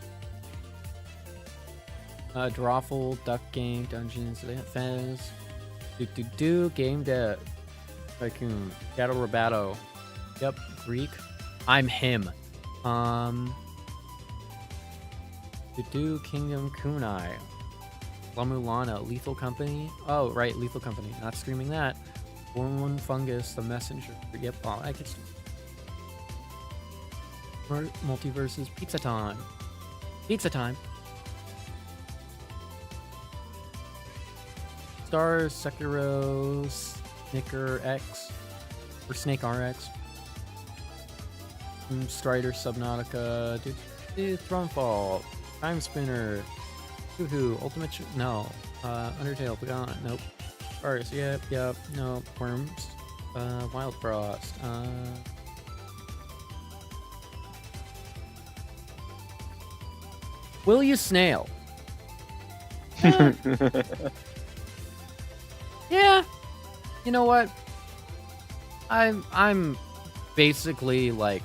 Drawful, Duck Game, Dungeons, Fez. Game Dev. Tycoon. Shadow Rabato. Yep, Greek. I'm him. Kingdom Kunai. Lamulana, Lethal Company. Oh, right, Lethal Company. Not streaming that. One Fungus, The Messenger. Yep, oh, I can stream. Multiverses, Pizza Time. Pizza Time. Stars, Sekiro, Snicker X. Or Snake RX. Strider, Subnautica. Thronefall. Time Spinner. Woohoo, Ultimate no. Undertale, Begon, nope. Stars, yep, no. Worms. Wild Frost. Will you snail? Yeah. You know what? I'm basically like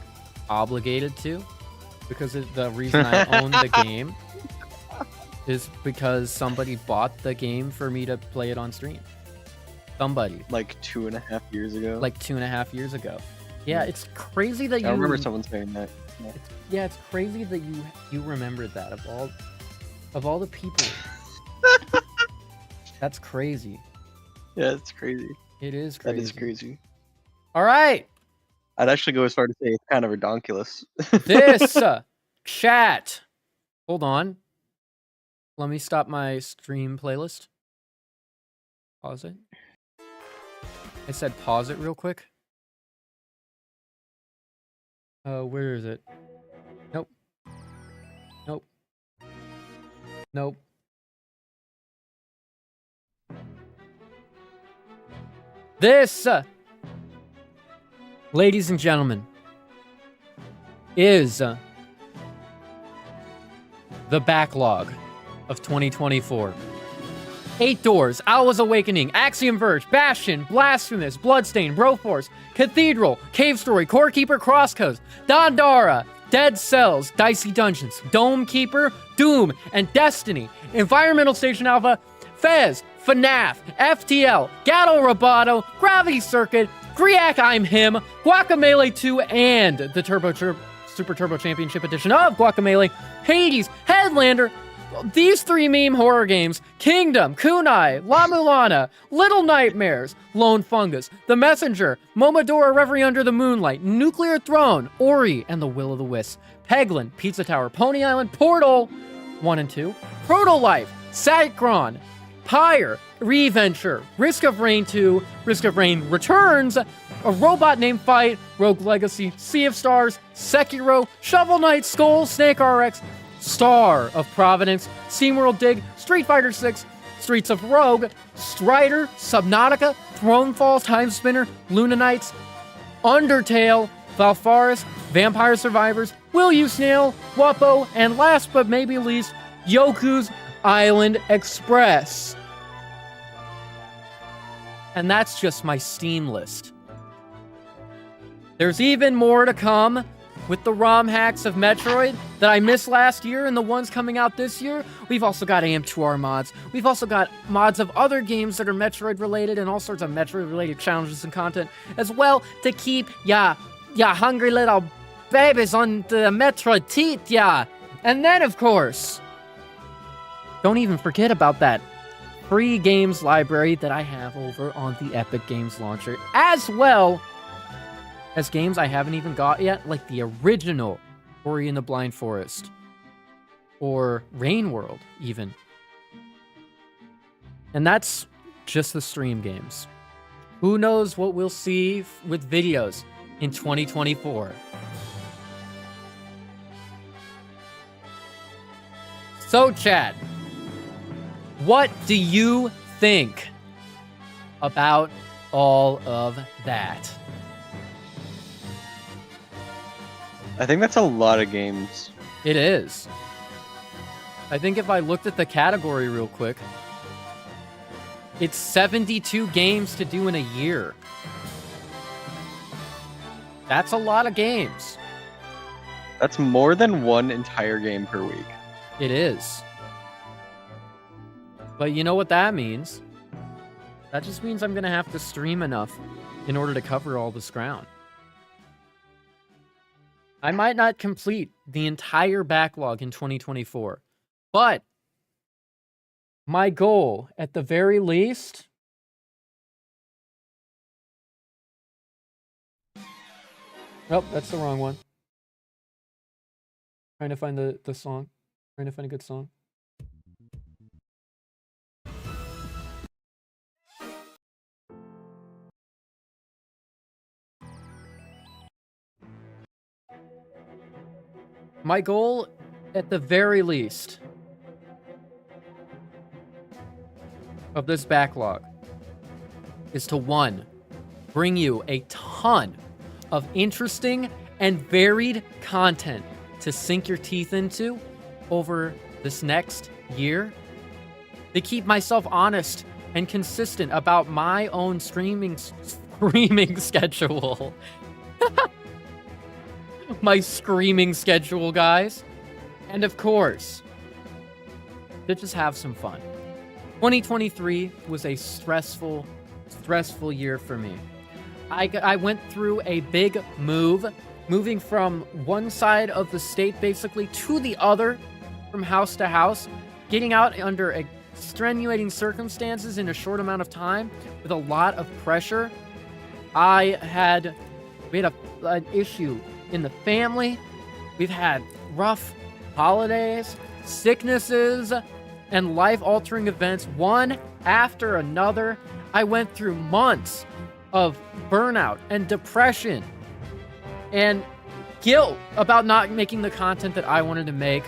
obligated to, because the reason I own the game is because somebody bought the game for me to play it on stream. Somebody. Like 2.5 years ago? Like 2.5 years ago. Yeah, it's crazy that you... I remember someone saying that. Yeah, it's crazy that you remembered that of all the people. That's crazy. Yeah, it's crazy. It is crazy. That is crazy. All right. I'd actually go as far to say it's kind of redonkulous. This chat. Hold on. Let me stop my stream playlist. Pause it. I said pause it real quick. Where is it? Nope. Nope. Nope. This, ladies and gentlemen, is the Backlog of 2024. 8 Doors, Owl's Awakening, Axiom Verge, Bastion, Blasphemous, Bloodstain, Broforce, Cathedral, Cave Story, Core Keeper, Crosscoast, Dandara, Dead Cells, Dicey Dungeons, Dome Keeper, Doom, and Destiny, Environmental Station Alpha, Fez, FNAF, FTL, Gatto Roboto, Gravity Circuit, Griak I'm Him, Guacamelee 2, and the Super Turbo Championship Edition of Guacamelee, Hades, Headlander, these 3 meme horror games, Kingdom, Kunai, La Mulana, Little Nightmares, Lone Fungus, The Messenger, Momodora Reverie Under the Moonlight, Nuclear Throne, Ori and the Will of the Wisp, Peglin, Pizza Tower, Pony Island, Portal 1 and 2, Proto-Life, Sacron, Pyre, Reventure, Risk of Rain 2, Risk of Rain Returns, A Robot Named Fight, Rogue Legacy, Sea of Stars, Sekiro, Shovel Knight, Skull, Snake RX, Star of Providence, SteamWorld Dig, Street Fighter 6, Streets of Rogue, Strider, Subnautica, Throne Falls, Time Spinner, Luna Knights, Undertale, Valfaris, Vampire Survivors, Will You Snail, Wappo, and last but maybe least, Yoku's Island Express. And that's just my Steam list. There's even more to come with the ROM hacks of Metroid that I missed last year and the ones coming out this year. We've also got AM2R mods. We've also got mods of other games that are Metroid related and all sorts of Metroid related challenges and content as well to keep ya hungry little babies on the Metroid teeth, ya. And then, of course, don't even forget about that free games library that I have over on the Epic Games Launcher, as well as games I haven't even got yet, like the original Ori and the Blind Forest, or Rain World, even. And that's just the stream games. Who knows what we'll see with videos in 2024. So, Chad, what do you think about all of that? I think that's a lot of games. It is. I think if I looked at the category real quick, it's 72 games to do in a year. That's a lot of games. That's more than one entire game per week. It is. But you know what that means? That just means I'm going to have to stream enough in order to cover all this ground. I might not complete the entire backlog in 2024, but my goal, at the very least, oh, that's the wrong one. Trying to find the song. Trying to find a good song. My goal, at the very least, of this backlog is to, 1, bring you a ton of interesting and varied content to sink your teeth into over this next year, to keep myself honest and consistent about my own streaming schedule. My screaming schedule, guys. And of course, to just have some fun. 2023 was a stressful year for me. I went through a big moving from one side of the state basically to the other, from house to house, getting out under extenuating circumstances in a short amount of time with a lot of pressure. We had an issue in the family. We've had rough holidays, sicknesses, and life-altering events, one after another. I went through months of burnout and depression and guilt about not making the content that I wanted to make.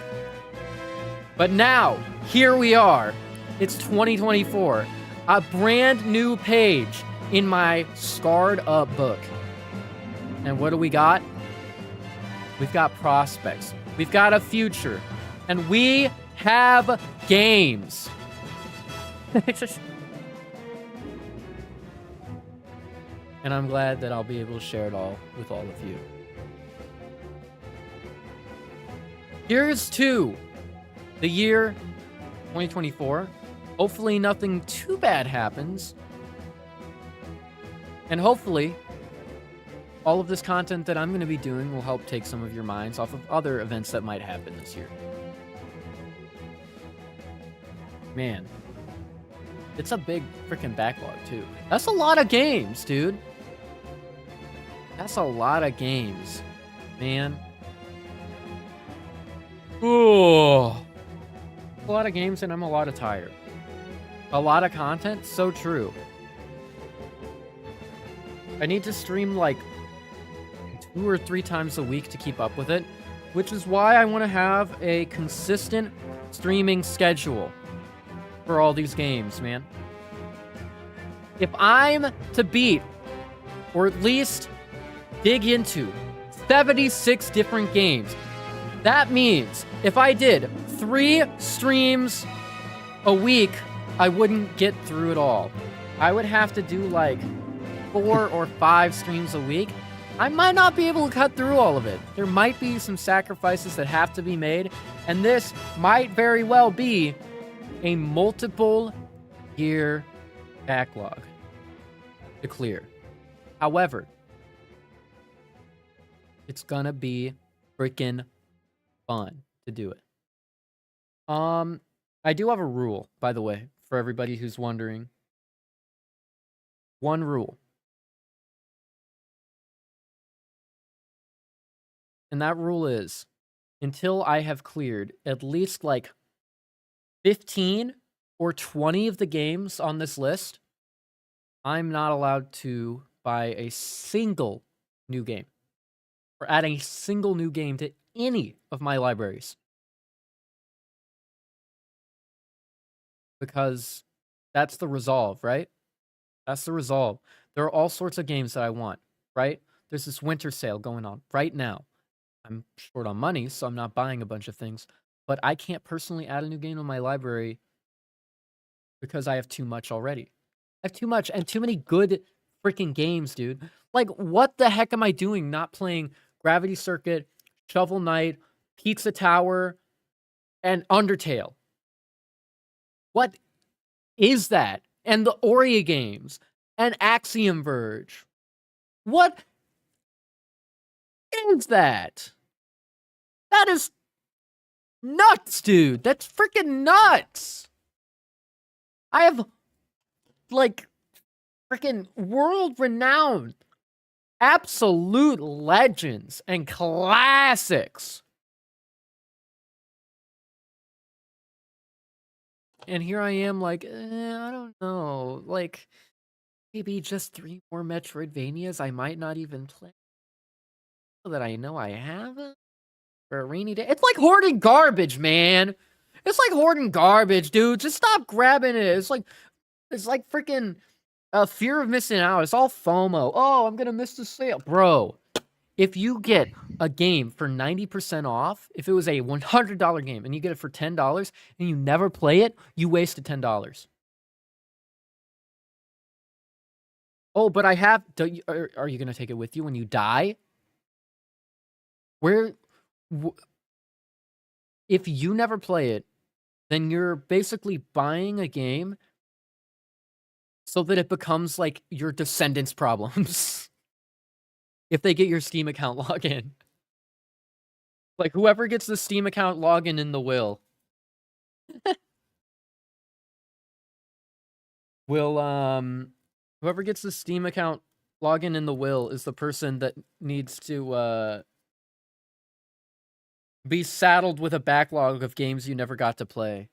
But now, here we are. It's 2024. A brand new page in my scarred up book. And what do we got? We've got prospects. We've got a future. And we have games. And I'm glad that I'll be able to share it all with all of you. Here's to the year 2024. Hopefully nothing too bad happens. And hopefully all of this content that I'm going to be doing will help take some of your minds off of other events that might happen this year. Man, it's a big freaking backlog too. That's a lot of games, dude. That's a lot of games, man. Ooh. A lot of games and I'm a lot of tired. A lot of content, so true. I need to stream like 2 or 3 times a week to keep up with it, which is why I want to have a consistent streaming schedule for all these games, man. If I'm to beat, or at least dig into 76 different games, that means if I did 3 streams a week, I wouldn't get through it all. I would have to do like 4 or 5 streams a week. I might not be able to cut through all of it. There might be some sacrifices that have to be made, and this might very well be a multiple year backlog to clear. However, it's gonna be freaking fun to do it. I do have a rule, by the way, for everybody who's wondering. One rule. And that rule is, until I have cleared at least like 15 or 20 of the games on this list, I'm not allowed to buy a single new game or add a single new game to any of my libraries. Because that's the resolve, right? That's the resolve. There are all sorts of games that I want, right? There's this winter sale going on right now. I'm short on money, so I'm not buying a bunch of things. But I can't personally add a new game to my library because I have too much already. I have too much and too many good freaking games, dude. Like, what the heck am I doing not playing Gravity Circuit, Shovel Knight, Pizza Tower, and Undertale? What is that? And the Ori games and Axiom Verge. What is that? That is nuts, dude. That's freaking nuts. I have like freaking world-renowned, absolute legends and classics. And here I am like, I don't know, like maybe just 3 more Metroidvanias I might not even play that I know I have for a rainy day. It's like hoarding garbage, man. It's like hoarding garbage, dude. Just stop grabbing it. It's like freaking fear of missing out. It's all FOMO. Oh, I'm gonna miss the sale, bro. If you get a game for 90% off, if it was a $100 game and you get it for $10 and you never play it, you wasted $10. Oh, but I have. Are you gonna take it with you when you die? If you never play it, then you're basically buying a game so that it becomes like your descendants' problems. If they get your Steam account login. Like, whoever gets the Steam account login in the will. Whoever gets the Steam account login in the will is the person that needs to, be saddled with a backlog of games you never got to play.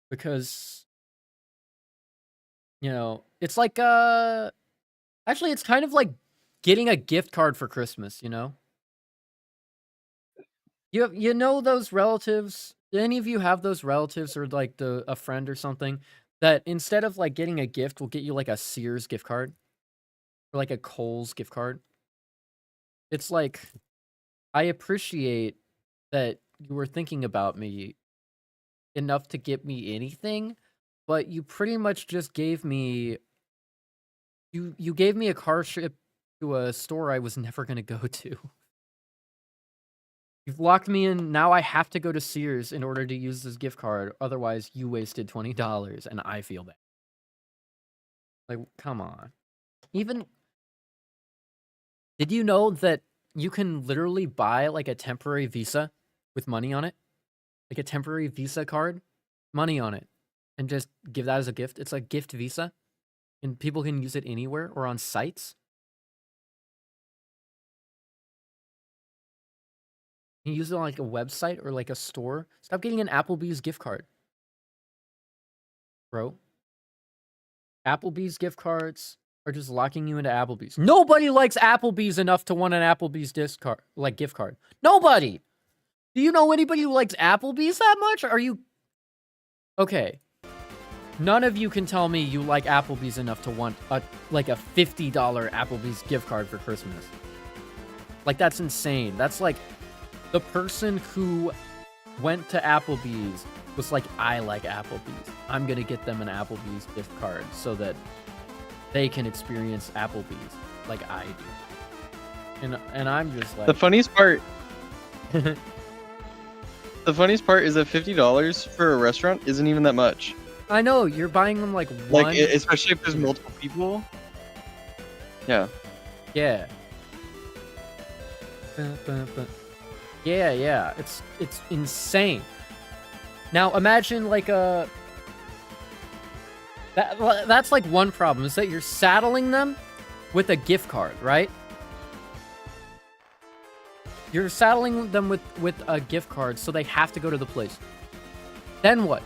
Because, you know, it's like, actually, it's kind of like getting a gift card for Christmas, you know? You know those relatives? Do any of you have those relatives or like a friend or something that instead of like getting a gift will get you like a Sears gift card or like a Kohl's gift card? It's like I appreciate that you were thinking about me enough to get me anything, but you pretty much just gave me you gave me a car trip to a store I was never gonna go to. You've locked me in. Now I have to go to Sears in order to use this gift card. Otherwise, you wasted $20 and I feel bad. Like, come on. Even did you know that you can literally buy like a temporary Visa with money on it? Like a temporary Visa card, money on it, and just give that as a gift. It's a gift Visa, and people can use it anywhere or on sites. You can use it on like a website or like a store. Stop getting an Applebee's gift card, bro. Applebee's gift cards are just locking you into Applebee's. Nobody likes Applebee's enough to want an Applebee's gift card. Nobody. Do you know anybody who likes Applebee's that much? Are you okay? None of you can tell me you like Applebee's enough to want a $50 Applebee's gift card for Christmas. Like, that's insane. That's like the person who went to Applebee's was like, I like Applebee's. I'm gonna get them an Applebee's gift card so that they can experience Applebee's like I do. And I'm just like, The funniest part is that $50 for a restaurant isn't even that much. I know, you're buying them like one. Like, especially if there's multiple people. Yeah. Yeah. Yeah. It's insane. Now imagine like that's like one problem is that you're saddling them with a gift card, right? You're saddling them with a gift card, so they have to go to the place. Then what?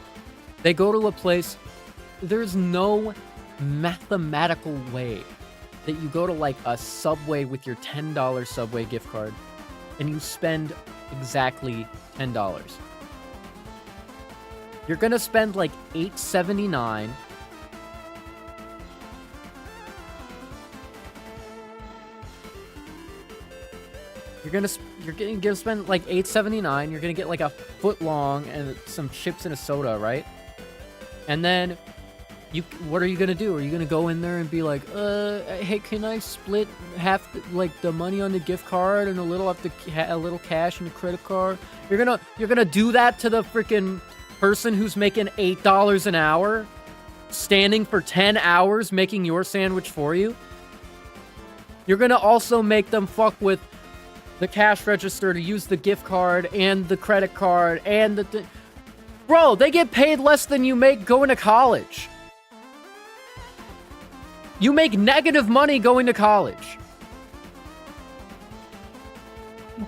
They go to a place. There's no mathematical way that you go to like a Subway with your $10 Subway gift card and you spend exactly $10. You're gonna spend like $8.79. You're gonna spend like $8.79. You're gonna get like a foot long and some chips and a soda, right? And then what are you gonna do? Are you gonna go in there and be like, hey, can I split half the money on the gift card and a little cash in the credit card? You're gonna do that to the freaking person who's making $8 an hour, standing for 10 hours making your sandwich for you? You're gonna also make them fuck with the cash register to use the gift card and the credit card and Bro, they get paid less than you make going to college. You make negative money going to college.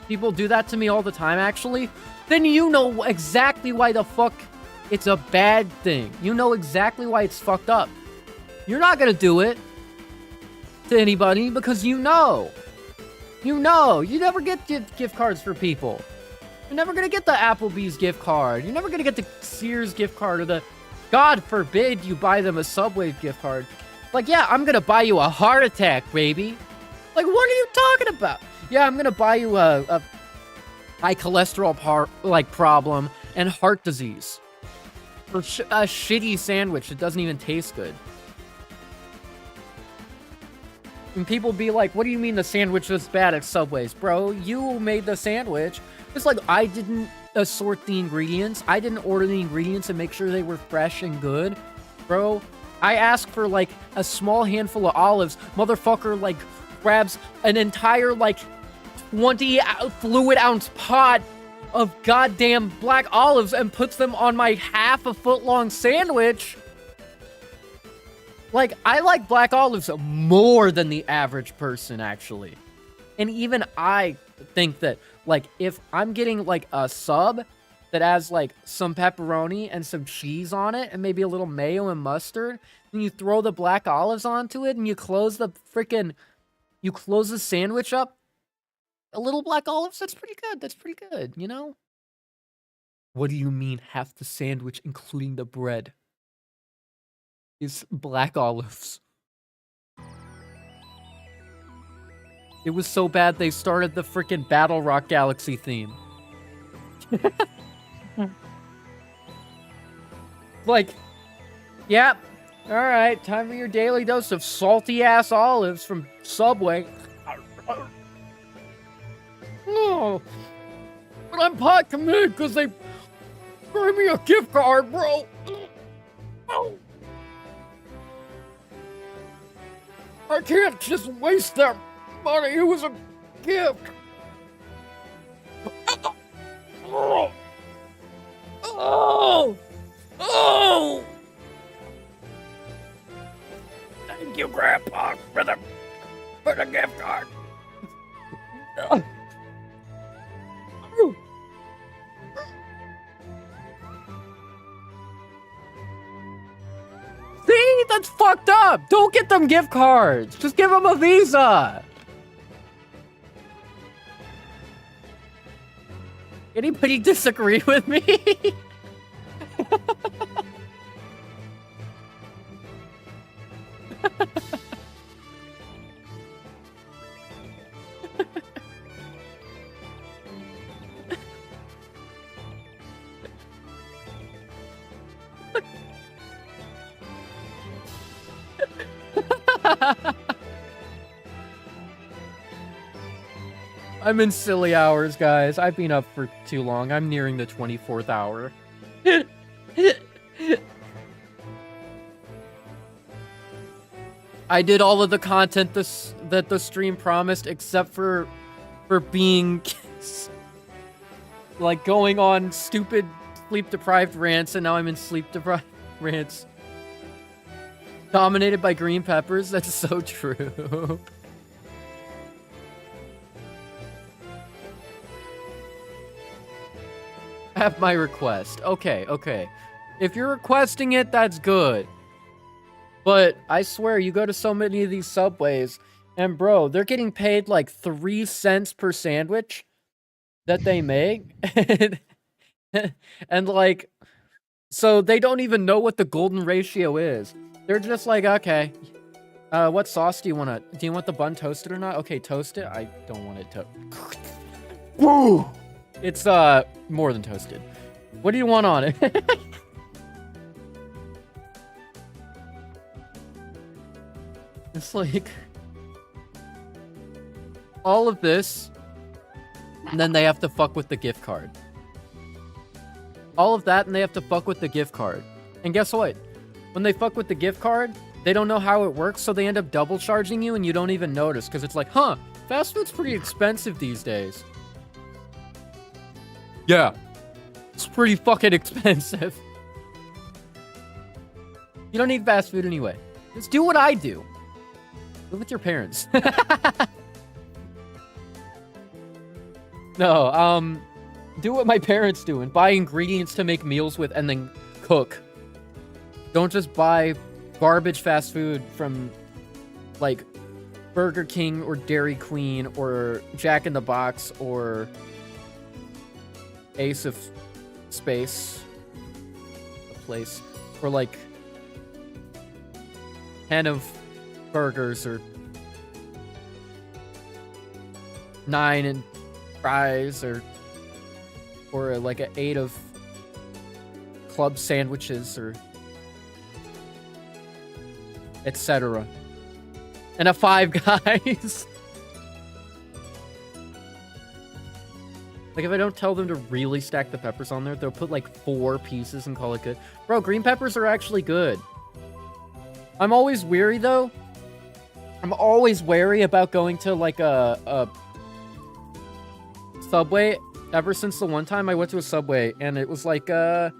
People do that to me all the time, actually. Then you know exactly why the fuck it's a bad thing. You know exactly why it's fucked up. You're not gonna do it to anybody because you know. You know. You never get gift cards for people. You're never gonna get the Applebee's gift card. You're never gonna get the Sears gift card or the... God forbid you buy them a Subway gift card. Like, yeah, I'm gonna buy you a heart attack, baby. Like, what are you talking about? Yeah, I'm gonna buy you a high cholesterol problem and heart disease. For a shitty sandwich that doesn't even taste good. And people be like, what do you mean the sandwich was bad at Subway's? Bro, you made the sandwich. It's like, I didn't assort the ingredients. I didn't order the ingredients and make sure they were fresh and good. Bro, I asked for, like, a small handful of olives. Motherfucker, like, grabs an entire, like, 20 fluid ounce pot of goddamn black olives and puts them on my half a foot long sandwich. Like, I like black olives more than the average person, actually. And even I think that, like, if I'm getting, like, a sub that has, like, some pepperoni and some cheese on it and maybe a little mayo and mustard, and you throw the black olives onto it and you close the sandwich up, a little black olives, that's pretty good. That's pretty good, you know? What do you mean half the sandwich, including the bread, is black olives? It was so bad they started the freaking Battle Rock Galaxy theme. Like, yep. All right, time for your daily dose of salty-ass olives from Subway. No, but I'm pot committed because they gave me a gift card, bro. I can't just waste that money. It was a gift. Oh! Oh! Thank you, Grandpa, for the gift card. See? That's fucked up. Don't get them gift cards. Just give them a Visa. Anybody disagree with me? I'm in silly hours, guys. I've been up for too long. I'm nearing the 24th hour. I did all of the content that the stream promised, except for being like going on stupid sleep-deprived rants, and now I'm in sleep-deprived rants. Dominated by green peppers? That's so true. Have my request. Okay. If you're requesting it, that's good. But I swear, you go to so many of these Subways, and bro, they're getting paid like 3 cents per sandwich that they make. And like, so they don't even know what the golden ratio is. They're just like, okay, what sauce do you want do you want the bun toasted or not? Okay, toast it. I don't want it to. Woo! It's more than toasted. What do you want on it? It's like all of this, and then they have to fuck with the gift card. All of that, and they have to fuck with the gift card. And guess what? When they fuck with the gift card, they don't know how it works, so they end up double charging you, and you don't even notice, because it's like, huh, fast food's pretty expensive these days. Yeah, it's pretty fucking expensive. You don't need fast food anyway. Just do what I do. Live with your parents. No, do what my parents do and buy ingredients to make meals with and then cook. Don't just buy garbage fast food from, like, Burger King or Dairy Queen or Jack in the Box or Ace of Space, a place, or like 10 of burgers or 9 and fries or like an 8 of club sandwiches or etc. And a 5 Guys. Like, if I don't tell them to really stack the peppers on there, they'll put, like, 4 pieces and call it good. Bro, green peppers are actually good. I'm always weary, though. I'm always wary about going to, like, a Subway. Ever since the one time I went to a Subway, and it was like, yeah,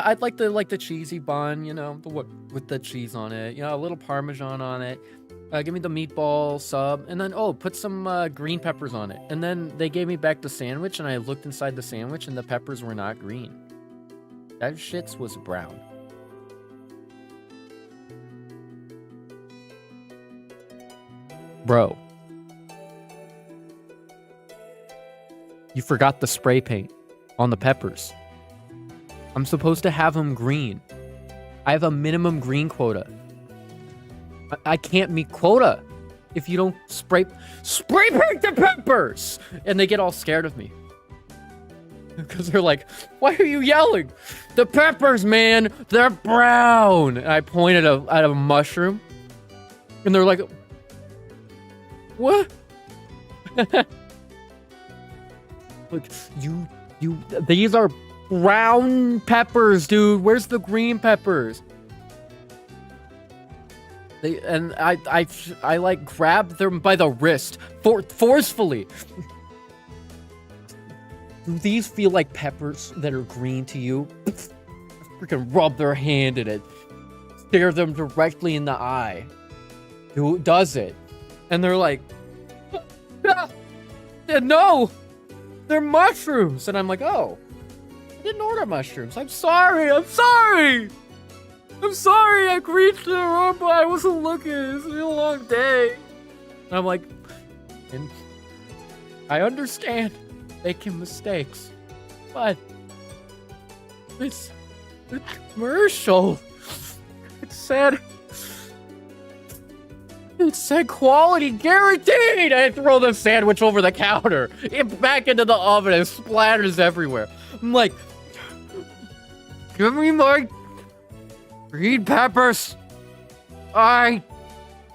I'd like the cheesy bun, you know, with the cheese on it. You know, a little Parmesan on it. Give me the meatball sub, and then, put some green peppers on it. And then they gave me back the sandwich, and I looked inside the sandwich, and the peppers were not green. That shit was brown. Bro. You forgot the spray paint on the peppers. I'm supposed to have them green. I have a minimum green quota. I can't meet quota. if you don't spray paint the peppers. And they get all scared of me. Because they're like, why are you yelling? The peppers, man, they're brown. And I pointed at a mushroom. And they're like, what? Like, these are brown peppers, dude. Where's the green peppers? I like grabbed them by the wrist forcefully. Do these feel like peppers that are green to you? Freaking rub their hand in it. Stare them directly in the eye. Does it? And they're like, no, they're mushrooms. And I'm like, oh, I didn't order mushrooms. I'm sorry. I reached the wrong, but I wasn't looking. It's been a long day. And I'm like, and I understand making mistakes, but it's a commercial. It said quality guaranteed. I throw the sandwich over the counter, it back into the oven, and splatters everywhere. I'm like, give me my green peppers.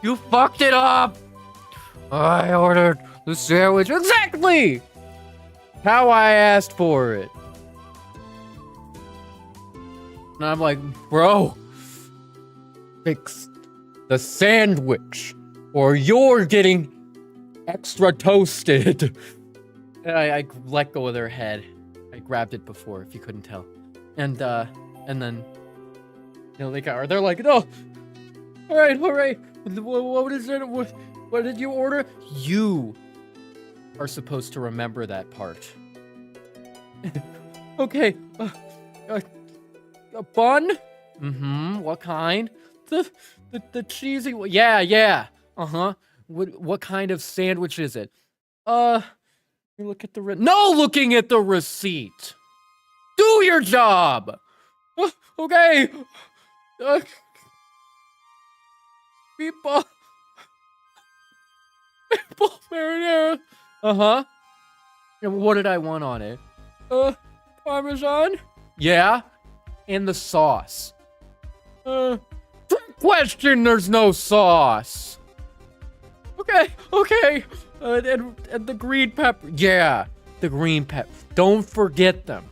You fucked it up. I ordered the sandwich exactly how I asked for it. And I'm like, bro, fix the sandwich or you're getting extra toasted. And I let go of their head. I grabbed it before, if you couldn't tell. And then, they're like, no, all right. What is it? What did you order? You are supposed to remember that part. Okay. A bun? Mm-hmm. What kind? The cheesy. Yeah. Uh-huh. What kind of sandwich is it? You look at the no looking at the receipt. Do your job. Okay. Meatball marinara. Uh-huh. And what did I want on it? Parmesan? Yeah. And the sauce. Trick question, there's no sauce. Okay. And the green pepper. Yeah, the green pepper. Don't forget them.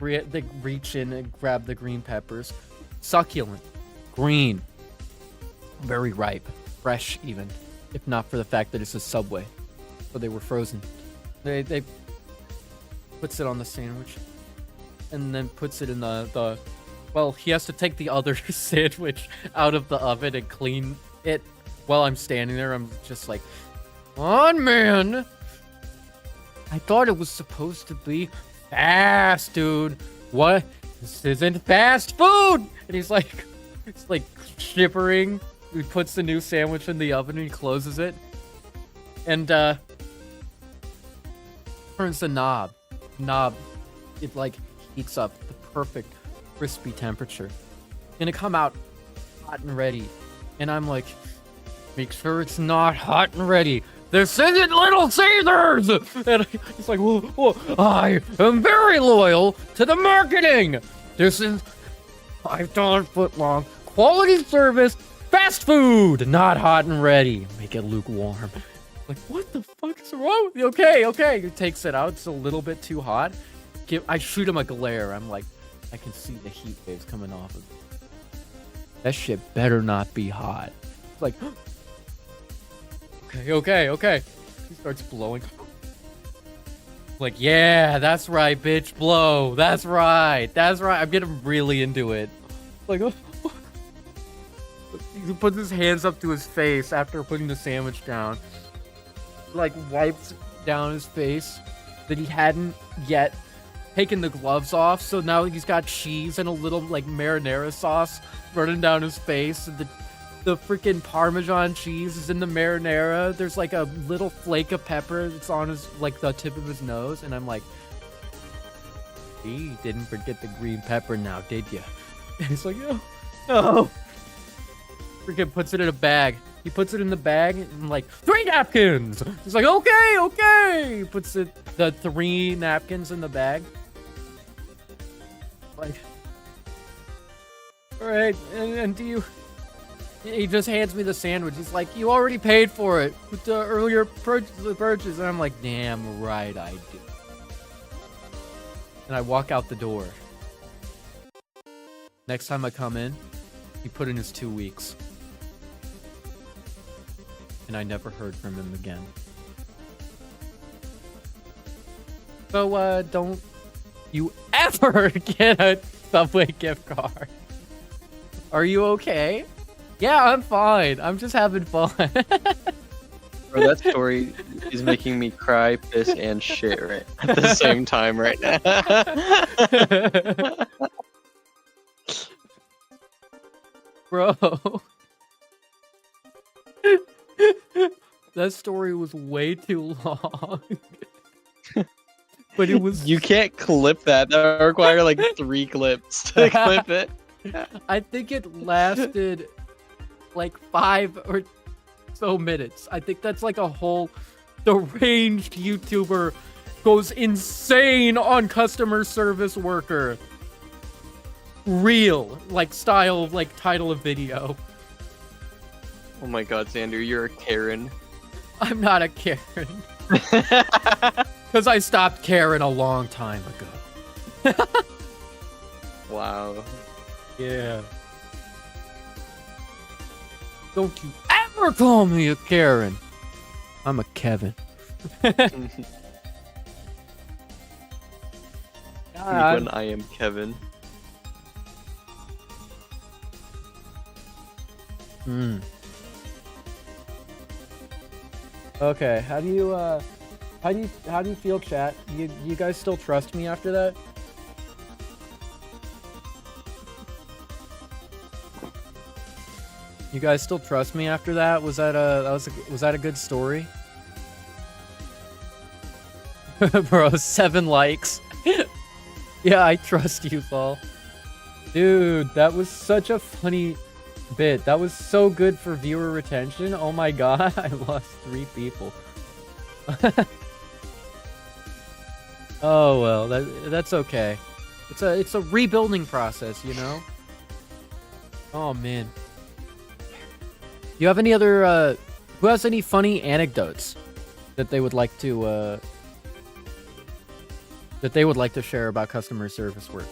They reach in and grab the green peppers. Succulent. Green. Very ripe. Fresh, even. If not for the fact that it's a Subway. So they were frozen. They puts it on the sandwich. And then puts it in the well, he has to take the other sandwich out of the oven and clean it. While I'm standing there, I'm just like, come on, man. I thought it was supposed to be fast, dude. What? This isn't fast food. And he's like, it's like shivering. He puts the new sandwich in the oven and he closes it. And turns the knob. It like heats up the perfect crispy temperature. Gonna come out hot and ready. And I'm like, make sure it's not hot and ready. This isn't Little Caesars! And it's like, whoa, I am very loyal to the marketing. This is $5 long quality service, fast food, not hot and ready. Make it lukewarm. Like, what the fuck is wrong with you? Okay. He takes it out. It's a little bit too hot. I shoot him a glare. I'm like, I can see the heat waves coming off of it. That shit better not be hot. It's like, okay. He starts blowing. Like, yeah, that's right, bitch, blow. That's right. I'm getting really into it. Like, he puts his hands up to his face after putting the sandwich down. Like, wipes down his face that he hadn't yet taken the gloves off, so now he's got cheese and a little like marinara sauce running down his face. And the freaking Parmesan cheese is in the marinara. There's like a little flake of pepper that's on his like the tip of his nose, and I'm like, "You didn't forget the green pepper now, did you?" And he's like, "No." Freaking puts it in a bag. He puts it in the bag, and I'm like, 3 napkins! He's like, okay! He puts the 3 napkins in the bag. Like, alright, and do you... He just hands me the sandwich. He's like, you already paid for it with the earlier purchase. And I'm like, damn right I do. And I walk out the door. Next time I come in, he put in his 2 weeks. And I never heard from him again. So, don't you ever get a Subway gift card. Are you okay? Yeah, I'm fine. I'm just having fun. Bro, that story is making me cry, piss, and shit right at the same time right now. Bro. That story was way too long. But it was... You can't clip that. That would require like 3 clips to clip it. I think it lasted like 5 or so minutes. I think that's like a whole deranged YouTuber goes insane on customer service worker. Real, like, style of, like, title of video. Oh my god, Xander, you're a Karen. I'm not a Karen. Because I stopped caring a long time ago. Wow. Yeah. Don't you ever call me a Karen. I'm a Kevin. When I am Kevin. Okay, how do you feel, chat? You guys still trust me after that? You guys still trust me after that? Was that a good story? Bro, 7 likes. Yeah, I trust you, Paul. Dude, that was such a funny bit. That was so good for viewer retention. Oh my god, I lost 3 people. Oh well, that's okay. It's a rebuilding process, you know? Oh man. Do you have any other who has any funny anecdotes that they would like to share about customer service work?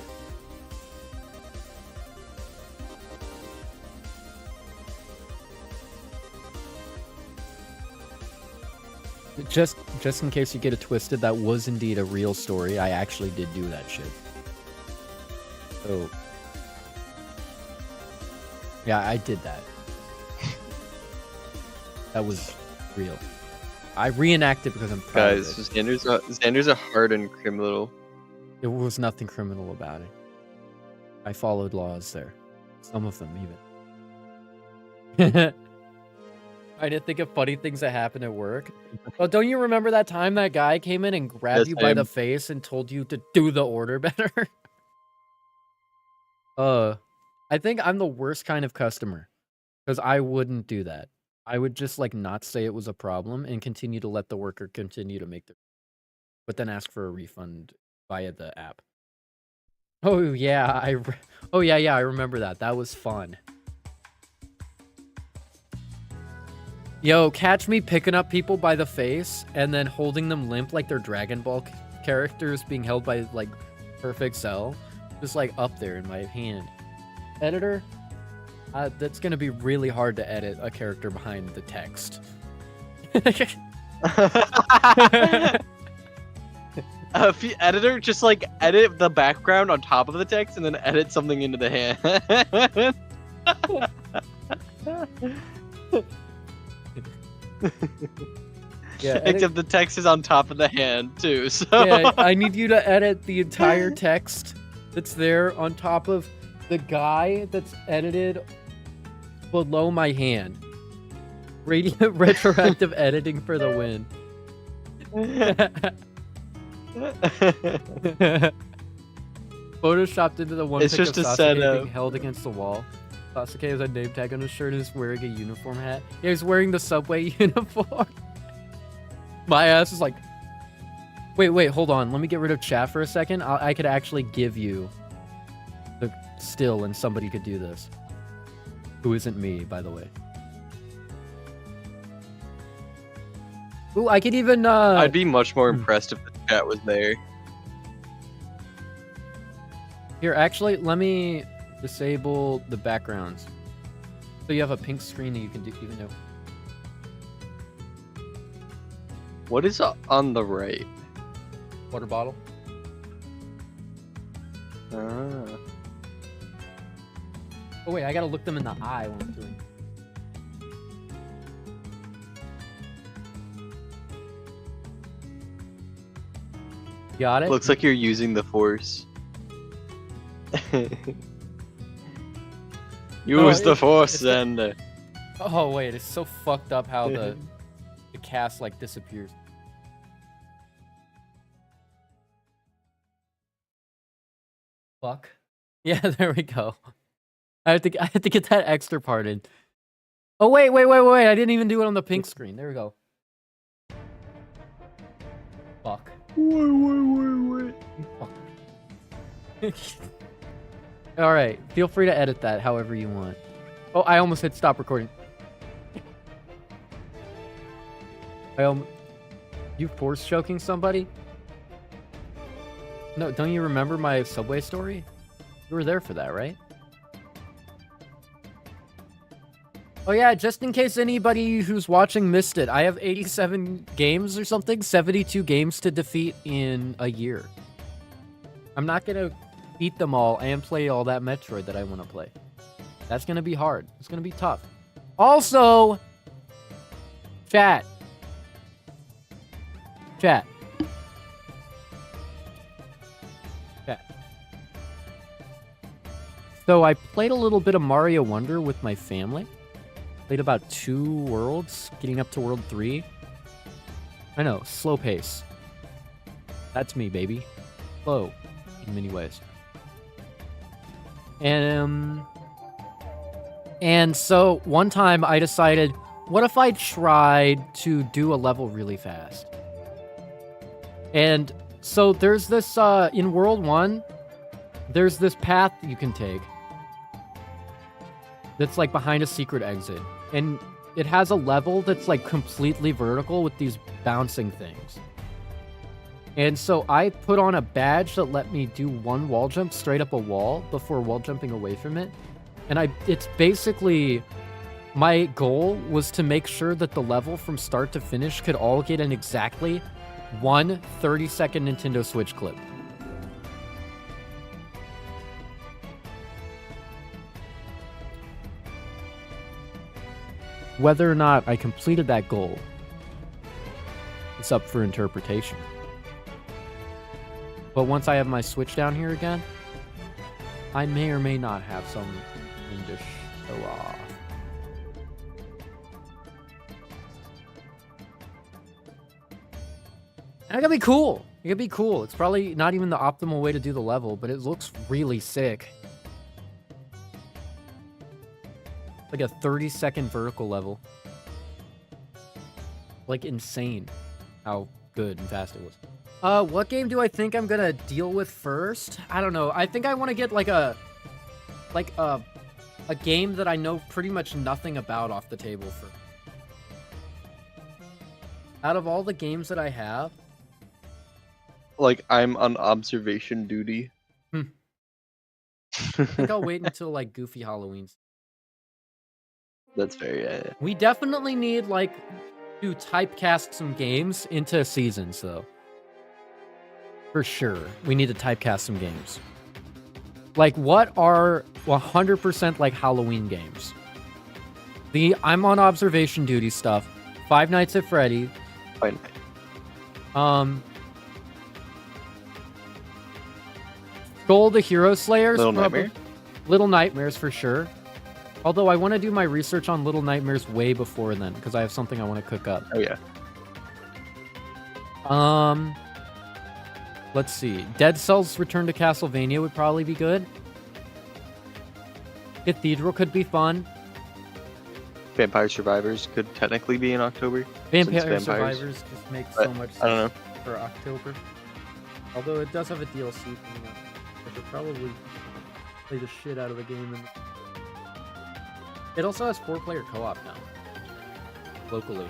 Just in case you get it twisted, that was indeed a real story. I actually did do that shit. So yeah, I did that. That was real. I reenacted because I'm proud Guys, of it. Xander's a hardened criminal. There was nothing criminal about it. I followed laws there. Some of them, even. I didn't think of funny things that happened at work. Well, don't you remember that time that guy came in and grabbed you by the face and told you to do the order better? I think I'm the worst kind of customer. Because I wouldn't do that. I would just, like, not say it was a problem and continue to let the worker continue to make the... But then ask for a refund via the app. Oh, yeah, I remember that. That was fun. Yo, catch me picking up people by the face and then holding them limp like they're Dragon Ball characters being held by, like, Perfect Cell. Just, like, up there in my hand. Editor? That's gonna be really hard to edit a character behind the text. If you editor, just like edit the background on top of the text and then edit something into the hand. Yeah, except the text is on top of the hand too. So yeah, I need you to edit the entire text that's there on top of the guy that's edited below my hand. Retroactive editing for the win. Photoshopped into the one it's pic just of a Sasuke setup. being held against the wall. Sasuke has a name tag on his shirt and is wearing a uniform hat. Yeah, he's wearing the subway uniform. My ass is like, wait, hold on. Let me get rid of chat for a second. I could actually give you the still and somebody could do this. Who isn't me, by the way. Ooh, I could even, I'd be much more impressed if the chat was there. Here, actually, let me disable the backgrounds. So you have a pink screen that you can do, even know. What is on the right? Water bottle. Ah. Oh wait, I gotta look them in the eye when I'm doing. Got it? Looks like you're using the force. Use the force and... Oh wait, it's so fucked up how the cast like disappears. Fuck. Yeah, there we go. I had to get that extra part in. Oh wait, I didn't even do it on the pink screen. There we go. Fuck. Wait. Fuck. All right, feel free to edit that however you want. Oh, I almost hit stop recording. You force choking somebody? No, don't you remember my subway story? You were there for that, right? Oh yeah, just in case anybody who's watching missed it, I have 87 games or something, 72 games to defeat in a year. I'm not gonna beat them all and play all that Metroid that I want to play. That's gonna be hard. It's gonna be tough. Also, chat. So I played a little bit of Mario Wonder with my family. Played about 2 worlds, getting up to World 3. I know, slow pace. That's me, baby. Slow, in many ways. And so one time I decided, what if I tried to do a level really fast? And so there's this, in World 1, there's this path you can take that's like behind a secret exit. And it has a level that's like completely vertical with these bouncing things. And so I put on a badge that let me do 1 wall jump straight up a wall before wall jumping away from it. And it's basically, my goal was to make sure that the level from start to finish could all get in exactly 1 30-second Nintendo Switch clip. Whether or not I completed that goal, it's up for interpretation. But once I have my Switch down here again, I may or may not have something to show off. And it could be cool. It could be cool. It's probably not even the optimal way to do the level, but it looks really sick. Like a 30-second vertical level. Like insane how good and fast it was. What game do I think I'm gonna deal with first? I don't know. I think I want to get like a game that I know pretty much nothing about off the table for. Out of all the games that I have, like I'm on observation duty. I think I'll wait until like Goofy Halloween. That's fair, yeah. We definitely need, like, to typecast some games into seasons, though. For sure. We need to typecast some games. Like, what are 100% like Halloween games? The I'm on observation duty stuff. Five Nights at Freddy. Fine. Skull the Hero Slayers. Little Nightmares? Little Nightmares, for sure. Although I want to do my research on Little Nightmares way before then, because I have something I want to cook up. Oh, yeah. Let's see. Dead Cells Return to Castlevania would probably be good. Cathedral could be fun. Vampire Survivors could technically be in October. since Vampire vampires. Survivors just makes But so much I don't sense for October. Although it does have a DLC coming up. I should probably play the shit out of the game. And it also has 4-player co-op now. Locally.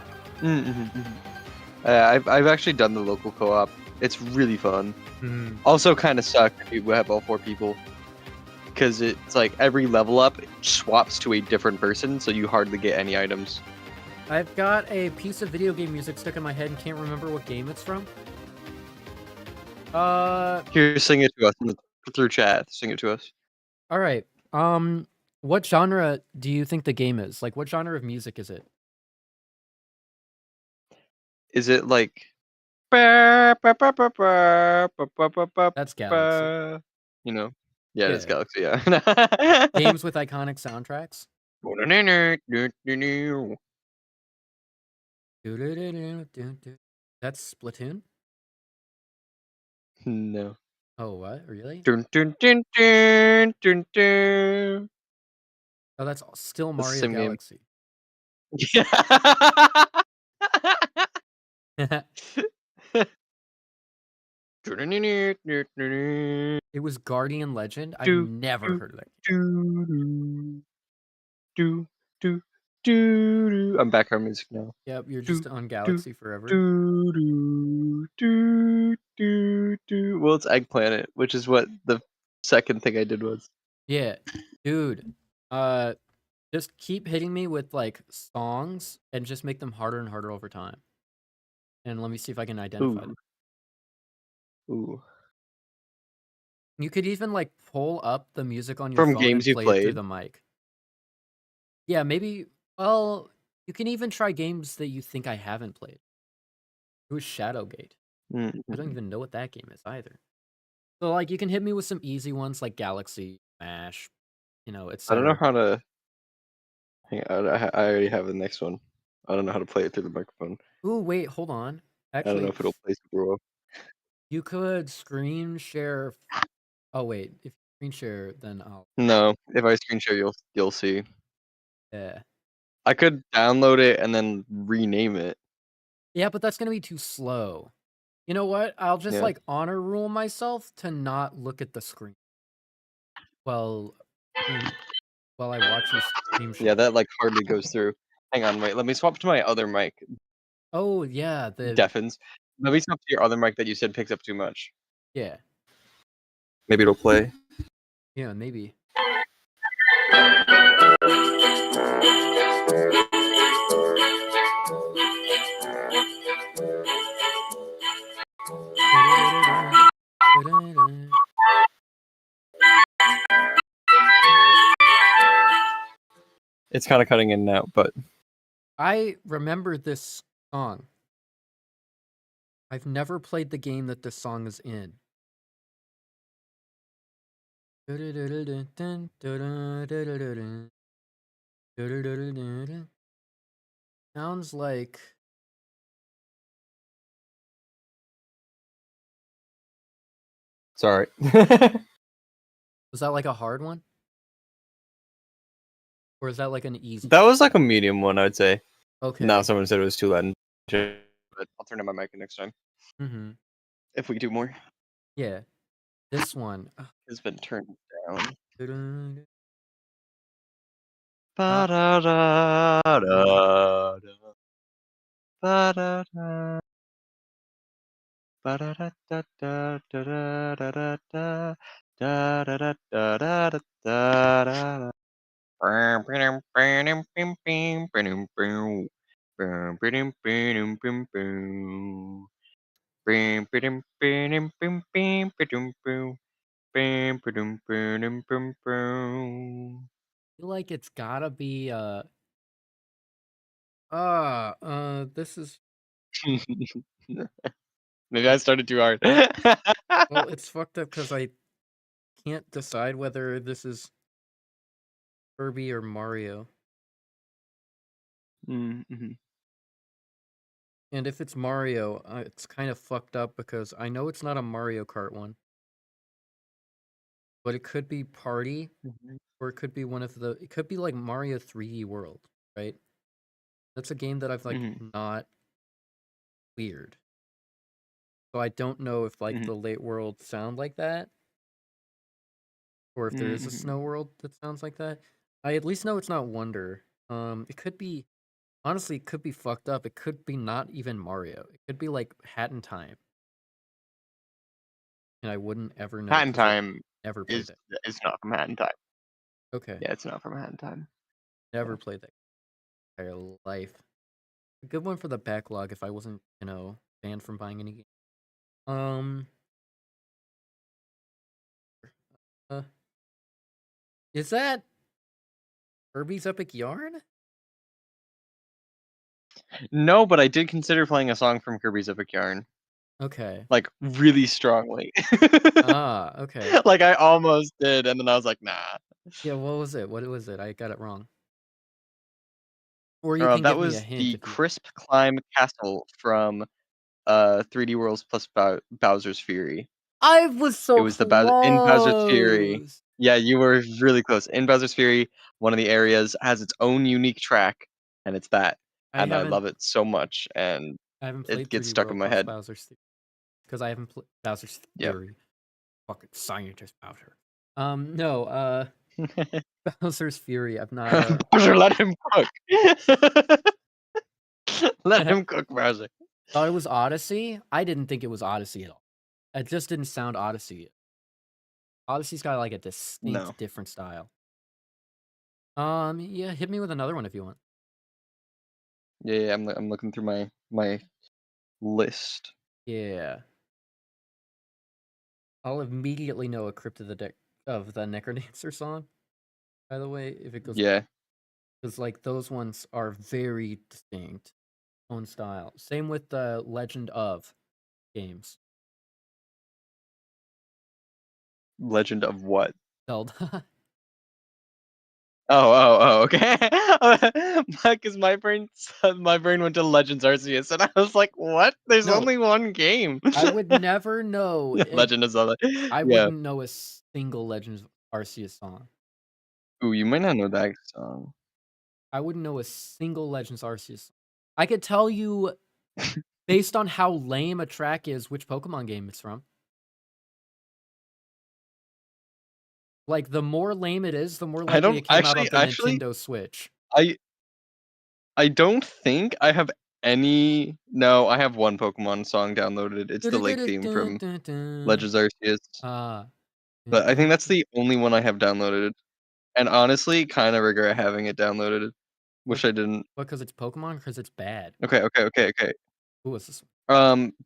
I've actually done the local co-op. It's really fun. Also, kind of suck if you have all 4 people, because it's like every level up swaps to a different person, so you hardly get any items. I've got a piece of video game music stuck in my head and can't remember what game it's from. Here, sing it to us through chat. Sing it to us. All right. What genre do you think the game is? Like, what genre of music is it? Is it like? That's Galaxy. You know? Yeah, it's Yeah. Galaxy. Yeah. Games with iconic soundtracks. That's Splatoon? No. Oh, what? Really? Dun, dun, dun, dun, dun, dun. Oh, that's still That's the Mario same game. Galaxy. It was Guardian Legend. I've do, never do, heard of that game. do, do, do, do, do. I'm background music now. Yep, you're Do, just on do, Galaxy forever. do, do, do, do, do. Well, it's Egg Planet, which is what the second thing I did was. Yeah. Dude. Just keep hitting me with like songs and just make them harder and harder over time. And let me see if I can identify them. Ooh. You could even like pull up the music on your From phone and games you play it through played. the mic. Yeah, maybe. Well, you can even try games that you think I haven't played. It was Shadowgate. I don't even know what that game is either. So like you can hit me with some easy ones like Galaxy, Smash, I don't know etc. how to. Hang on, I already have the next one. I don't know how to play it through the microphone. Ooh, wait, hold on. I don't know Actually, if it'll play super well. you could screen share. Oh wait, if you screen share, then I'll. No, if I screen share, you'll see. Yeah. I could download it and then rename it. Yeah, but that's gonna be too slow. You know what? I'll just Yeah. like honor rule myself to not look at the screen. Well, while I watch you stream share. Yeah, that like hardly goes through. Hang on, wait. Let me swap to my other mic. Oh yeah, Deafens. Let me swap to your other mic that you said picks up too much. yeah. Maybe it'll play. Yeah, maybe. It's kind of cutting in and out, but I remember this song. I've never played the game that this song is in. Sounds like sorry. was that like a hard one? Or is that like an easy? That was like a medium one, I'd say. Okay. Now someone said it was too loud. But I'll turn on my mic next time. Mm-hmm. If we do more. Yeah. This one. It's been turned down. Uh, Ba-da-da-da-da. Ba-da-da. Ba-da-da-da-da-da-da-da-da. Da-da-da-da-da-da-da-da. feel like it's gotta be this is Maybe I started too hard. well, it's fucked up because I can't decide whether this is Kirby or Mario. Mm-hmm. And if it's Mario, it's kind of fucked up because I know it's not a Mario Kart one. but it could be Party, Mhm. or it could be one of the. It could be like Mario 3D World, right? That's a game that I've like Mhm. not cleared, so I don't know if like Mhm. the late world sound like that, or if there is a snow Mhm. world that sounds like that. I at least know it's not Wonder. It could be honestly, it could be fucked up. It could be not even Mario. It could be like Hat in Time, and I wouldn't ever know Hat in because I Time never played is that. is not from Hat in Time. Okay, Yeah, it's not from Hat in Time. never Yeah. played that entire life. A good one for the backlog if I wasn't, banned from buying any game. Um, uh, is that Kirby's Epic Yarn? No, but I did consider playing a song from Kirby's Epic Yarn, Okay. like really strongly. Ah, okay. Like I almost did, and then I was like, nah. Yeah, what was it? What was it? I got it wrong. Or you can That give me a was hint the if you. Crisp Climb Castle from 3D Worlds plus Bowser's Fury. I was It so was the in Bowser's Fury. close. Yeah, you were really close. In Bowser's Fury, one of the areas has its own unique track, and it's that. I And I haven't love it so much, and I haven't it played gets 3D stuck in World my plus head. Bowser's because I haven't played Bowser's Yep. Theory. Fucking scientist Bowser. No, Bowser's Fury. I've not Bowser, let him cook. Let him cook, Bowser. thought it was Odyssey. I didn't think it was Odyssey at all. It just didn't sound Odyssey. Odyssey's got like a No. distinct different style. Yeah, hit me with another one if you want. Yeah, I'm looking through my list. Yeah. I'll immediately know a Crypt of the Deck of the Necrodancer song, by the way, if it goes Yeah, because like those ones are very distinct own style. Same with the Legend of games. Legend of what? Zelda. Okay. Because my brain went to Legends Arceus, and I was like, "What? There's No, only one game." I would never know Legend of Zelda. I Yeah. wouldn't know a single Legends of Arceus song. Ooh, you might not know that song. I wouldn't know a single Legends Arceus song. I could tell you based on how lame a track is which Pokemon game it's from. Like the more lame it is, the more I likely don't it came out of the actually. Nintendo Switch. I I don't think I have any. No, I have one Pokemon song downloaded. It's the lake theme from Legends Arceus, Ah. but I think that's the only one I have downloaded. And honestly, kind of regret having it downloaded. What? Wish I didn't. Because it's Pokemon? Because it's bad. Okay. Who was this?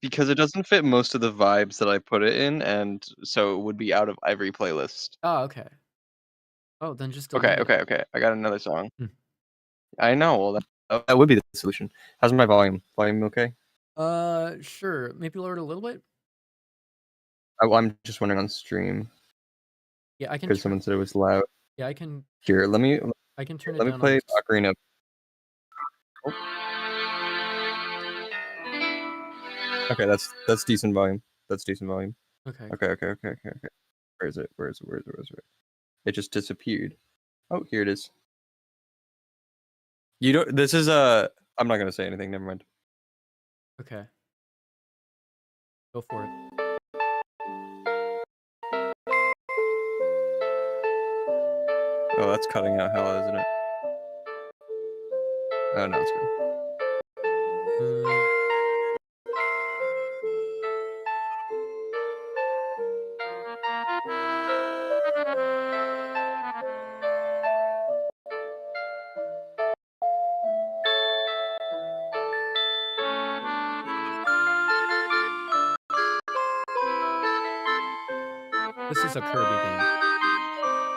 Because it doesn't fit most of the vibes that I put it in, and so it would be out of every playlist. Oh, okay. Oh, then just delete it. Okay. I got another song. Hmm. I know. Well, that would be the solution. How's my volume? Volume okay? Sure. Maybe lower it a little bit. I'm just wondering on stream Yeah, I can. because someone said it was loud. Yeah, I can. Here, I can turn it let me down on play this. Ocarina. Oh, okay, that's decent volume. That's decent volume. Okay. Okay. Where is it? It just disappeared. Oh, here it is. You don't. This is a. I'm not gonna say anything. Never mind. Okay. Go for it. Oh, that's cutting out hell, isn't it? Oh no, it's good. Mm, this is a Kirby game.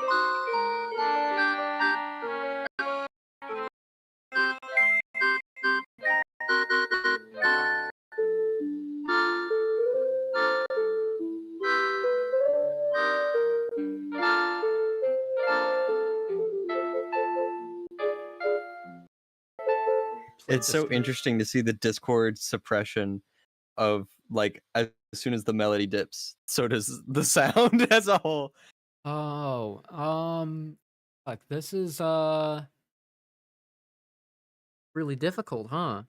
Played It's this so game. interesting to see the Discord suppression of like as soon as the melody dips, so does the sound as a whole. Oh, fuck, this is really difficult, huh?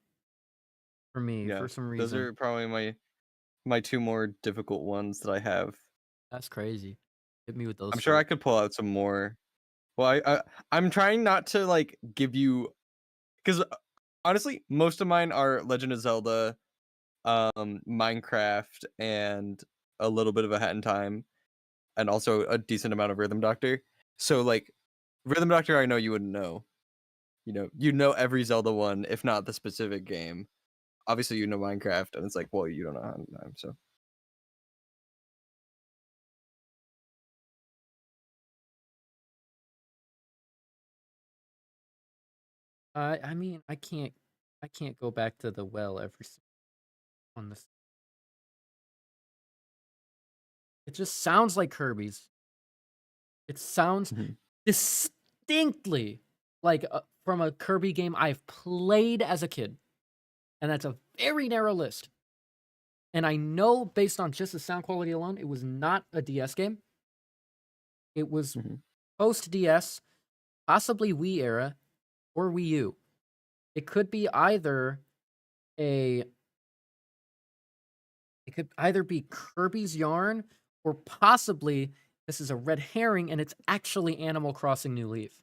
For me, Yeah, for some those reason. are probably my two more difficult ones that I have. That's crazy. Hit me with those I'm sure I first. could pull out some more. Well, I'm trying not to like give you because honestly, most of mine are Legend of Zelda, Minecraft, and a little bit of a Hat in Time, and also a decent amount of Rhythm Doctor. So like Rhythm Doctor, I know you wouldn't know. You know every Zelda one, if not the specific game. Obviously, you know Minecraft, and it's like, well, you don't know Hat in Time, so. I mean, I can't go back to the well on this. It just sounds like Kirby's. It sounds Mhm. distinctly like from a Kirby game I've played as a kid, and that's a very narrow list. And I know based on just the sound quality alone, it was not a DS game. It was Mhm. post DS, possibly Wii era or Wii U. It could be either a it could either be Kirby's Yarn or possibly this is a red herring and it's actually Animal Crossing New Leaf.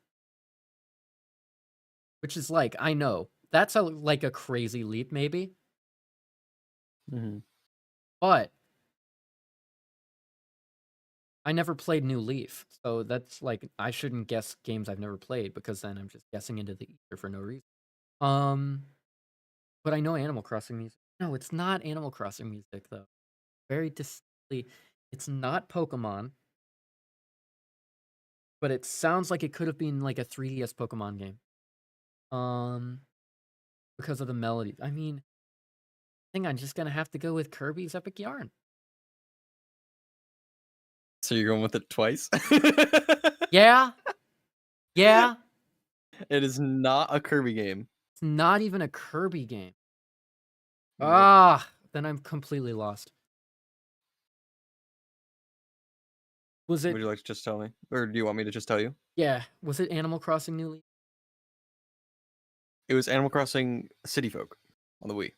Which is like, I know, that's like a crazy leap maybe, Mhm. but I never played New Leaf. So that's like I shouldn't guess games I've never played because then I'm just guessing into the ether for no reason. Um but I know Animal Crossing music. No, it's not Animal Crossing music though. Very distinctly, it's not Pokemon, but it sounds like it could have been like a 3DS Pokemon game. Um, because of the melody. I mean, I think I'm just gonna have to go with Kirby's Epic Yarn. So you're going with it twice? Yeah, yeah. It is not a Kirby game. It's not even a Kirby game. Nope. Ah, then I'm completely lost. Was Would it? you like to just tell me? Or do you want me to just tell you? Yeah, was it Animal Crossing New Leaf? It was Animal Crossing City Folk on the Wii.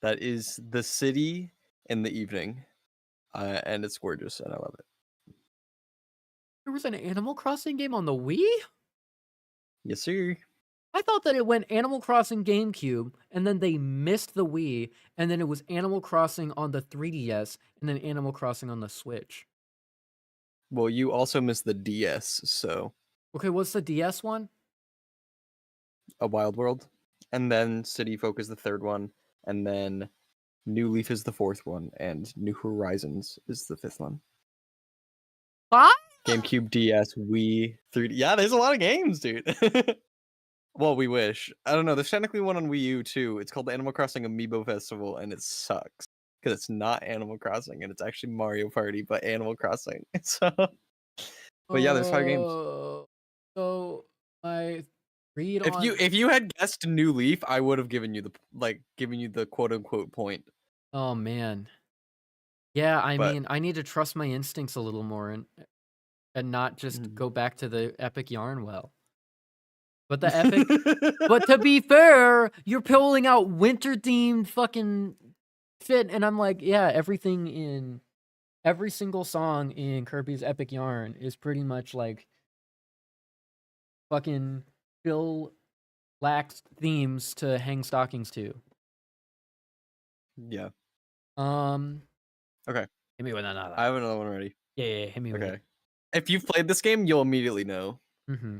That is the city in the evening. And it's gorgeous, and I love it. There was an Animal Crossing game on the Wii? Yes, sir. I thought that it went Animal Crossing GameCube, and then they missed the Wii, and then it was Animal Crossing on the 3DS, and then Animal Crossing on the Switch. Well, you also missed the DS, so Okay, what's the DS one? A Wild World. And then City Folk is the third one. And then New Leaf is the fourth one. And New Horizons is the fifth one. What? GameCube, DS, Wii, 3D. Yeah, there's a lot of games, dude. Well, we wish. I don't know. There's technically one on Wii U too. It's called the Animal Crossing Amiibo Festival, and it sucks because it's not Animal Crossing, and it's actually Mario Party, but Animal Crossing. So, but yeah, there's 5 games. So my read If you on. if you had guessed New Leaf, I would have given you the quote unquote point. Oh man, yeah. I But mean, I need to trust my instincts a little more and not just Mhm. go back to the epic yarn well. But the epic. But to be fair, you're pulling out winter themed fucking fit, and I'm like, yeah, everything in every single song in Kirby's Epic Yarn is pretty much like fucking chill, lax themes to hang stockings to. Yeah. Um, Okay. hit me with another. I have another one ready. Yeah, hit me with it. Okay. If you've played this game, you'll immediately know. Mm-hmm.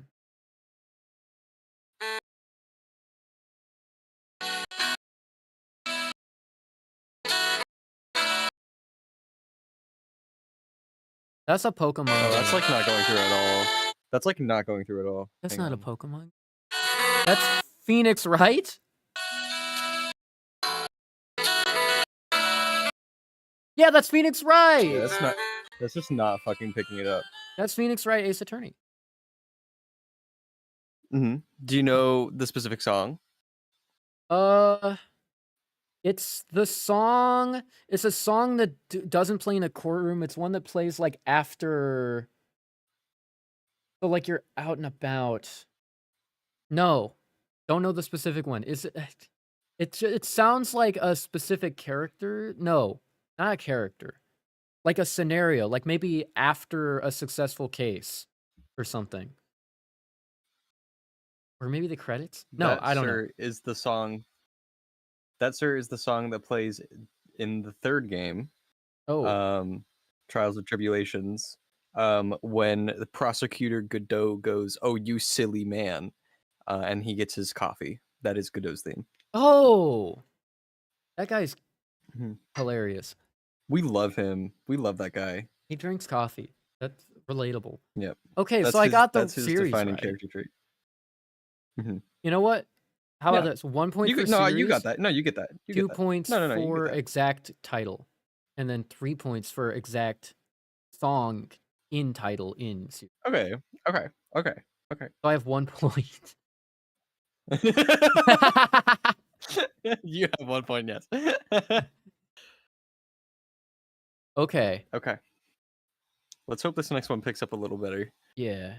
That's a Pokemon Oh, that's game. like not going through at all. That's like not going through at all. That's Hang not a on. Pokemon. That's Phoenix, right? Yeah, that's Phoenix, Yeah, right? that's not. That's just not fucking picking it up. That's Phoenix, right? Ace Attorney. Do you know the specific song? Uh, It's the song. It's a song that doesn't play in a courtroom. It's one that plays like after. So like you're out and about. No, don't know the specific one. Is it? It sounds like a specific character. No, not a character. Like a scenario. Like maybe after a successful case, or something. Or maybe the credits. No, That I don't know. Sir is the song. That Sir is the song that plays in the third game. Oh. Trials and Tribulations. When the prosecutor Godot goes, "Oh, you silly man," and he gets his coffee. That is Godot's theme. Oh, that guy's Mhm. hilarious. We love him. We love that guy. He drinks coffee. That's relatable. Yep. Okay, so I got the That's his series defining right. character trait. Mhm. You know what? How about Yeah. this? 1 point You for get no. You got series, that. No, you get that. You get 2 that. points No. You get for that. exact title, and then 3 points for exact song in title in series. Okay. Okay. Okay. Okay. So I have 1 point. You have 1 point. Yes. Okay. Okay. Let's hope this next one picks up a little better. Yeah.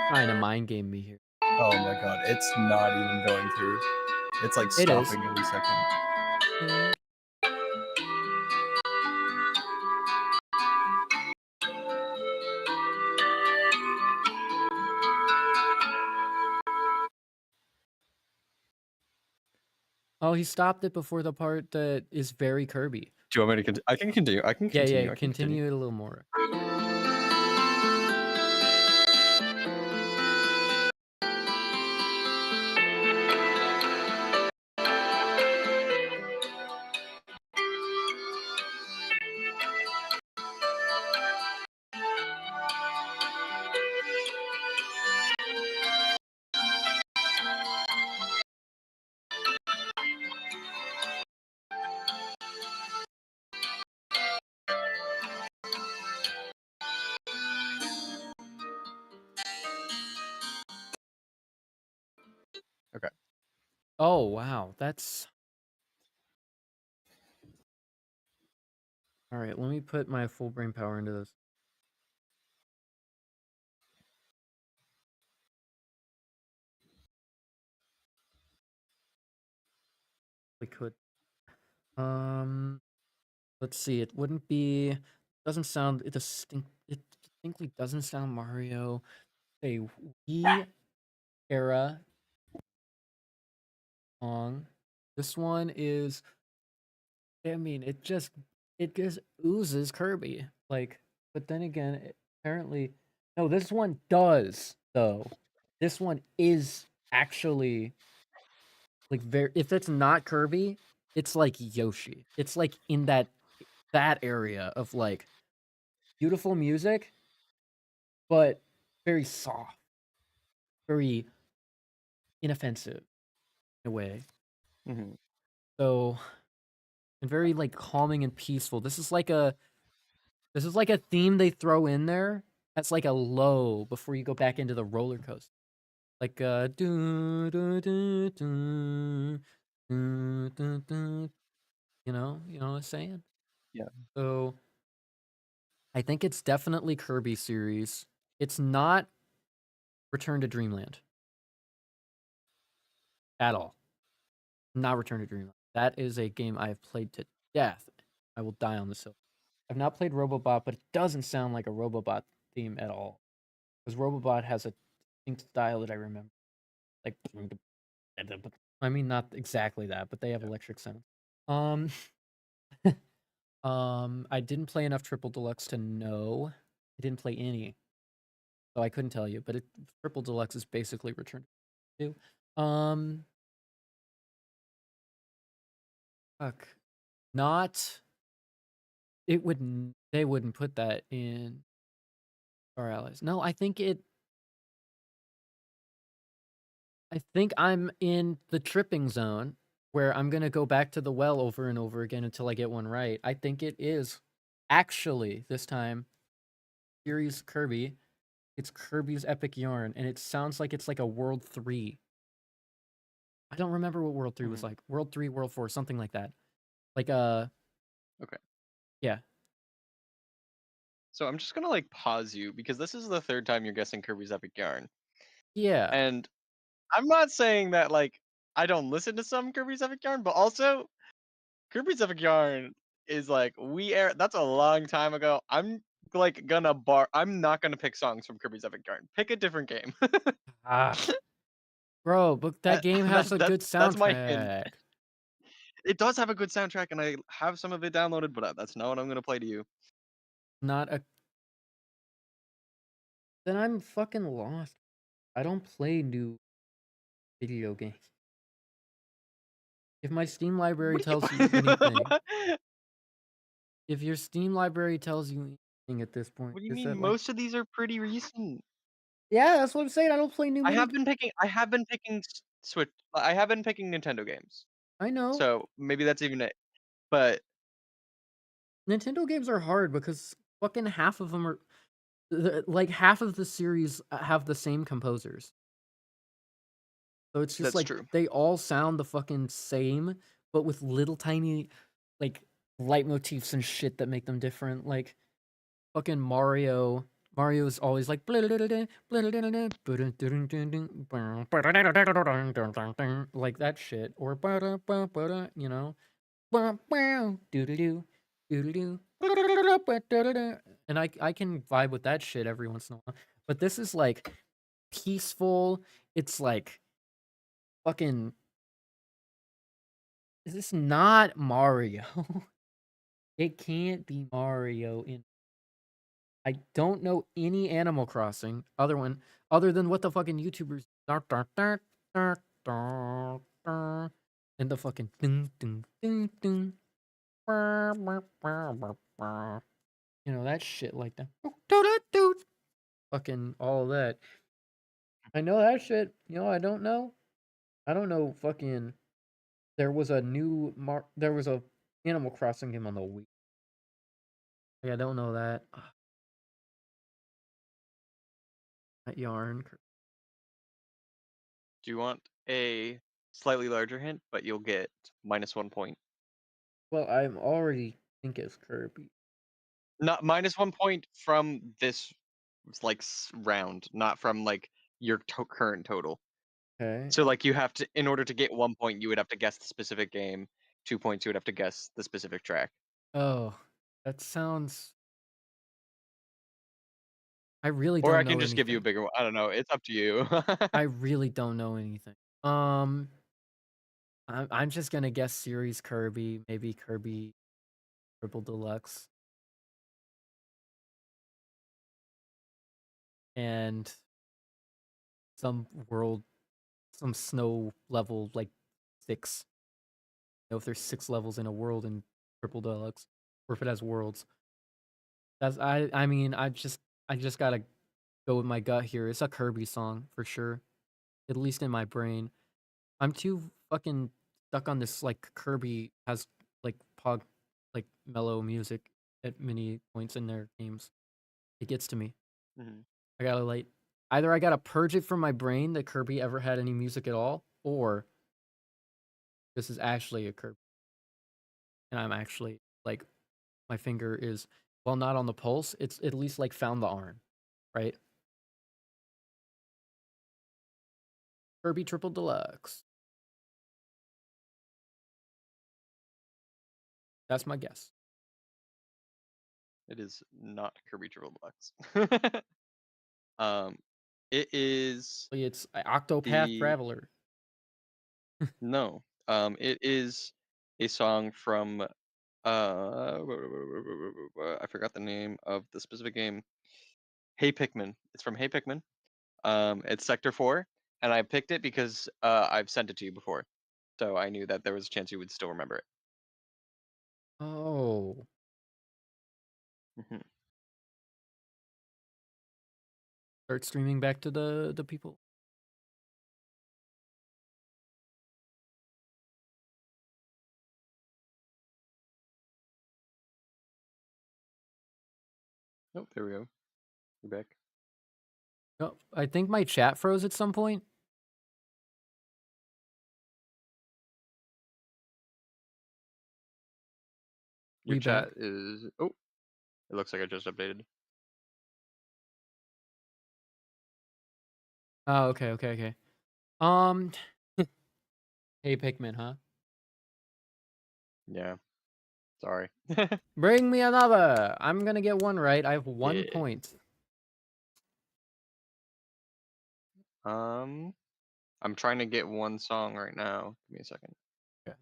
Trying to mind game me here. Oh my god, it's not even going through. It's like It is. stopping every second. Oh, he stopped it before the part that is very Kirby. Do you want me to continue? I can continue. I can continue. Yeah, I can continue. continue it a little more. Okay. Oh, wow. That's... All right, let me put my full brain power into this. We could. Let's see. It wouldn't be. Doesn't sound. It distinctly doesn't sound Mario. A Wii era song. This one is. I mean, it just oozes Kirby. Like, but then again, apparently, no. This one does though. This one is actually like very. If it's not Kirby, it's like Yoshi. It's like in that area of like beautiful music, but very soft, very inoffensive in a way. Mm-hmm. So, and very like calming and peaceful. This is like a theme they throw in there. That's like a low before you go back into the roller coaster. Like you know what I'm saying? Yeah. So I think it's definitely Kirby series. It's not Return to Dreamland at all. Not Return to Dreamland. That is a game I have played to death. I will die on this hill. I've not played Robobot, but it doesn't sound like a Robobot theme at all. Because Robobot has a distinct style that I remember. Like, I mean, not exactly that, but they have electric sound. Um, I didn't play enough Triple Deluxe to know. I didn't play any, so I couldn't tell you. But Triple Deluxe is basically Return to. Fuck. Not. It wouldn't. They wouldn't put that in our allies. No, I think it. I think I'm in the tripping zone where I'm gonna go back to the well over and over again until I get one right. I think it is actually this time series Kirby. It's Kirby's Epic Yarn, and it sounds like it's like a World 3. I don't remember what World 3 was Mhm. like. World 3, World 4, something like that. Like Okay. yeah. So I'm just gonna like pause you because this is the third time you're guessing Kirby's Epic Yarn. Yeah. And I'm not saying that like I don't listen to some Kirby's Epic Yarn, but also Kirby's Epic Yarn is like we air that's a long time ago. I'm not gonna pick songs from Kirby's Epic Yarn. Pick a different game. Ah. Bro, but that game has a good That's my hint. soundtrack. It does have a good soundtrack, and I have some of it downloaded, but that's not what I'm gonna play to you. Not a Then I'm fucking lost. I don't play new video games. If my Steam library What do tells you you? anything, if your Steam library tells you anything at this point, What do you is mean? that like Most of these are pretty recent. yeah, that's what I'm saying. I don't play new video. I have been picking Switch. I have been picking Nintendo games. I know So maybe that's even it. But Nintendo games are hard because fucking half of them are like half of the series have the same composers. So it's just that's like true. they all sound the fucking same, but with little tiny like leitmotifs and shit that make them different. Like fucking Mario. Mario's always like like that shit or you know and I can vibe with that shit every once in a while. But this is like peaceful. It's like fucking is this not Mario? It can't be Mario in I don't know any Animal Crossing other than what the fucking YouTubers and the fucking ding ding ding ding you know that shit like that fucking all that. I know that shit. You know I don't know fucking there was a Animal Crossing game on the Wii. Like, I don't know that. That yarn. Do you want a slightly larger hint? But you'll get -1 point. Well, I'm already think it's Kirby. Not -1 point from this like round, not from like your current total. Okay. So like you have to, in order to get 1 point, you would have to guess the specific game. 2 points, you would have to guess the specific track. Oh, that sounds. I really Or I don't can know just give you a anything. bigger one. I don't know. It's up to you. I really don't know anything. Um, I'm just gonna guess series Kirby, maybe Kirby Triple Deluxe, and some world, some snow level like 6. You know, if there's 6 levels in a world in Triple Deluxe, or if it has worlds. That's I mean I just gotta go with my gut here. It's a Kirby song for sure, at least in my brain. I'm too fucking stuck on this like Kirby has like like mellow music at many points in their games. It gets to me. Mhm. I gotta like either I gotta purge it from my brain that Kirby ever had any music at all, or this is actually a Kirby and I'm actually like my finger is well not on the pulse, it's at least like found the arm, right? Kirby Triple Deluxe. That's my guess. It is not Kirby Triple Deluxe. um, it is It's Octopath the Traveler. no. It is a song from I forgot the name of the specific game. Hey Pikmin. It's from Hey Pikmin. It's Sector 4, and I picked it because I've sent it to you before, so I knew that there was a chance you would still remember it. Oh. Mhm. Start streaming back to the people. Oh, there we go. You're back. Oh, I think my chat froze at some point. Your We back? chat is. Oh, it looks like I just updated. Oh, okay, okay, okay. Um, hey Pikmin, huh? Yeah. Sorry. Bring me another. I'm gonna get one right. I have 1 Yeah. point. I'm trying to get one song right now. Give me a second. Okay.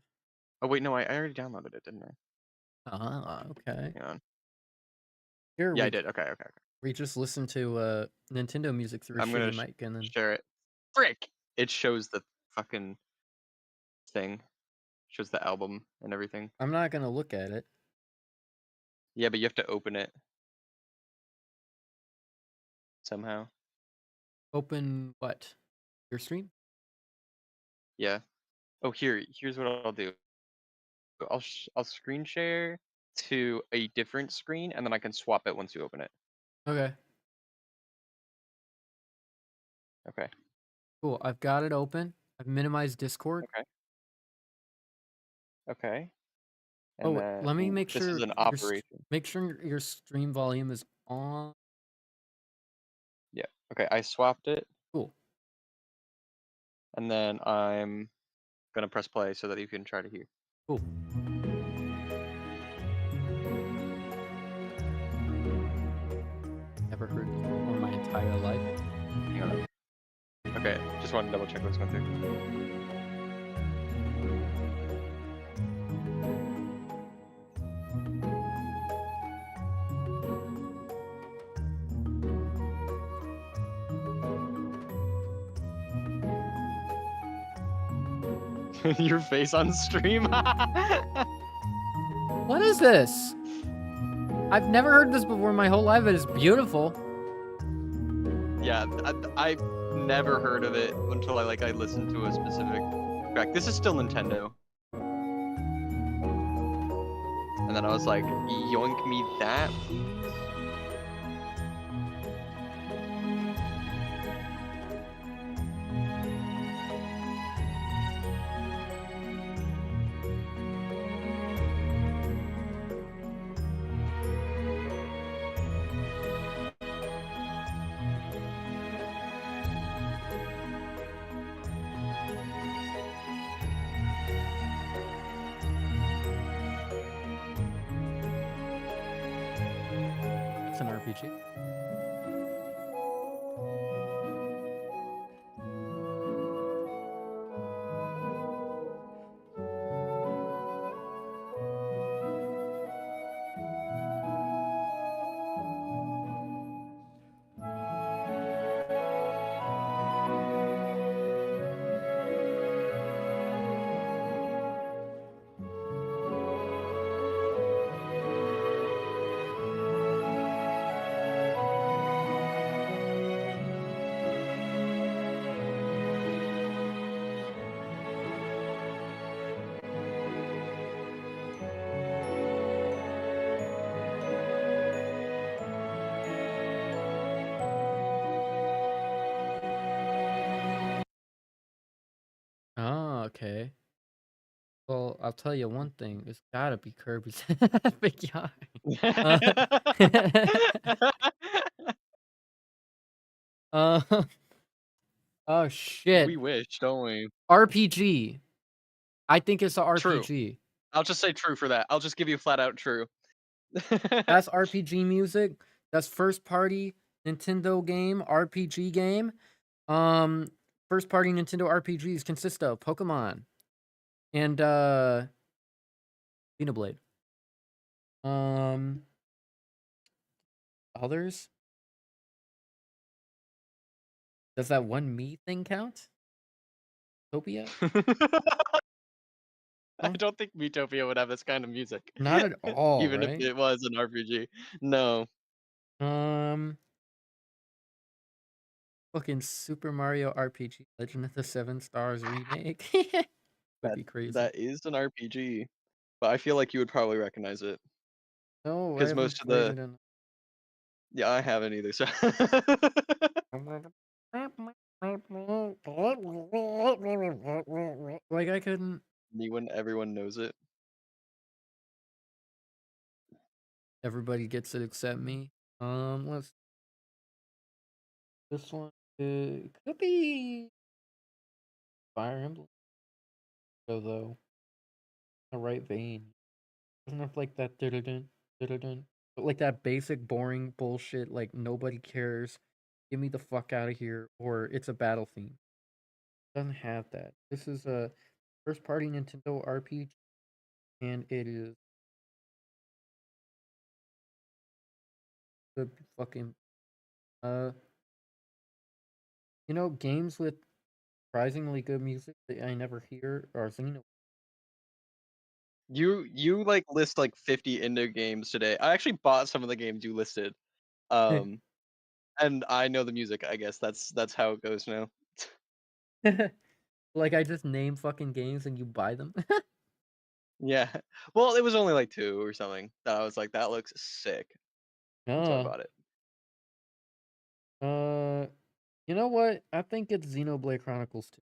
Oh wait, no, I already downloaded it, didn't I? Okay. Hang on. Here Yeah, I did. Okay, okay, okay. we just listen to Nintendo music through a I'm gonna shitty mic and then share it. Frick! It shows the fucking thing. Shows the album and everything. I'm not gonna look at it. Yeah, but you have to open it somehow. Open what? Your stream? Yeah. Oh, here's what I'll do. I'll screen share to a different screen, and then I can swap it once you open it. Okay. Okay. Cool. I've got it open. I've minimized Discord. Okay. Okay. Oh, And then, let me ooh, make this is sure an operation. your stream volume is on. Yeah. Okay, I swapped it, Cool. and then I'm gonna press play so that you can try to hear. Cool. Never heard this before in my entire life. Hang on. Okay, just want to double check what's going through. Your face on stream. What is this? I've never heard this before in my whole life. It is beautiful. Yeah, I've never heard of it until I listened to a specific track. This is still Nintendo. And then I was like, yoink me that. It's an RPG. Oh, okay. Well, I'll tell you one thing. It's gotta be Kirby's Big Yarn. Uh, uh, oh shit. We wish, don't we? RPG. I think it's a True. RPG. I'll just say true for that. I'll just give you flat out true. That's RPG music. That's first party Nintendo game, RPG game. Um, First party Nintendo RPGs consist of Pokemon and Xenoblade. Um, Others? Does that one me thing count? Topia? I Huh? don't think Miitopia would have this kind of music. Not at all, Even if right? it was an RPG. No. Um, Fucking Super Mario RPG Legend of the Seven Stars remake. Would That be crazy. that is an RPG. But I feel like you would probably recognize it. No, I Because haven't most of played the it in. Yeah, I haven't either. So Like I couldn't. me when everyone knows it. Everybody gets it except me. Let's. This one could be Fire Emblem, though. The right vein. Doesn't have like that dun, but like that basic boring bullshit. Like nobody cares. Get me the fuck out of here, or it's a battle theme. Doesn't have that. This is a first party Nintendo RPG, and it is the fucking uh games with surprisingly good music that I never hear are Xeno. You like list like 50 indie games today. I actually bought some of the games you listed. Um, and I know the music. I guess that's how it goes now. Like I just name fucking games and you buy them. Yeah. Well, it was only like two or something that I was like, that looks sick, and so I Oh, bought it. uh, you know what? I think it's Xenoblade Chronicles 2.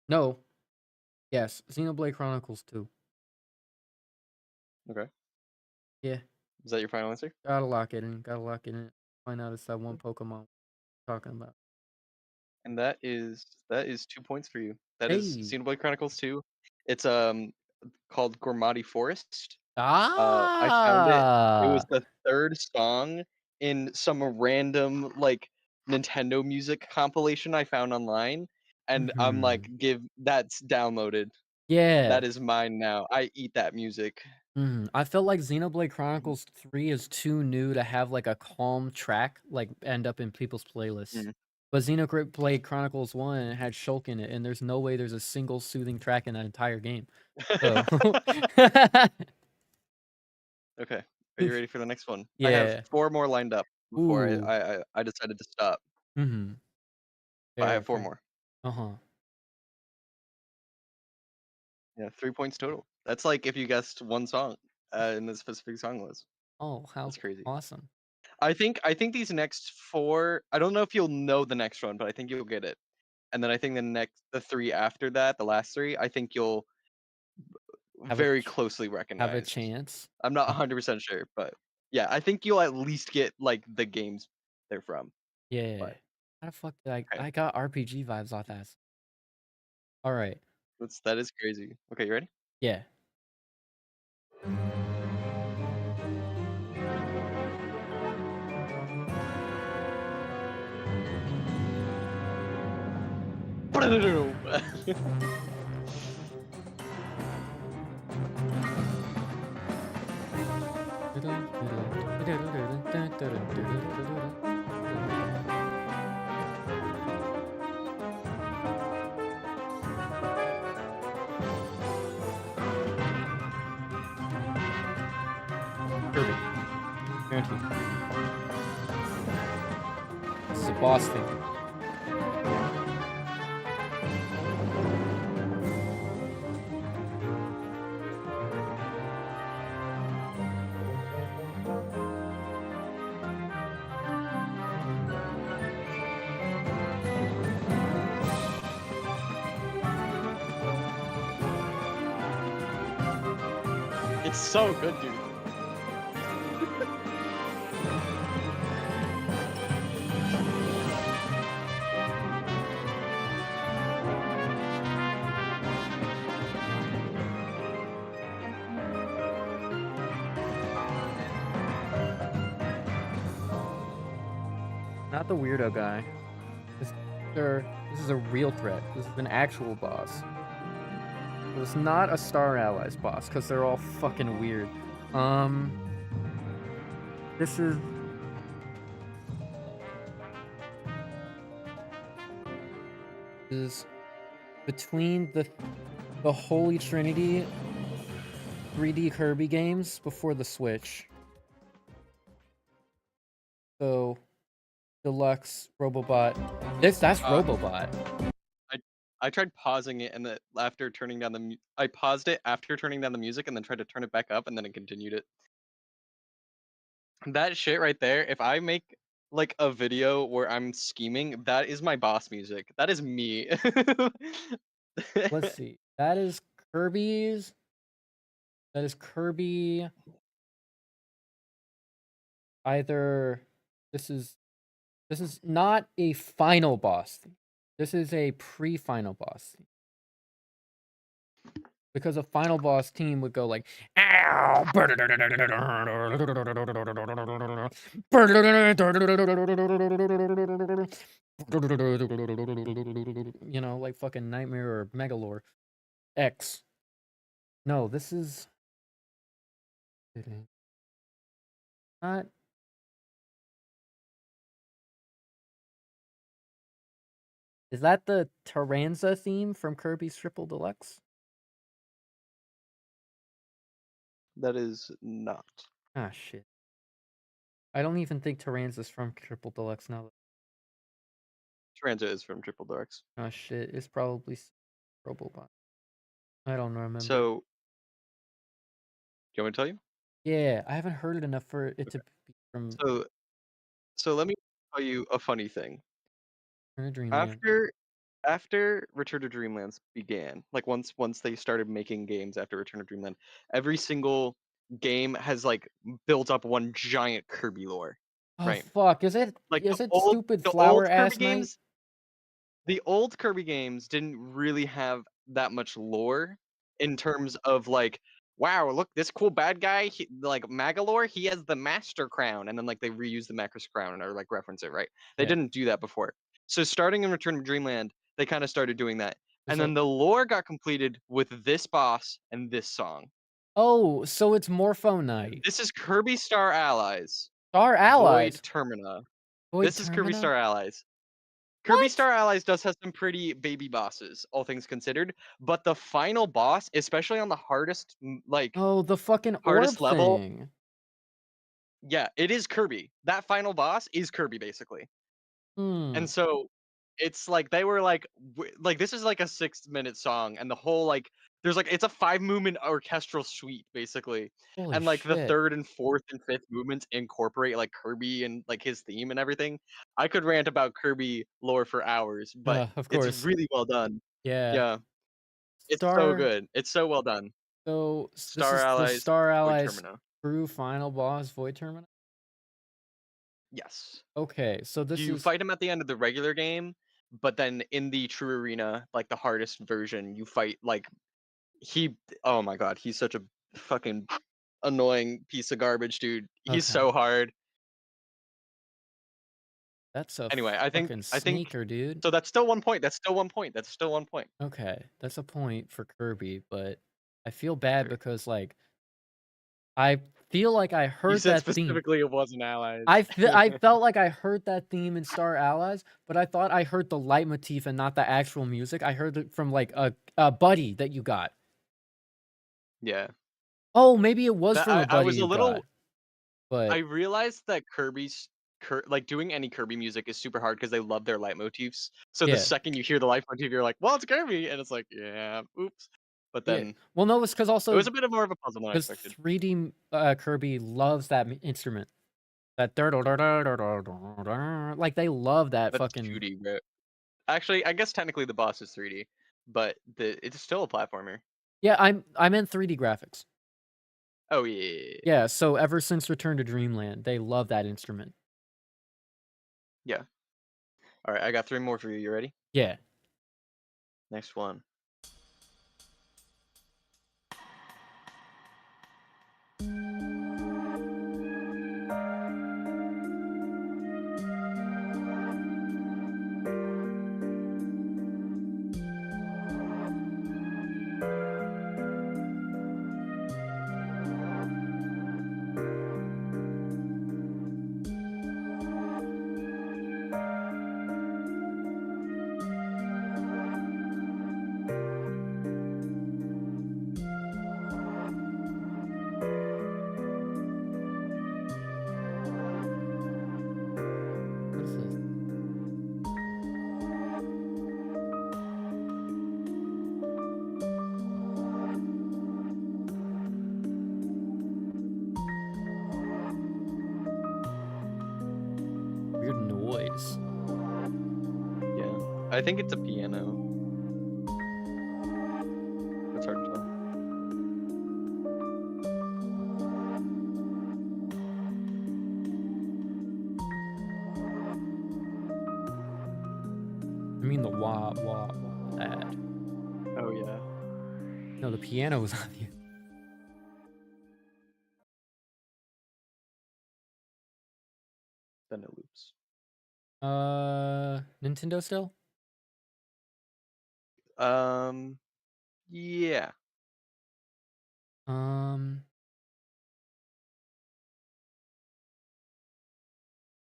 No, yes, Xenoblade Chronicles 2. Okay. Yeah, Is that your final answer? gotta lock it in. Gotta lock it in. Find out it's that one Pokemon we're talking about. And that is 2 points for you. That is Hey. Xenoblade Chronicles 2. It's called Gormati Forest. I found it. It was Ah. the third song in some random like Nintendo music compilation I found online, and I'm like, Mhm. give that's downloaded. Yeah. That is mine now. I eat that music. I felt like Xenoblade Chronicles 3 is too new to have like a calm track like end up in people's playlists. Mhm. But Xenoblade Chronicles 1 had Shulk in it, and there's no way there's a single soothing track in that entire game. So Okay. Are you ready for the next one? I have yeah. four more lined up before I Ooh. I, I I decided to stop. Mm-hmm. But I Fair, have four fair. more. Uh-huh. Yeah, 3 points total. That's like if you guessed one song in the specific song list. Oh, how That's crazy. awesome. I think these next four. I don't know if you'll know the next one, but I think you'll get it. And then I think the three after that, the last three, I think you'll Have a very closely have a recognize. chance. I'm not 100% sure, but yeah, I think you'll at least get like the games they're from. Yeah. But How the fuck did I okay, I got RPG vibes off that. All right. that is crazy. Okay, you ready? Yeah. Kirby. Guaranteed. This is a boss thing. It's so good, dude. Not the weirdo guy. This, this is a real threat. This is an actual boss. It's not a Star Allies boss because they're all fucking weird. Um, this is between the Holy Trinity 3D Kirby games before the Switch. So Deluxe, Robobot. That's Uh, Robobot. I I tried pausing it and then after turning down I paused it after turning down the music and then tried to turn it back up and then it continued it. That shit right there, if I make like a video where I'm scheming, that is my boss music. That is me. Let's see. That is Kirby's. That is Kirby. Either this is not a final boss theme. This is a pre-final boss theme. Because a final boss team would go like, ow, you know, like fucking Nightmare or Megalore X. No, this is not. Is that the Taranza theme from Kirby's Triple Deluxe? That is not. Ah, shit. I don't even think Taranza's from Triple Deluxe now. Transit is from Triple Darks. Oh, shit. It's probably Robobot. I don't remember. So, do you want me to tell you? Yeah, I haven't heard it enough for it to Okay. be from So let me tell you a funny thing. Return to Dreamland. After Return to Dreamlands began, like once they started making games after Return to Dreamland, every single game has like built up one giant Kirby lore, Oh, right? fuck. Like Is it stupid the flower old Kirby ass night? games, the old Kirby games didn't really have that much lore in terms of like, wow, look, this cool bad guy, like Magalore, he has the Master Crown, and then like they reuse the Master Crown or like reference it, right? They Yeah. didn't do that before. So starting in Return to Dreamland, they kind of started doing that, There's and a then the lore got completed with this boss and this song. Oh, so it's Morpho Night. This is Kirby Star Allies, Star Void Allies. Termina. Void This is Kirby Termina? Star Allies. Kirby What? Star Allies does have some pretty baby bosses, all things considered, but the final boss, especially on the hardest like Oh, the fucking orb hardest level, thing. yeah, it is Kirby. That final boss is Kirby basically. Hmm. And so it's like they were like like this is like a 6-minute song and the whole like there's like it's a 5 movement orchestral suite basically. Holy And like the shit. third and fourth and fifth movements incorporate like Kirby and like his theme and everything. I could rant about Kirby lore for hours, but Of it's course. really well done. Yeah. Yeah. It's so Star. good. It's so well done. So this Star is the Allies, Star Void Allies Termina. true final boss, Void Termina? Yes. Okay, so this You is. fight him at the end of the regular game, but then in the true arena, like the hardest version, you fight like he oh my god, he's such a fucking annoying piece of garbage, dude. He's Okay. so hard. That's a Anyway, fucking I think sneaker, dude. so that's still 1 point. That's still 1 point. That's still 1 point. Okay, that's a point for Kirby, but I feel bad Sure. because, like, I feel like I You heard said that theme. specifically it wasn't allies. I felt like I heard that theme in Star Allies, but I thought I heard the leitmotif and not the actual music. I heard it from like a buddy that you got. Yeah. Oh, maybe it was That from a I buddy was a you got. little I But realized that like doing any Kirby music is super hard because they love their leitmotifs. So the yeah, second you hear the leitmotif, you're like, "Well, it's Kirby," and it's like, "Yeah, oops." But yeah. then Well, no, it's it was also a bit of more of a puzzle than I because expected. 3D Kirby loves that instrument. That like they love that That's fucking. 2D, bro. Actually, I guess technically the boss is 3D, but it's still a platformer. Yeah, I meant 3D graphics. Oh yeah, Yeah, so ever since Return to Dreamland, they love that instrument. yeah. All right, I got 3 more for you. You ready? Yeah. Next one. I think it's a piano. It's hard to tell. I mean the wah wah wah that. Oh yeah. No, the piano was on the. Then it loops. Nintendo still? Yeah. Um,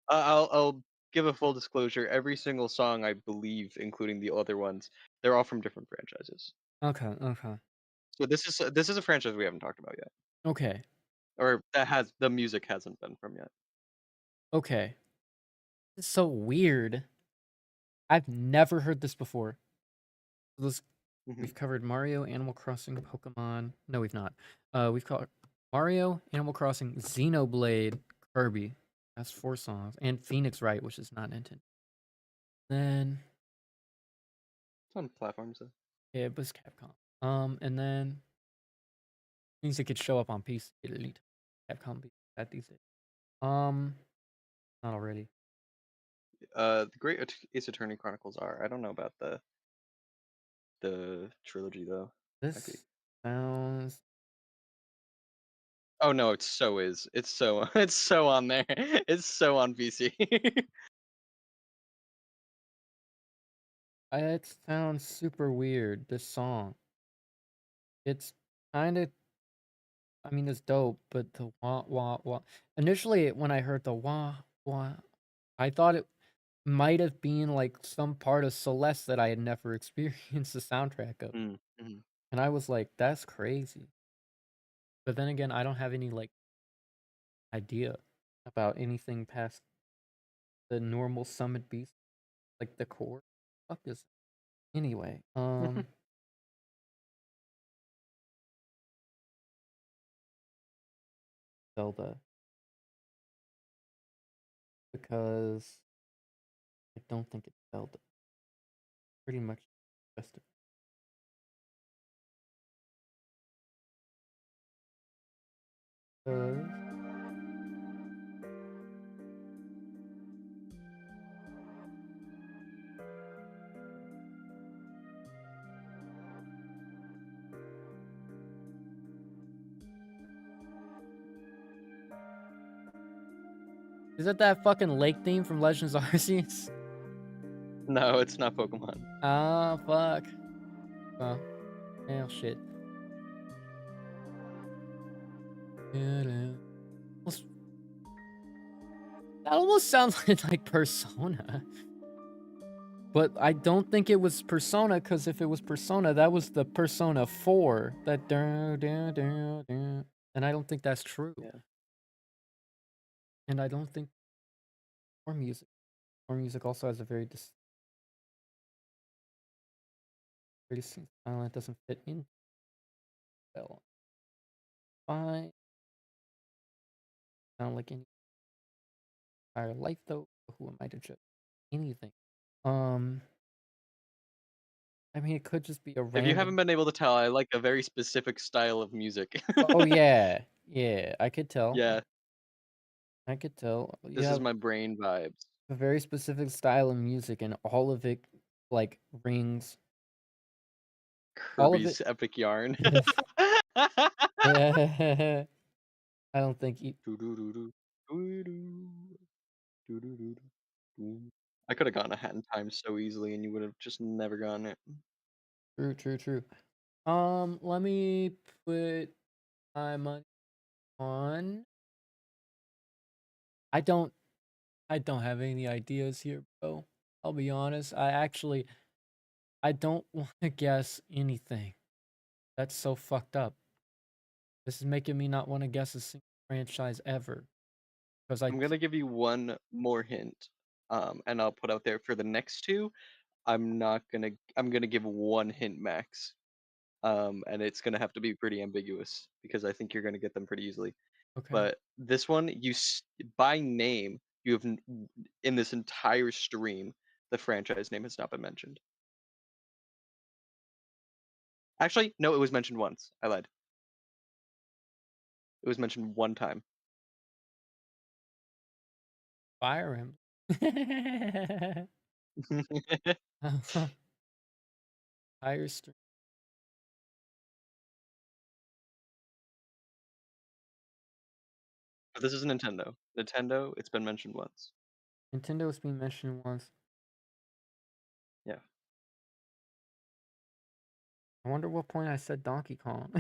I'll give a full disclosure. Every single song, I believe, including the other ones, they're all from different franchises. okay, okay, So this is a franchise we haven't talked about yet, okay, or that has the music hasn't been from yet. okay. It's so weird. I've never heard this before. This, Hmm. we've covered Mario, Animal Crossing, Pokemon. No, we've not. We've covered Mario, Animal Crossing, Xenoblade, Kirby. That's 4 songs, and Phoenix Wright, which is not Nintendo. Then It's on platforms though. yeah, it was Capcom. And then things that could show up on PC. Elite Capcom at these days. Not already. The Great Ace Attorney Chronicles are. I don't know about the trilogy though. Might be. This sounds. Oh no, it so is. It's so it's so on there. It's so on PC. It sounds super weird. This song. It's kind of. I mean, it's dope, but the wah wah wah. Initially, when I heard the wah wah, I thought it might have been like some part of Celeste that I had never experienced the soundtrack of, Mm-hmm. and I was like, "That's crazy." But then again, I don't have any like idea about anything past the normal Summit Beast, like the core. Fuck is anyway. Zelda, because I don't think it's Zelda. Pretty much just because. Is that that fucking lake theme from Legends of Arceus? No, it's not Pokemon. Ah, fuck. Well, shit. That almost sounds like Persona. But I don't think it was Persona, because if it was Persona, that was the Persona 4. That and I don't think that's true. Yeah. And I don't think or music. Or music also has a very distinct style that doesn't fit in well. Fine. Sound like any entire life though. Who am I to judge anything? Um, I mean, it could just be a If you haven't random. been able to tell, I like a very specific style of music. Oh yeah, yeah. I could tell. Yeah, I could tell. You this is have my brain vibes. a very specific style of music, and all of it like rings. All of it. Kirby's epic yarn. I don't think. I could have gotten a hat in time so easily, and you would have just never gotten it. True, true, true. Let me put my money on. I don't. I don't have any ideas here, bro. I'll be honest. I don't want to guess anything. That's so fucked up. This is making me not want to guess a single franchise ever. Because I'm gonna give you one more hint, and I'll put out there for the next two. I'm gonna give one hint max, and it's gonna have to be pretty ambiguous because I think you're gonna get them pretty easily. okay. But this one, by name, you have in this entire stream, the franchise name has not been mentioned. Actually, no, it was mentioned once. I lied. It was mentioned one time. Fire Emblem. Fire Stream. But this is Nintendo. Nintendo, it's been mentioned once. Nintendo's been mentioned once. Yeah. I wonder what point I said Donkey Kong.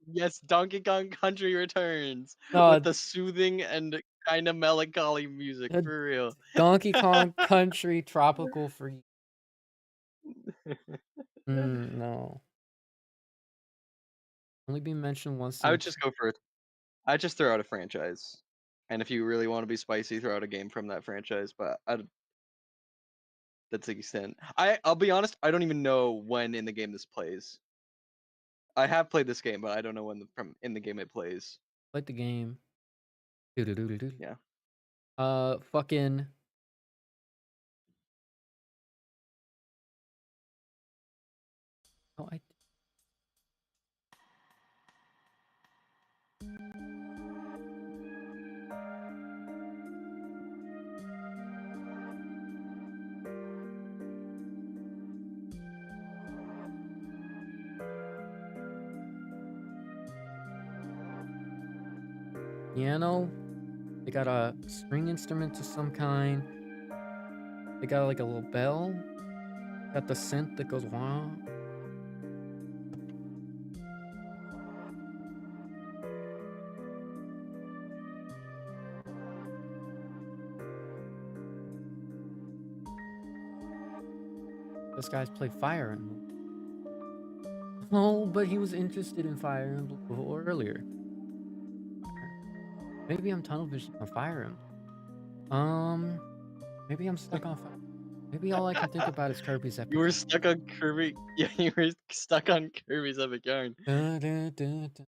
Yes, Donkey Kong Country returns No, with the soothing and kind of melancholy music uh, for real. Donkey Kong Country Tropical Freeze. No. Only been mentioned once I in. would just go for it. I'd just throw out a franchise. And if you really want to be spicy, throw out a game from that franchise. But that's the extent. I'll be honest, I don't even know when in the game this plays. I have played this game, but I don't know when from in the game it plays. Played the game. Doo-doo-doo-doo-doo. Yeah. Fucking. Oh, I. Piano. They got a string instrument of some kind. They got like a little bell. Got the synth that goes wow. This guy's played Fire Emblem. Oh, but he was interested in Fire Emblem before earlier. Maybe I'm tunnel vision on Fire Emblem. Maybe I'm stuck on Fire. Maybe all I can think about is Kirby's Epic You were Yarn. stuck on Kirby. Yeah, you were stuck on Kirby's Epic Yarn. Dun, dun, dun, dun.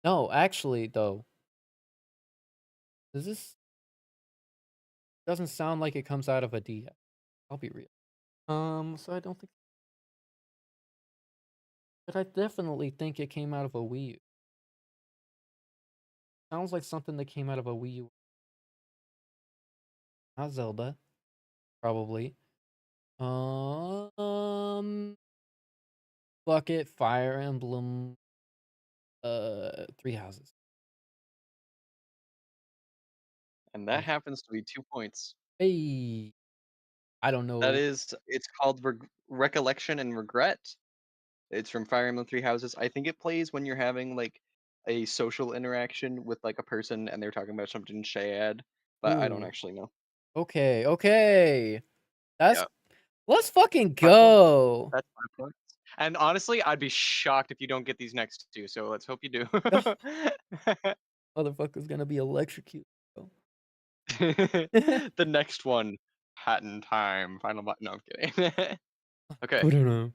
No, actually, though, this doesn't sound like it comes out of a DS. I'll be real. So I don't think, but I definitely think it came out of a Wii U. Sounds like something that came out of a Wii U. Not Zelda, probably. Bucket, Fire Emblem, Three Houses. And that happens to be 2 points. Hey, I don't That know. is, it's called Recollection and Regret. It's from Fire Emblem Three Houses. I think it plays when you're having like a social interaction with like a person and they're talking about something sad, but I don't Ooh, actually know. okay. That's Yeah, let's fucking 5 points. go. That's 5 points. And honestly, I'd be shocked if you don't get these next two. So let's hope you do. Motherfucker's gonna be electrocuted. Bro. The next one, hat in time. Final button. No, I'm kidding. Okay, Bwah, here we go.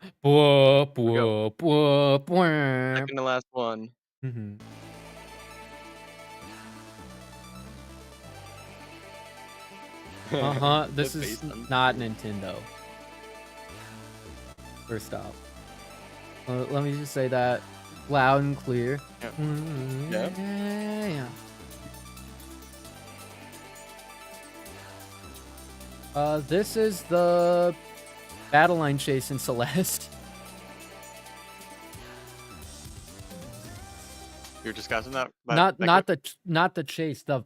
bwah, bwah, bwah. Second to last one. Mhm. The This is face on not Nintendo. First off, let me just say that loud and clear. Yeah. Yeah. This is the battle line chase in Celeste. You're discussing that. Not quick? not the chase, the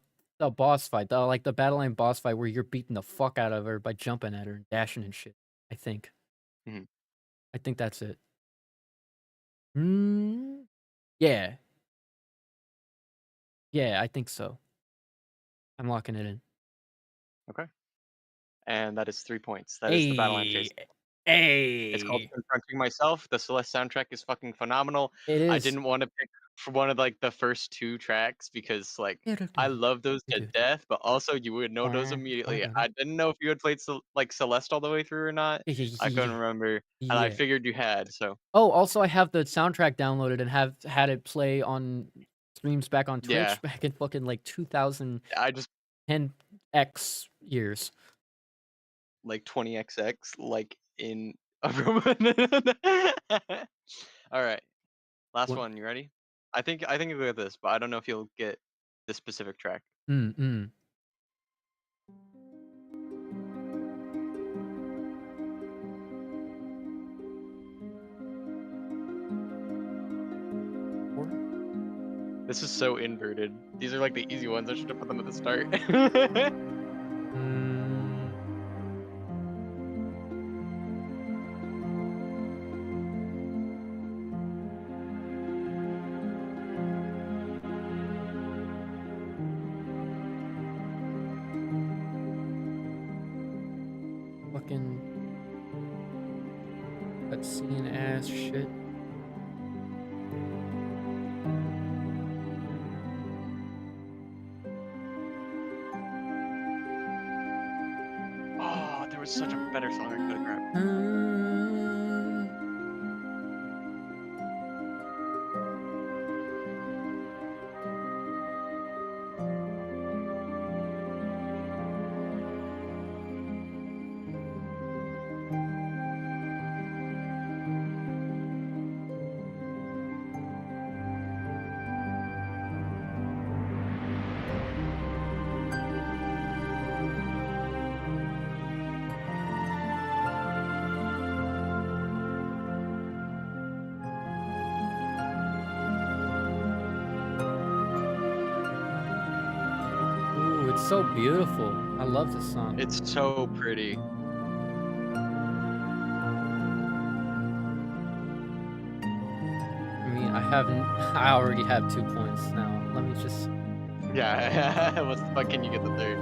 boss fight, the battle line boss fight where you're beating the fuck out of her by jumping at her and dashing and shit. I think. Mhm. I think that's it. Yeah. Yeah, I think so. I'm locking it in. Okay. And that is 3 points. That is the Battle Line Hey. Chase. It's called Hey. Confronting Myself. The Celeste soundtrack is fucking phenomenal. It I is. didn't want to pick for one of like the first two tracks because like I love those to death, but also you would know those immediately. I didn't know if you had played like Celeste all the way through or not. I couldn't remember, and I Yeah. figured you had. So Oh, also I have the soundtrack downloaded and have had it play on streams back on Yeah, Twitch back in fucking like 2010 I just X years. like 20xx like in a room. All right, last What? one. You ready? I think you'll get this, but I don't know if you'll get this specific track. Mm. This is so inverted. These are like the easy ones. I should have put them at the start. Mm. Fucking cutscene ass shit. Oh, there was such a better song I could have grabbed. Ooh, it's so beautiful. I love this song. It's so pretty. I mean, I already have 2 points now. Let me just. Yeah. What's the fuck can you get the third?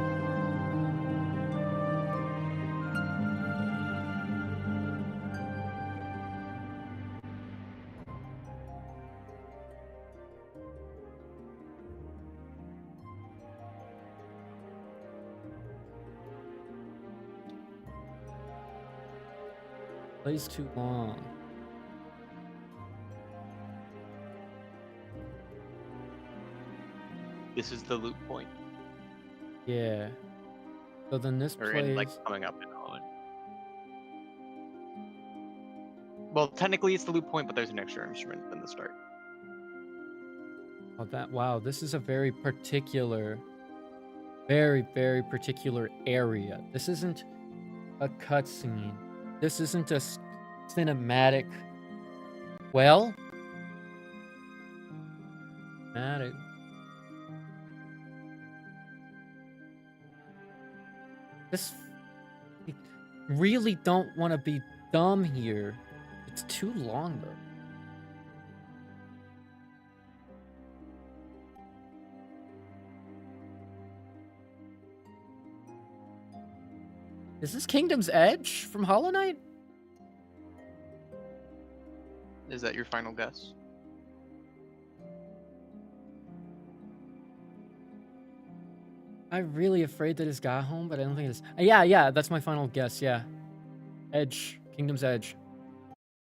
Plays too long. This is the loop point, Yeah. So then this or in like plays. coming up in Holland. Well, technically it's the loop point, but there's an extra instrument than the start. Oh, wow. This is a very particular, very, very particular area. This isn't a cutscene. This isn't a cinematic. Well, cinematic. This. I really don't want to be dumb here. It's too long though. Is this Kingdom's Edge from Hollow Knight? Is that your final guess? I'm really afraid that it's got home, but I don't think it's. Yeah, that's my final guess. Yeah, Edge, Kingdom's Edge.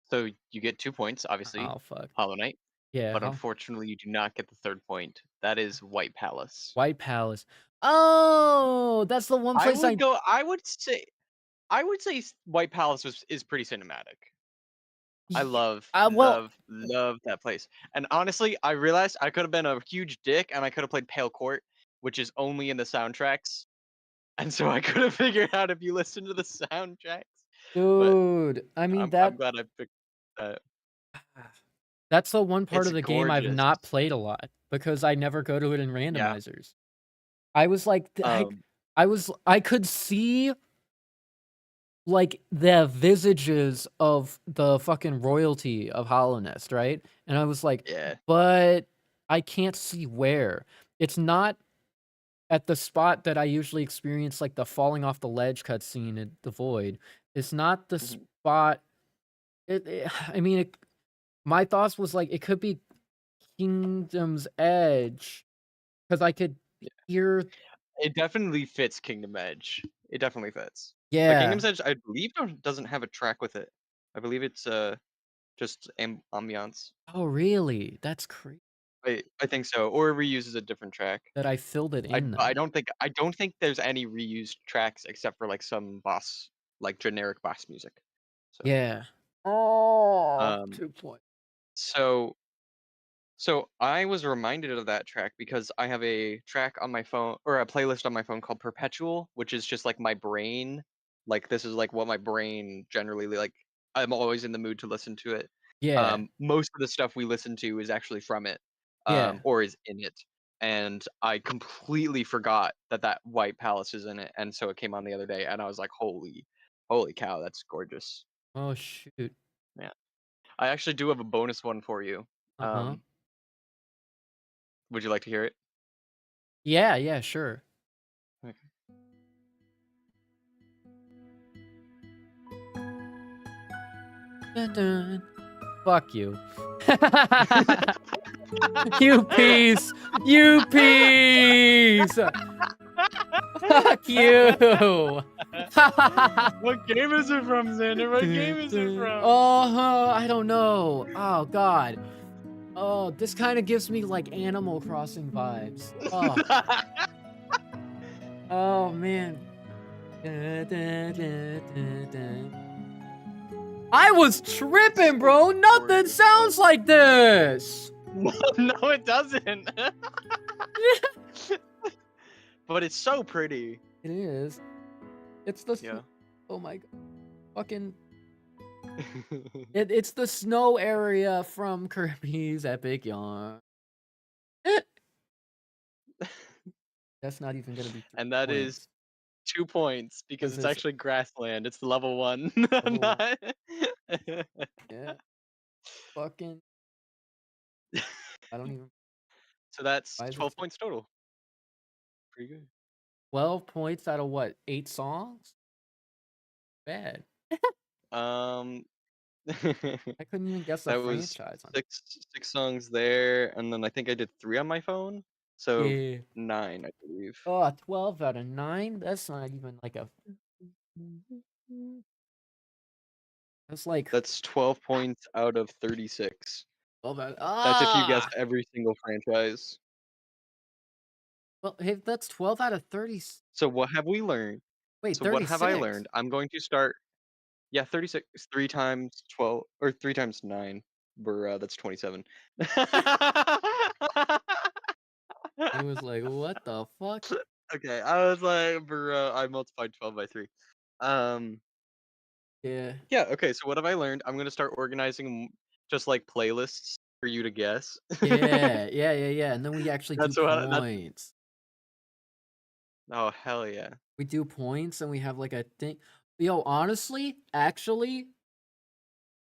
So you get 2 points, obviously, Oh fuck. Hollow Knight, Yeah, but unfortunately you do not get the third point. That is White Palace. White Palace. Oh, that's the one I place would I. go. I would say White Palace is pretty cinematic. I Yeah, love, well, love, love that place. And honestly, I realized I could have been a huge dick and I could have played Pale Court, which is only in the soundtracks. And so I could have figured out if you listen to the soundtracks. But dude. I mean I'm glad I picked that. that's the one part It's of the game I've gorgeous. not played a lot because I never go to it in Yeah. randomizers. I was like, Um, I could see like the visages of the fucking royalty of Hollow Nest, right? And I was like, yeah. but I can't see where. It's not at the spot that I usually experience, like the falling off the ledge cutscene in the void. It's not the Mhm. spot. I mean, my thoughts was like it could be Kingdom's Edge because I could Yeah. hear. It definitely fits Kingdom Edge. It definitely fits. But Yeah. Kingdom's Edge, I believe, doesn't have a track with it. I believe it's just ambiance. Oh, really? That's crazy. I think so, or it reuses a different track. that I filled it in I though. don't think there's any reused tracks except for like some boss, like generic boss music. So, Yeah. Oh, um, 2 point. so so I was reminded of that track because I have a track on my phone or a playlist on my phone called Perpetual, which is just like my brain. Like this is like what my brain generally like. I'm always in the mood to listen to it. Yeah. Most of the stuff we listen to is actually from it, Yeah. or is in it. And I completely forgot that that White Palace is in it, and so it came on the other day, and I was like, holy cow, that's gorgeous. Oh shoot. Yeah, I actually do have a bonus one for you. Uh-huh. Would you like to hear it? Yeah, yeah, sure. Okay. Dun, dun. Fuck you. You piece. You piece. Fuck you. What game is it from, Xander? What game is it from? Oh, I don't know. Oh god. Oh, this kind of gives me like Animal Crossing vibes. Oh, oh man. Dun, dun, dun, dun, dun. I was tripping, bro. Nothing sounds like this. No, no, it doesn't. But it's so pretty. It is. It's the. Yeah. Oh my god. Fucking. It's the snow area from Kirby's Epic Yarn. That's not even gonna be And that is points. 2 points because Cause it's it's actually grassland. It's the level 1. level. Not Yeah. Fucking. I don't even. So that's Why is it 12 points total. Pretty good. 12 points out of what? 8 songs? Bad. Um, I couldn't even guess a that was franchise on. 6 songs there, and then I think I did 3 on my phone, so Yeah. 9, I believe. Oh, 12 out of 9? That's not even like a. That's like That's 12 points out of 36. 12 out. That's if you Ah! guessed every single franchise. Well, hey, that's 12 out of 30. So what have we learned? Wait, So what have I 36. learned? I'm going to start. Yeah, 36. 3 times 12 or 3 times 9. Bruh, that's 27. He was like, what the fuck? Okay, I was like, bruh, I multiplied 12 by 3. Um, Yeah. yeah, okay, so what have I learned? I'm gonna start organizing just like playlists for you to guess. Yeah, yeah, yeah, yeah. And then we actually do That's points. oh hell yeah. We do points and we have like a thing. Yo, honestly, actually,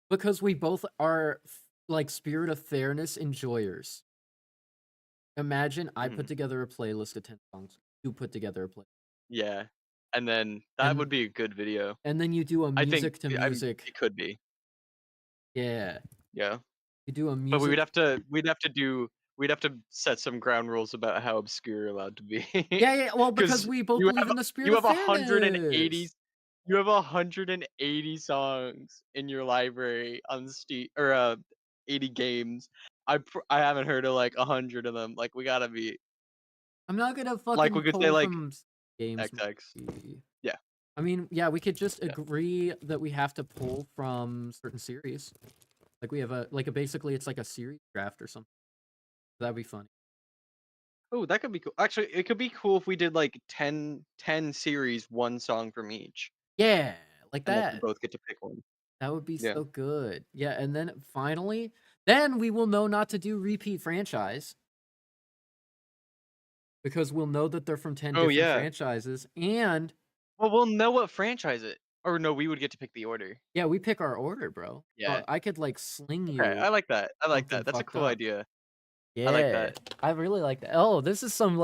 because we both are like spirit of fairness enjoyers. Imagine I put Mhm. together a playlist of 10 songs. You put together a play. Yeah. And then that And would be a good video. and then you do a I think music to it music. could be. Yeah. Yeah. You do a But music. we'd have to set some ground rules about how obscure you're allowed to be. Yeah, yeah. Well, because Because we both you believe in the spirit you of have 180 fairness. you have 180 songs in your library on Steam or 80 games. I haven't heard of like 100 of them. Like we gotta be I'm not gonna like fucking we could say pull like from games. XX. Yeah, I mean, yeah, we could just yeah. agree that we have to pull from certain series. Like we have a basically it's like a series draft or something. That'd be funny. Oh, that could be cool. Actually, it could be cool if we did like 10 series, one song from each, Yeah, like and like we that. both get to pick one. That would be Yeah. so good. Yeah, and then finally, then we will know not to do repeat franchise because we'll know that they're from 10 Oh different yeah. franchises. And Well, we'll know what franchise it. Or no, we would get to pick the order. yeah, we pick our order, bro. Yeah. So I could like sling Okay, you I like that. I like something that. That's a fucked cool up. idea. I like Yeah, that. I really like that. Oh, this is some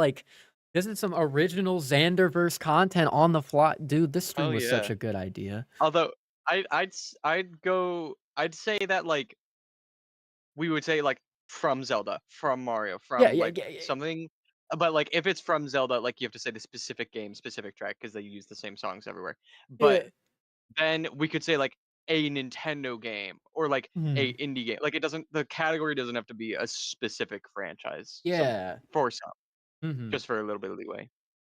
original Xanderverse content on the fly. Dude, this stream Oh was such yeah. a good idea. Although I'd say that like we would say like from Zelda, from Mario, Yeah, from yeah, like yeah, yeah. something. But like if it's from Zelda, like you have to say the specific game, specific track because they use the same songs everywhere. Yeah. But then we could say like a Nintendo game or like a indie game. Like the category doesn't have to be a specific franchise. Yeah. For some, Mm-hmm. just for a little bit of leeway.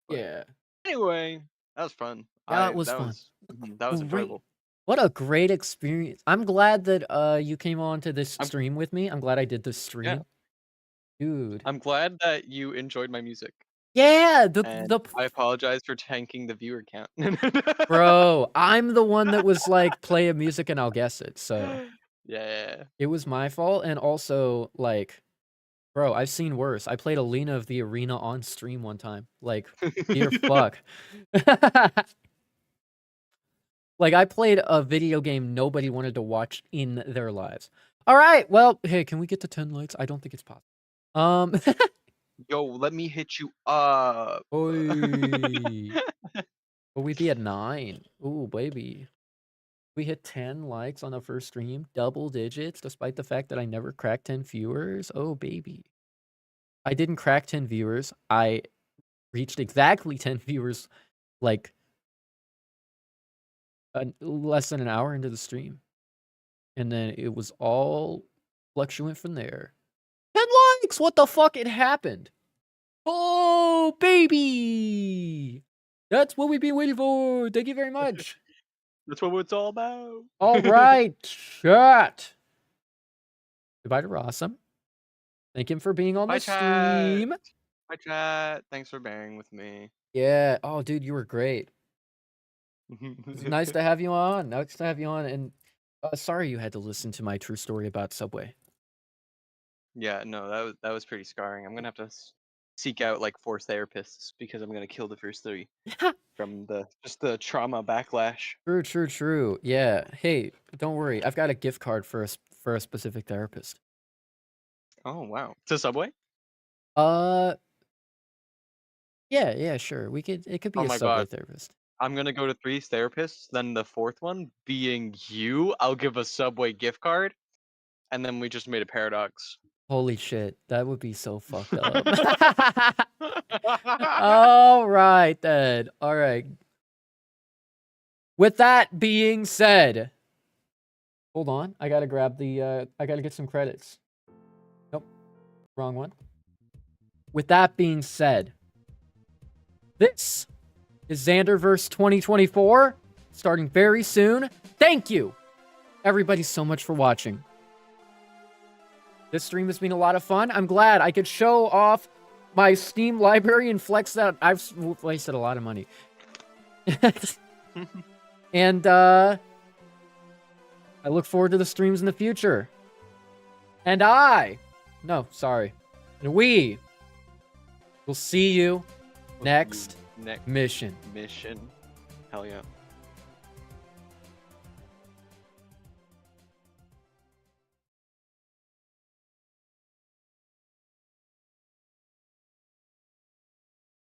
But Yeah. anyway, that was fun. That was fun. That was Great. enjoyable. What a great experience. I'm glad that you came on to this I'm stream with me. I'm glad I did this stream. Yeah. Dude. I'm glad that you enjoyed my music. Yeah, And I apologize for tanking the viewer count. Bro, I'm the one that was like, play a music and I'll guess it. So Yeah. it was my fault. And also, like, bro, I've seen worse. I played Alina of the Arena on stream one time. Like, dear fuck. Like, I played a video game nobody wanted to watch in their lives. All right, well, hey, can we get to 10 likes? I don't think it's possible. Yo, let me hit you up. Oy. Will we be at 9? Ooh, baby. We hit 10 likes on the first stream, double digits, despite the fact that I never cracked 10 viewers. Oh, baby. I didn't crack 10 viewers. I reached exactly 10 viewers, like, less than an hour into the stream. And then it was all fluctuant from there. 10 likes! What the fuck? It happened. Oh, baby! That's what we've been waiting for. Thank you very much. That's what it's all about. All right, chat. Goodbye to Rossum. Thank him for being on the stream. Hi, chat. Thanks for bearing with me. Yeah. Oh, dude, you were great. It's nice to have you on. Nice to have you on. And sorry you had to listen to my true story about Subway. Yeah, no, that was pretty scarring. I'm gonna have to seek out like 4 therapists because I'm gonna kill the first 3 from just the trauma backlash. True. Yeah. Hey, don't worry. I've got a gift card for a specific therapist. Oh wow, to Subway? Yeah, sure. It could be Oh a my Subway God. therapist. I'm gonna go to 3 therapists, then the 4th one being you, I'll give a Subway gift card, and then we just made a paradox. Holy shit, that would be so fucked up. All right then. All right. With that being said, hold on. I gotta grab the. I gotta get some credits. Nope, wrong one. With that being said, this is Xanderverse 2024, starting very soon. Thank you, everybody, so much for watching. This stream has been a lot of fun. I'm glad I could show off my Steam library and flex that. I've wasted a lot of money. And I look forward to the streams in the future. And we will see you next mission. Hell yeah.